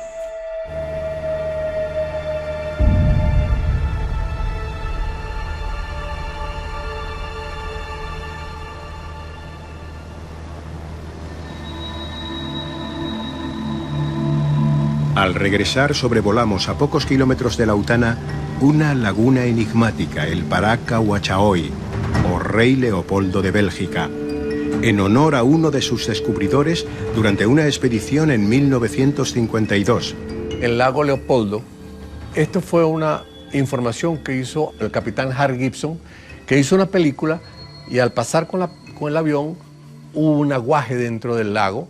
Al regresar sobrevolamos a pocos kilómetros de la Autana Una laguna enigmática, el Paraca Huachaoy, o Rey Leopoldo de Bélgica, en honor a uno de sus descubridores durante una expedición en 1952. El lago Leopoldo, esto fue una información que hizo el capitán Harry Gibson, que hizo una película y al pasar con el avión hubo un aguaje dentro del lago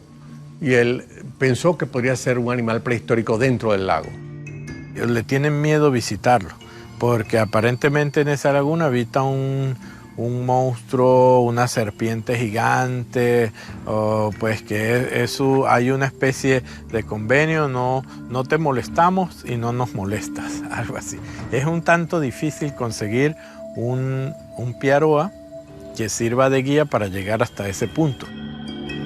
y él pensó que podría ser un animal prehistórico dentro del lago. Le tienen miedo visitarlo, porque aparentemente en esa laguna habita un monstruo, una serpiente gigante, o pues que eso, hay una especie de convenio, no te molestamos y no nos molestas, algo así. Es un tanto difícil conseguir un piaroa que sirva de guía para llegar hasta ese punto.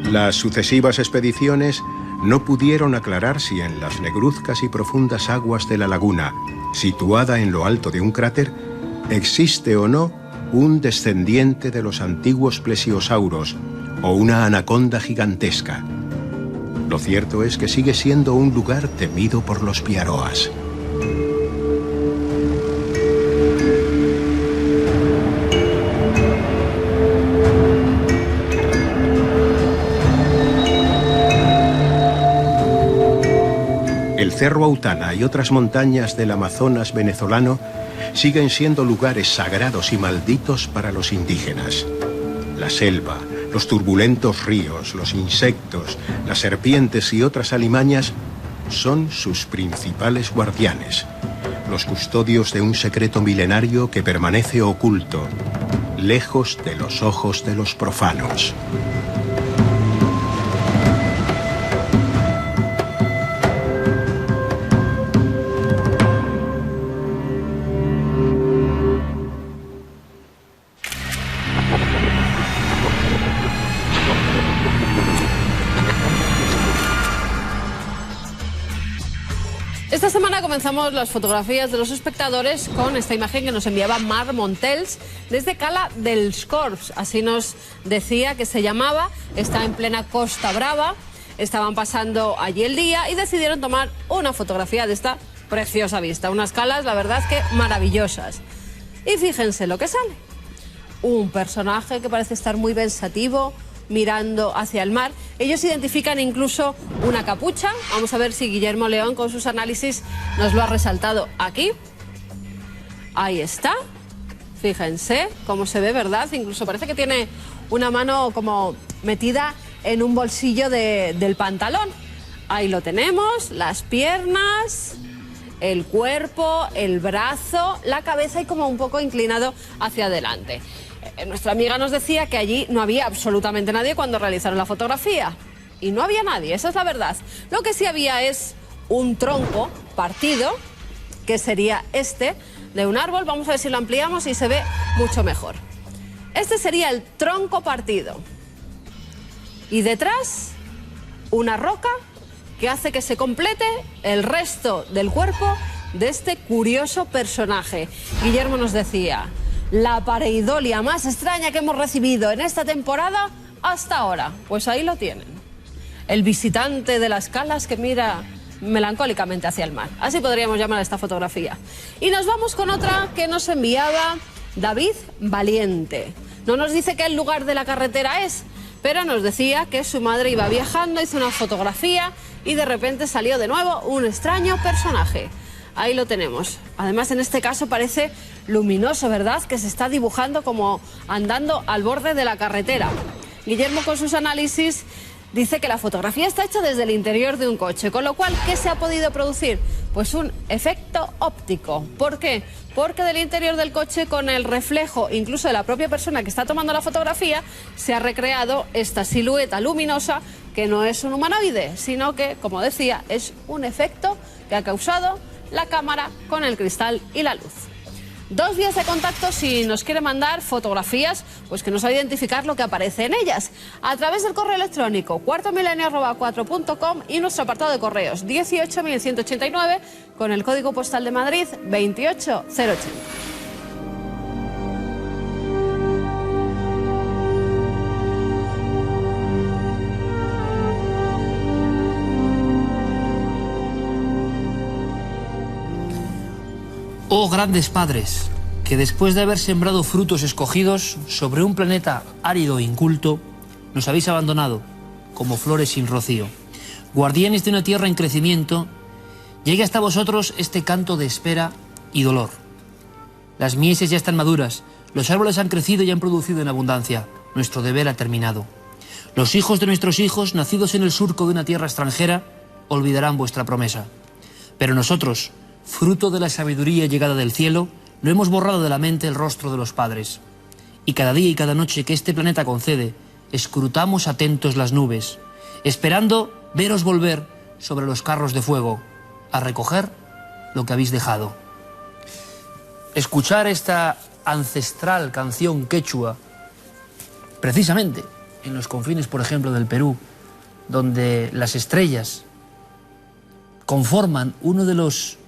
Las sucesivas expediciones no pudieron aclarar si en las negruzcas y profundas aguas de la laguna, situada en lo alto de un cráter, existe o no un descendiente de los antiguos plesiosauros o una anaconda gigantesca. Lo cierto es que sigue siendo un lugar temido por los piaroas. El Cerro Autana y otras montañas del Amazonas venezolano siguen siendo lugares sagrados y malditos para los indígenas. La selva, los turbulentos ríos, los insectos, las serpientes y otras alimañas son sus principales guardianes, los custodios de un secreto milenario que permanece oculto, lejos de los ojos de los profanos. Esta semana comenzamos las fotografías de los espectadores con esta imagen que nos enviaba Mar Montels desde Cala dels Corps. Así nos decía que se llamaba, está en plena Costa Brava, estaban pasando allí el día y decidieron tomar una fotografía de esta preciosa vista. Unas calas, la verdad es que maravillosas. Y fíjense lo que sale. Un personaje que parece estar muy pensativo, mirando hacia el mar. Ellos identifican incluso una capucha. Vamos a ver si Guillermo León con sus análisis nos lo ha resaltado aquí. Ahí está. Fíjense cómo se ve, ¿verdad? Incluso parece que tiene una mano como metida en un bolsillo del pantalón. Ahí lo tenemos, las piernas, el cuerpo, el brazo, la cabeza y como un poco inclinado hacia adelante. Nuestra amiga nos decía que allí no había absolutamente nadie cuando realizaron la fotografía. Y no había nadie, esa es la verdad. Lo que sí había es un tronco partido, que sería este, de un árbol. Vamos a ver si lo ampliamos y se ve mucho mejor. Este sería el tronco partido. Y detrás, una roca que hace que se complete el resto del cuerpo de este curioso personaje. Guillermo nos decía: la pareidolia más extraña que hemos recibido en esta temporada hasta ahora. Pues ahí lo tienen. El visitante de las calas que mira melancólicamente hacia el mar. Así podríamos llamar a esta fotografía. Y nos vamos con otra que nos enviaba David Valiente. No nos dice qué lugar de la carretera es, pero nos decía que su madre iba viajando, hizo una fotografía y de repente salió de nuevo un extraño personaje. Ahí lo tenemos. Además, en este caso parece luminoso, ¿verdad? Que se está dibujando como andando al borde de la carretera. Guillermo, con sus análisis, dice que la fotografía está hecha desde el interior de un coche, con lo cual, ¿qué se ha podido producir? Pues un efecto óptico. ¿Por qué? Porque del interior del coche, con el reflejo incluso de la propia persona que está tomando la fotografía, se ha recreado esta silueta luminosa que no es un humanoide, sino que, como decía, es un efecto que ha causado la cámara con el cristal y la luz. 2 vías de contacto si nos quiere mandar fotografías, pues que nos va a identificar lo que aparece en ellas. A través del correo electrónico cuartomilenio@4.com y nuestro apartado de correos 18.189 con el código postal de Madrid 28080. Oh grandes padres, que después de haber sembrado frutos escogidos sobre un planeta árido e inculto, nos habéis abandonado como flores sin rocío. Guardianes de una tierra en crecimiento, llegue hasta vosotros este canto de espera y dolor. Las mieses ya están maduras, los árboles han crecido y han producido en abundancia. Nuestro deber ha terminado. Los hijos de nuestros hijos, nacidos en el surco de una tierra extranjera, olvidarán vuestra promesa. Pero nosotros, fruto de la sabiduría llegada del cielo, no hemos borrado de la mente el rostro de los padres. Y cada día y cada noche que este planeta concede, escrutamos atentos las nubes, esperando veros volver sobre los carros de fuego, a recoger lo que habéis dejado. Escuchar esta ancestral canción quechua, precisamente en los confines, por ejemplo, del Perú, donde las estrellas conforman uno de los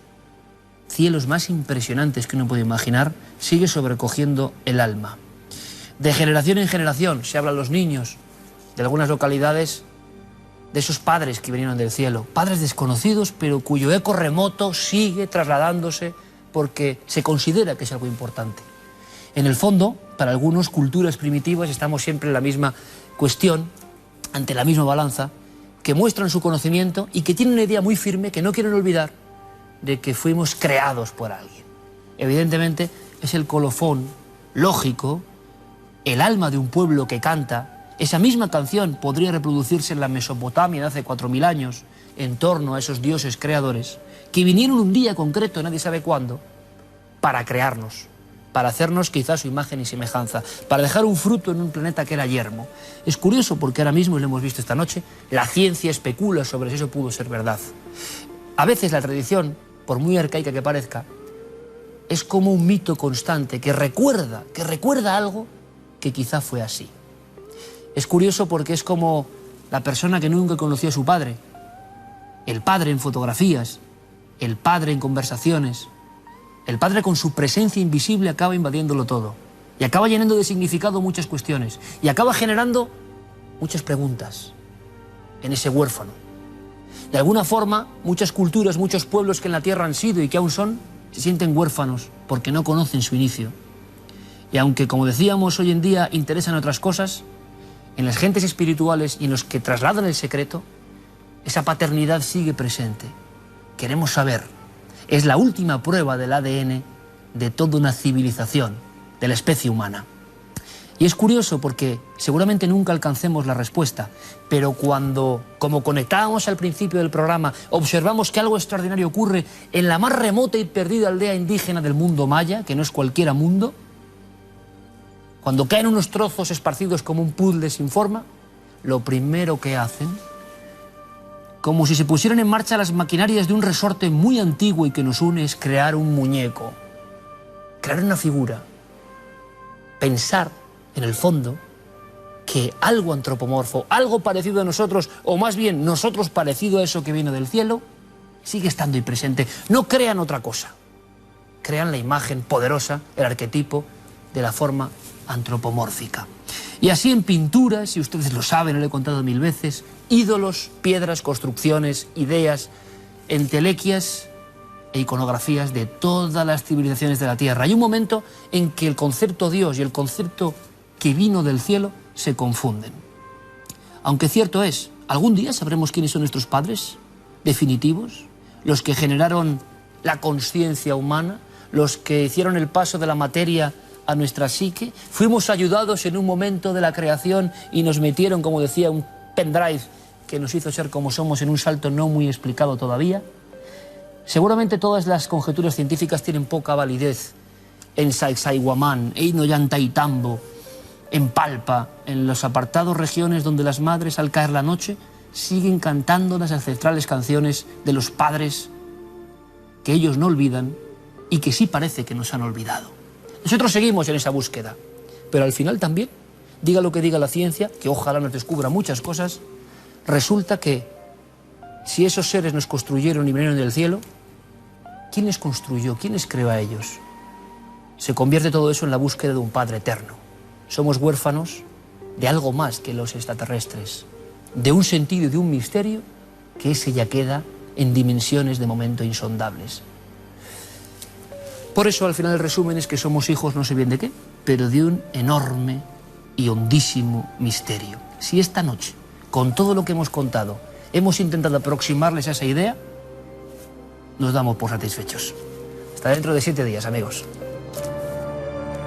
cielos más impresionantes que uno puede imaginar, sigue sobrecogiendo el alma. De generación en generación se habla a los niños de algunas localidades de esos padres que vinieron del cielo, padres desconocidos, pero cuyo eco remoto sigue trasladándose porque se considera que es algo importante. En el fondo, para algunas culturas primitivas estamos siempre en la misma cuestión, ante la misma balanza, que muestran su conocimiento y que tienen una idea muy firme que no quieren olvidar de que fuimos creados por alguien. Evidentemente es el colofón lógico, el alma de un pueblo que canta. Esa misma canción podría reproducirse en la Mesopotamia de hace 4000 años, en torno a esos dioses creadores, que vinieron un día concreto, nadie sabe cuándo, para crearnos, para hacernos quizás su imagen y semejanza, para dejar un fruto en un planeta que era yermo. Es curioso porque ahora mismo, y lo hemos visto esta noche, la ciencia especula sobre si eso pudo ser verdad. A veces la tradición, por muy arcaica que parezca, es como un mito constante que recuerda algo que quizá fue así. Es curioso porque es como la persona que nunca conoció a su padre, el padre en fotografías, el padre en conversaciones, el padre con su presencia invisible acaba invadiéndolo todo y acaba llenando de significado muchas cuestiones y acaba generando muchas preguntas en ese huérfano. De alguna forma, muchas culturas, muchos pueblos que en la tierra han sido y que aún son, se sienten huérfanos porque no conocen su inicio. Y aunque, como decíamos, hoy en día interesan otras cosas, en las gentes espirituales y en los que trasladan el secreto, esa paternidad sigue presente. Queremos saber. Es la última prueba del ADN de toda una civilización, de la especie humana. Y es curioso porque seguramente nunca alcancemos la respuesta, pero cuando, como conectábamos al principio del programa, observamos que algo extraordinario ocurre en la más remota y perdida aldea indígena del mundo maya, que no es cualquiera mundo, cuando caen unos trozos esparcidos como un puzzle sin forma, lo primero que hacen, como si se pusieran en marcha las maquinarias de un resorte muy antiguo y que nos une, es crear un muñeco, crear una figura, pensar en el fondo que algo antropomorfo, algo parecido a nosotros, o más bien nosotros parecido a eso que vino del cielo, sigue estando ahí presente. No crean otra cosa, crean la imagen poderosa, el arquetipo de la forma antropomórfica. Y así en pinturas, y ustedes lo saben, lo he contado 1000 veces, ídolos, piedras, construcciones, ideas, entelequias e iconografías de todas las civilizaciones de la Tierra. Hay un momento en que el concepto Dios y el concepto que vino del cielo se confunden. Aunque cierto es, algún día sabremos quiénes son nuestros padres definitivos, los que generaron la conciencia humana, los que hicieron el paso de la materia a nuestra psique. Fuimos ayudados en un momento de la creación y nos metieron, como decía, un pendrive que nos hizo ser como somos en un salto no muy explicado todavía. Seguramente todas las conjeturas científicas tienen poca validez en Sacsayhuamán, en Ollantaytambo, en Palpa, en los apartados regiones donde las madres al caer la noche siguen cantando las ancestrales canciones de los padres que ellos no olvidan y que sí parece que nos han olvidado. Nosotros seguimos en esa búsqueda, pero al final también, diga lo que diga la ciencia, que ojalá nos descubra muchas cosas, resulta que si esos seres nos construyeron y vinieron del cielo, ¿quién les construyó? ¿Quién les creó a ellos? Se convierte todo eso en la búsqueda de un Padre eterno. Somos huérfanos de algo más que los extraterrestres, de un sentido y de un misterio que ese ya queda en dimensiones de momento insondables. Por eso al final el resumen es que somos hijos no sé bien de qué, pero de un enorme y hondísimo misterio. Si esta noche, con todo lo que hemos contado, hemos intentado aproximarles a esa idea, nos damos por satisfechos. Hasta dentro de 7 días, amigos.